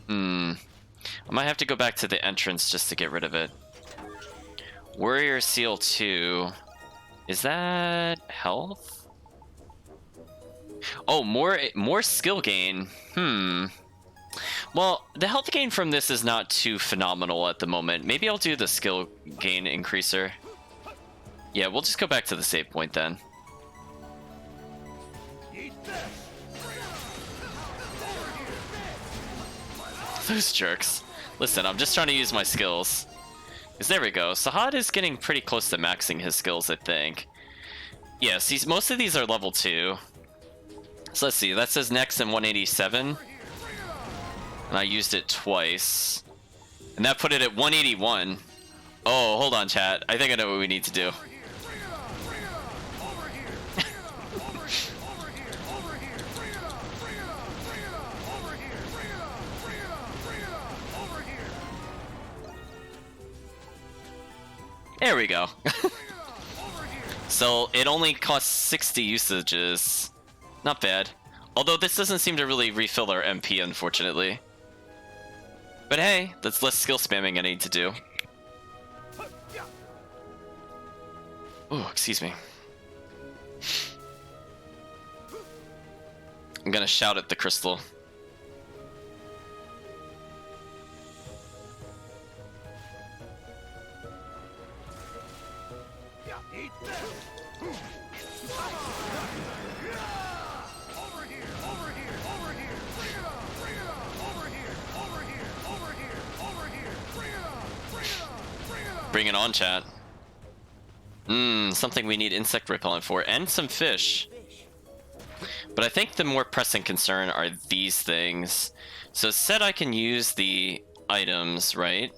I might have to go back to the entrance just to get rid of it. Warrior Seal 2. Is that health? Oh, more skill gain. Well, the health gain from this is not too phenomenal at the moment. Maybe I'll do the skill gain increaser. Yeah, we'll just go back to the save point then. Those jerks. Listen, I'm just trying to use my skills. Because there we go. Sahad is getting pretty close to maxing his skills, I think. Yeah, see, most of these are level 2. So let's see, that says next in 187. And I used it twice. And that put it at 181. Oh, hold on, chat. I think I know what we need to do. There we go. So it only costs 60 usages. Not bad. Although this doesn't seem to really refill our MP, unfortunately. But hey, that's less skill spamming I need to do. Oh, excuse me. I'm gonna shout at the crystal. Bring it on, chat. Something we need insect repellent for, and some fish. But I think the more pressing concern are these things. So it said I can use the items, right?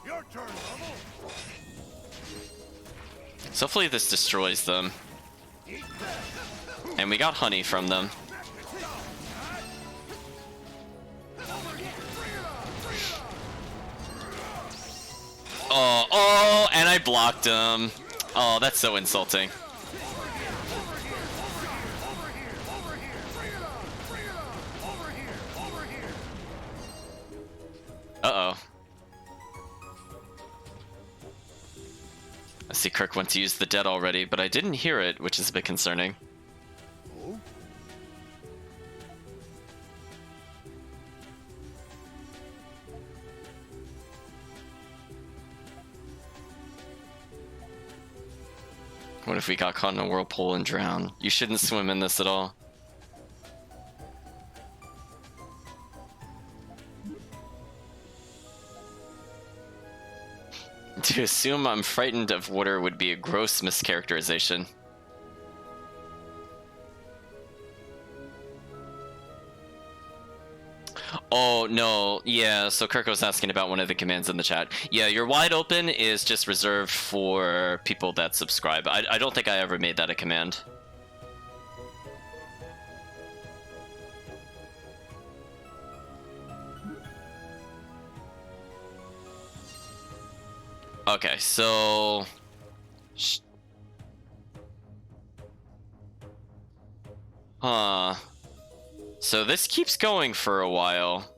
Your turn, Bubble. So hopefully this destroys them. And we got honey from them. Oh, and I blocked him. Oh, that's so insulting. Uh-oh. I see Kirk went to use the dead already, but I didn't hear it, which is a bit concerning. Oh? What if we got caught in a whirlpool and drowned? You shouldn't swim in this at all. To assume I'm frightened of water would be a gross mischaracterization. Oh, no. Yeah, so Kirk was asking about one of the commands in the chat. Yeah, your wide open is just reserved for people that subscribe. I don't think I ever made that a command. Okay, so... Huh. So this keeps going for a while.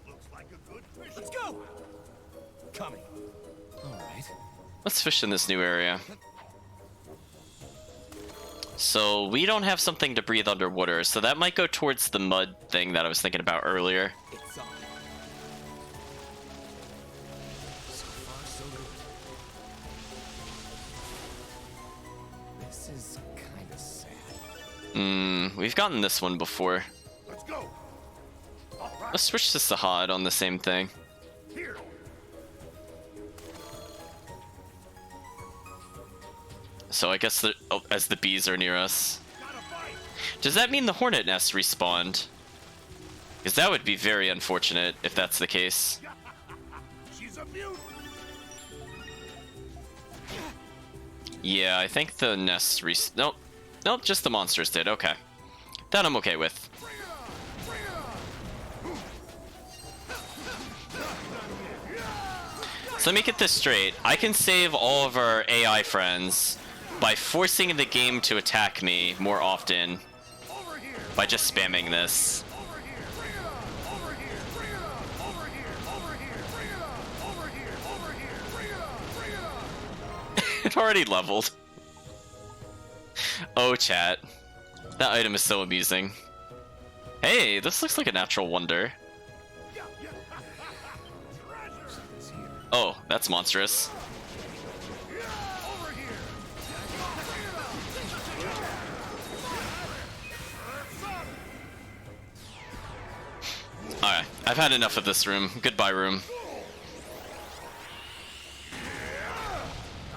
Looks like a good fish. Let's go! Coming. Alright. Let's fish in this new area. So we don't have something to breathe underwater, so that might go towards the mud thing that I was thinking about earlier. It's on. So far, so good. This is kinda sad. We've gotten this one before. Let's go. All right. Let's switch to Sahad on the same thing. Here. So I guess as the bees are near us. Gotta fight. Does that mean the hornet nest respawned? Because that would be very unfortunate if that's the case. She's a mutant. Yeah, I think the nest Nope. Nope, just the monsters did. Okay. That I'm okay with. So let me get this straight. I can save all of our AI friends by forcing the game to attack me more often Over here. by just spamming this. Over here. Over here. Over here. Over here. Over here. Over here. It already leveled. Oh, chat. That item is so amusing. Hey, this looks like a natural wonder. Oh, that's monstrous. Over here. Alright, I've had enough of this room. Goodbye, room.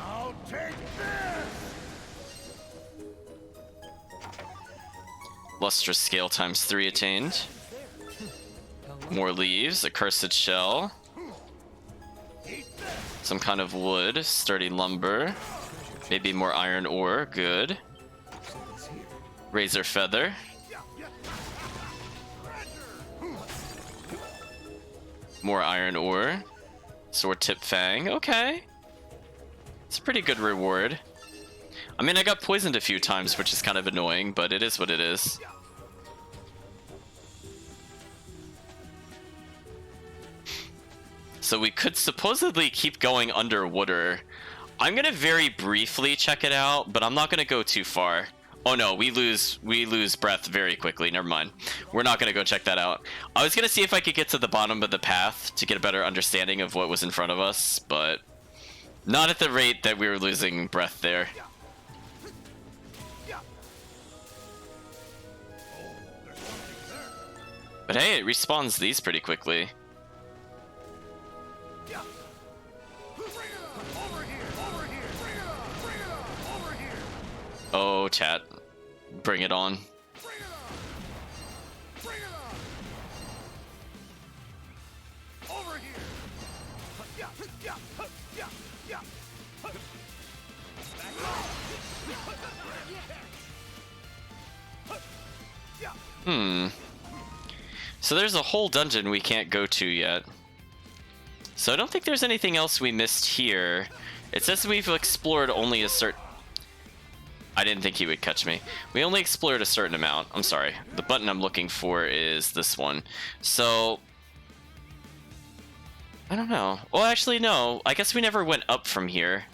I'll take this. Lustrous scale times 3 attained. More leaves, a cursed shell. Some kind of wood, sturdy lumber. Maybe more iron ore, good. Razor feather. More iron ore. Sword tip fang, okay. It's a pretty good reward. I mean, I got poisoned a few times, which is kind of annoying, but it is what it is. So we could supposedly keep going underwater. I'm gonna very briefly check it out, but I'm not gonna go too far. Oh no, we lose breath very quickly. Never mind. We're not gonna go check that out. I was gonna see if I could get to the bottom of the path to get a better understanding of what was in front of us, but not at the rate that we were losing breath there. But hey, it respawns these pretty quickly. Oh, chat. Bring it on. So there's a whole dungeon we can't go to yet. So I don't think there's anything else we missed here. It says we've explored only a certain... I didn't think he would catch me. We only explored a certain amount. I'm sorry. The button I'm looking for is this one. So... I don't know. Well, actually, no. I guess we never went up from here.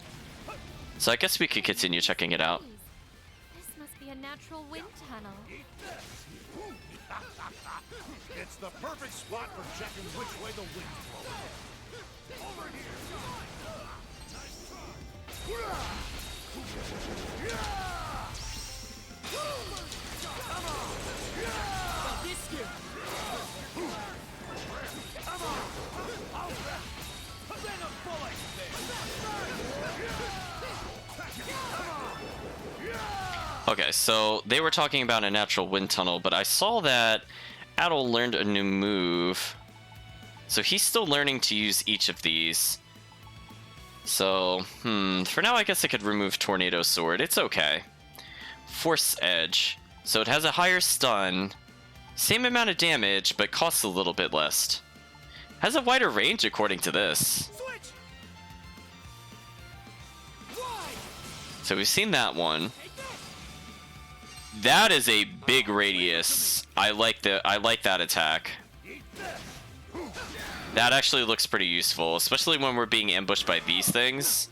So I guess we could continue checking it out. This must be a natural wind tunnel. It's the perfect spot for checking which way the wind's blowing. Over here. Okay, so they were talking about a natural wind tunnel, but I saw that Adol learned a new move. So he's still learning to use each of these. So, for now I guess I could remove Tornado Sword. It's okay. Force Edge. So it has a higher stun, same amount of damage, but costs a little bit less. Has a wider range according to this. So we've seen that one. That is a big radius. I like that attack. That actually looks pretty useful, especially when we're being ambushed by these things.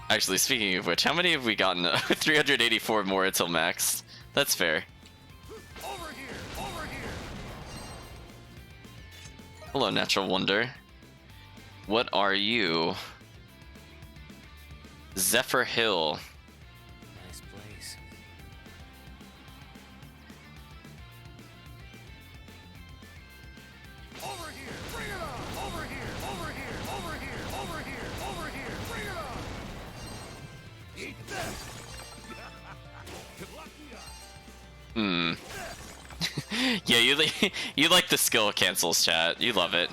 Actually, speaking of which, how many have we gotten? 384 more until max. That's fair. Hello, Natural Wonder. What are you? Zephyr Hill. Nice place. Over here! Bring it on! Over here! Over here! Over here! Over here! Over here! Bring it on! Eat this! Yeah, you like the skill cancels, chat. You love it.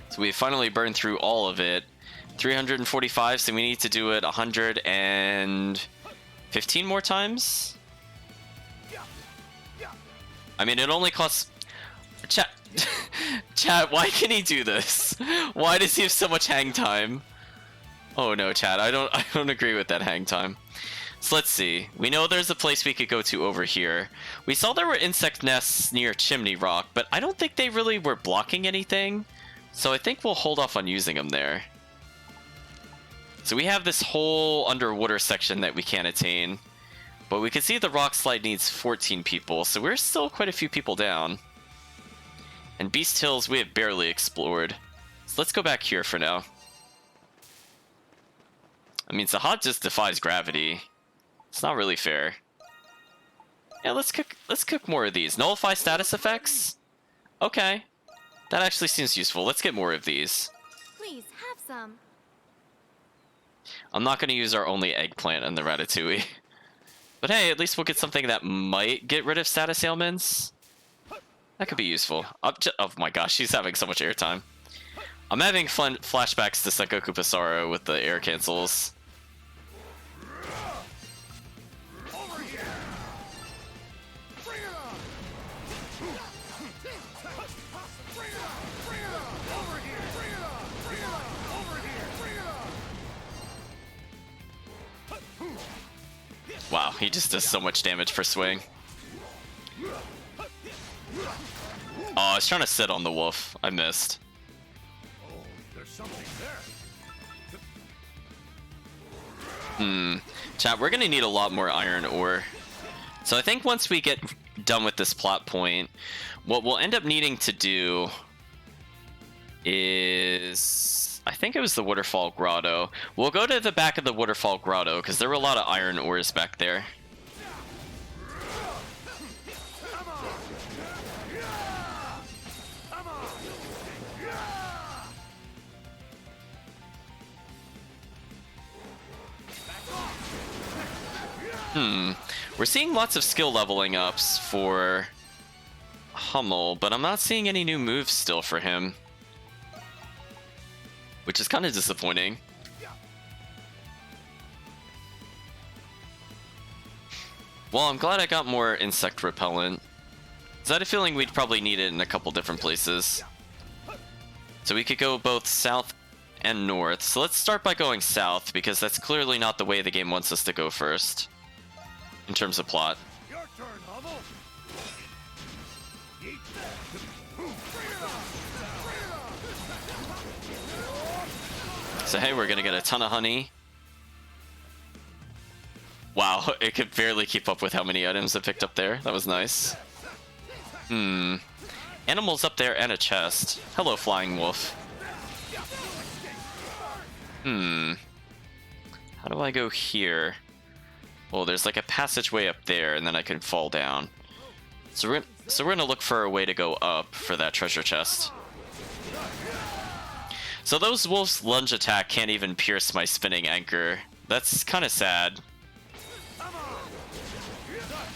So we finally burned through all of it. 345, so we need to do it 115 more times. I mean, it only costs... Chat, chat, why can he do this? Why does he have so much hang time? Oh no, chat, I don't agree with that hang time. So let's see. We know there's a place we could go to over here. We saw there were insect nests near Chimney Rock, but I don't think they really were blocking anything. So I think we'll hold off on using them there. So we have this whole underwater section that we can't attain. But we can see the rock slide needs 14 people, so we're still quite a few people down. And Beast Hills we have barely explored. So let's go back here for now. I mean, Sahad just defies gravity. It's not really fair. Yeah, let's cook more of these. Nullify status effects? Okay. That actually seems useful. Let's get more of these. Please, have some. I'm not going to use our only eggplant in the ratatouille. But hey, at least we'll get something that might get rid of status ailments. That could be useful. Oh my gosh, she's having so much airtime. I'm having fun flashbacks to Sengoku Pissarro with the air cancels. Wow, he just does so much damage per swing. Oh, I was trying to sit on the wolf. I missed. Oh, there's something there. Chat, we're gonna need a lot more iron ore. So I think once we get done with this plot point, what we'll end up needing to do is... I think it was the Waterfall Grotto. We'll go to the back of the Waterfall Grotto, because there were a lot of iron ores back there. We're seeing lots of skill leveling ups for Hummel, but I'm not seeing any new moves still for him. Which is kind of disappointing. Well, I'm glad I got more insect repellent. I had a feeling we'd probably need it in a couple different places. So we could go both south and north. So let's start by going south, because that's clearly not the way the game wants us to go first. In terms of plot. Your turn, Hummel. Eat So hey, we're gonna get a ton of honey. Wow, it could barely keep up with how many items I picked up there. That was nice. Animals up there and a chest. Hello, flying wolf. How do I go here? Well, there's like a passageway up there, and then I can fall down. So we're gonna look for a way to go up for that treasure chest. So those wolves' lunge attack can't even pierce my spinning anchor. That's kind of sad.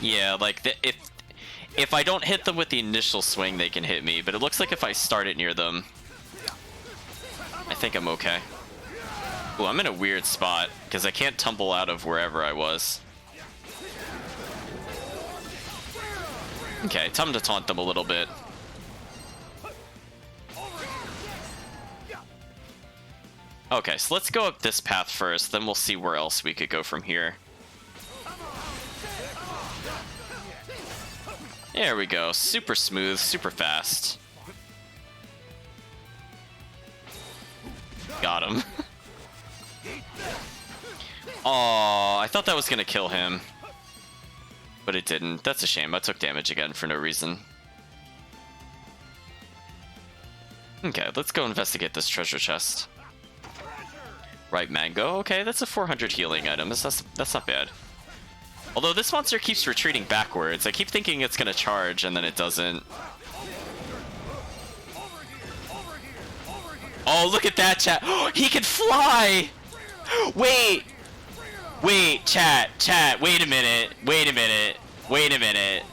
Yeah, like if I don't hit them with the initial swing, they can hit me. But it looks like if I start it near them, I think I'm okay. Ooh, I'm in a weird spot because I can't tumble out of wherever I was. Okay, time to taunt them a little bit. Okay, so let's go up this path first, then we'll see where else we could go from here. There we go. Super smooth, super fast. Got him. Aw, I thought that was gonna kill him. But it didn't. That's a shame. I took damage again for no reason. Okay, let's go investigate this treasure chest. Right, mango. Okay, that's a 400 healing item. That's not bad. Although this monster keeps retreating backwards. I keep thinking it's gonna charge, and then it doesn't. Oh, look at that, chat. He can fly! Wait! Wait, chat, wait a minute. Wait a minute.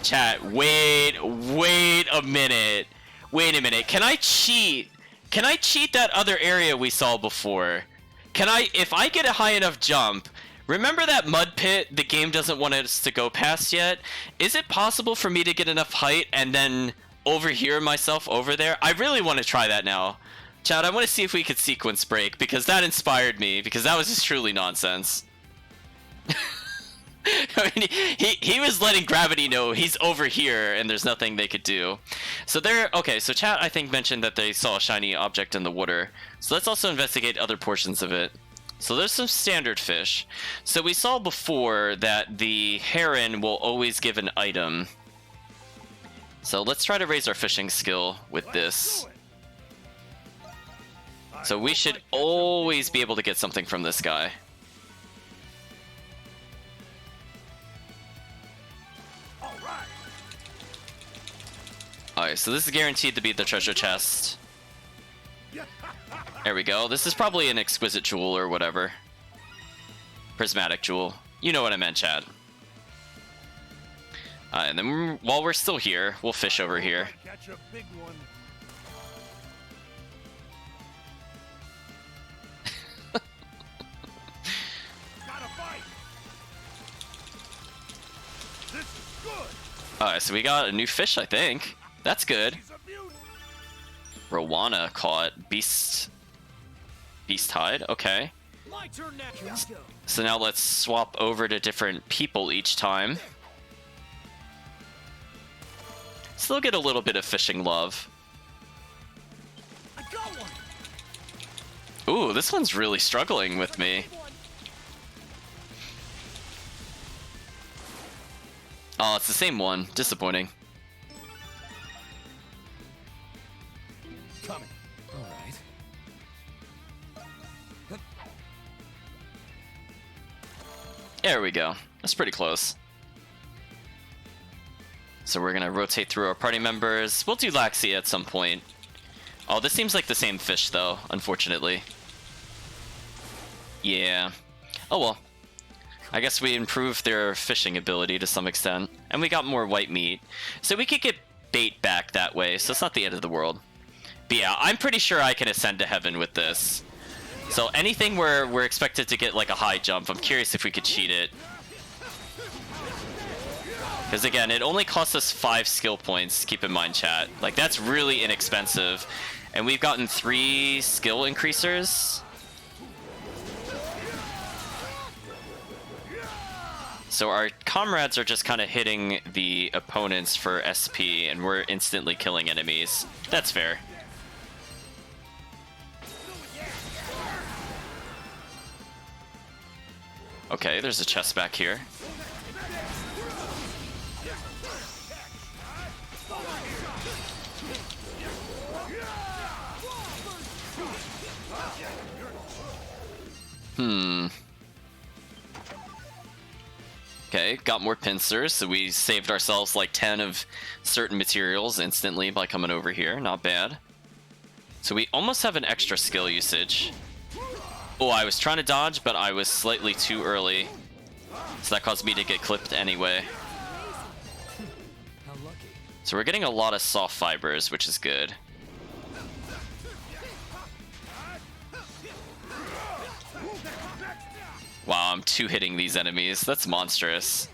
Chat, wait a minute. Wait a minute. Can I cheat? Can I cheat that other area we saw before? Can I, if I get a high enough jump, remember that mud pit the game doesn't want us to go past yet? Is it possible for me to get enough height and then overhear myself over there? I really want to try that now. Chad, I want to see if we could sequence break, because that inspired me, because that was just truly nonsense. I mean, he was letting gravity know he's over here and there's nothing they could do. So okay, so chat I think mentioned that they saw a shiny object in the water. So let's also investigate other portions of it. So there's some standard fish. So we saw before that the heron will always give an item. So let's try to raise our fishing skill with this. So we should always be able to get something from this guy. Alright, so this is guaranteed to be the treasure chest. There we go. This is probably an exquisite jewel or whatever. Prismatic jewel. You know what I meant, Chad. And then while we're still here, we'll fish over here. Catch a big one. Gotta fight. This is good. Alright, so we got a new fish, I think. That's good. He's a mutant. Rowana caught. Beast hide. Okay. My turn next. So now let's swap over to different people each time. Still get a little bit of fishing love. I got one. Ooh, this one's really struggling with me. Oh, it's the same one. Disappointing. Coming. All right. There we go. That's pretty close. So we're gonna rotate through our party members. We'll do Laxi at some point. Oh, this seems like the same fish though, unfortunately. Yeah. Oh well. I guess we improved their fishing ability to some extent. And we got more white meat. So we could get bait back that way, so it's not the end of the world. But yeah, I'm pretty sure I can ascend to heaven with this. So anything where we're expected to get like a high jump, I'm curious if we could cheat it. Because again, it only costs us 5 skill points, keep in mind, chat. Like, that's really inexpensive. And we've gotten 3 skill increasers. So our comrades are just kind of hitting the opponents for SP, and we're instantly killing enemies. That's fair. Okay, there's a chest back here. Okay, got more pincers, so we saved ourselves like 10 of certain materials instantly by coming over here. Not bad. So we almost have an extra skill usage. Oh, I was trying to dodge, but I was slightly too early. So that caused me to get clipped anyway. How lucky. So we're getting a lot of soft fibers, which is good. Wow, I'm two-hitting these enemies. That's monstrous.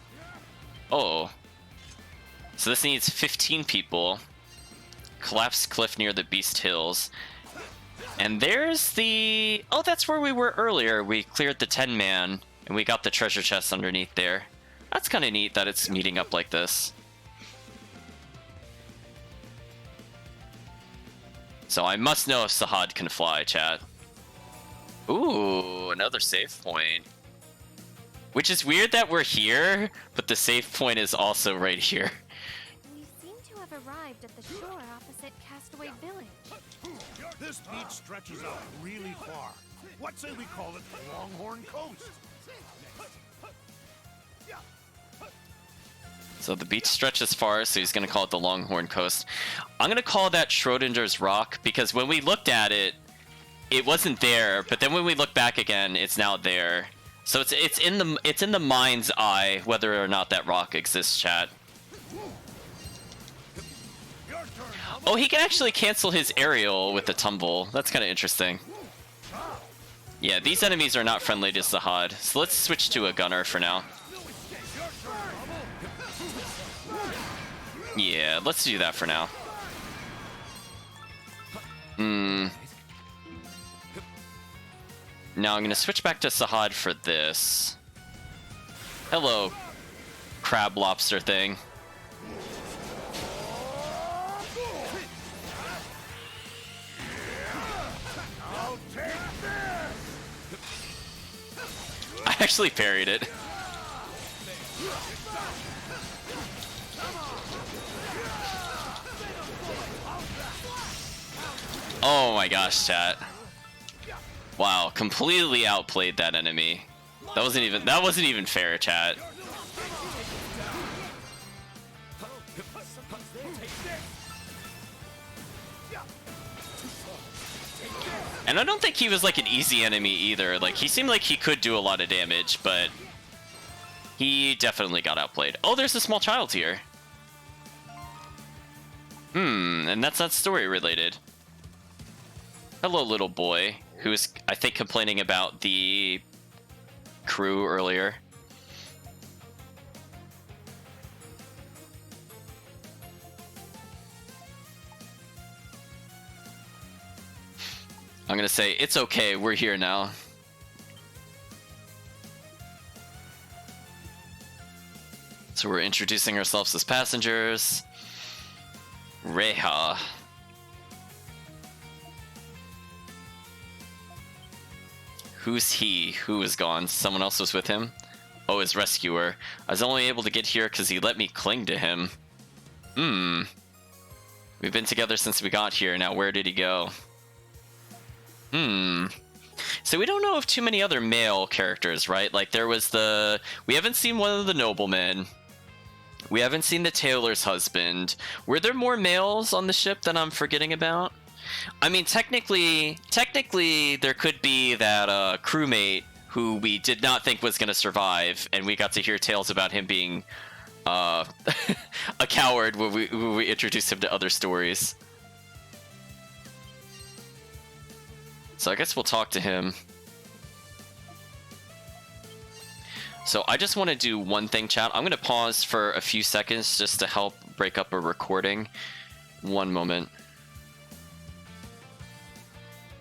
Oh. So this needs 15 people. Collapsed cliff near the Beast Hills. And there's the... Oh, that's where we were earlier. We cleared the 10-man, and we got the treasure chest underneath there. That's kind of neat that it's meeting up like this. So I must know if Sahad can fly, chat. Ooh, another save point. Which is weird that we're here, but the save point is also right here. We seem to have arrived at the shore opposite Castaway Village. This beach stretches out really far. What say we call it Longhorn Coast? So the beach stretches far, so he's going to call it the Longhorn Coast. I'm going to call that Schrodinger's Rock, because when we looked at it, it wasn't there, but then when we look back again, it's now there. So it's in the mind's eye whether or not that rock exists, chat. Oh, he can actually cancel his aerial with the tumble. That's kind of interesting. Yeah, these enemies are not friendly to Sahad, so let's switch to a gunner for now. Yeah, let's do that for now. Now I'm going to switch back to Sahad for this. Hello, crab lobster thing. I actually parried it. Oh my gosh, chat. Wow, completely outplayed that enemy. That wasn't even fair, chat. And I don't think he was like an easy enemy either. Like, he seemed like he could do a lot of damage, but he definitely got outplayed. Oh, there's a small child here. And that's not story related. Hello, little boy, who was, I think, complaining about the crew earlier. I'm gonna say, it's okay, we're here now. So we're introducing ourselves as passengers. Reha. Who's he? Who is gone? Someone else was with him? Oh, his rescuer. I was only able to get here because he let me cling to him. We've been together since we got here. Now where did he go? So we don't know of too many other male characters, right? Like there was the... We haven't seen one of the noblemen. We haven't seen the tailor's husband. Were there more males on the ship that I'm forgetting about? I mean, technically, there could be that crewmate who we did not think was going to survive, and we got to hear tales about him being a coward when we introduced him to other stories. So I guess we'll talk to him. So I just want to do one thing, chat. I'm going to pause for a few seconds just to help break up a recording. One moment.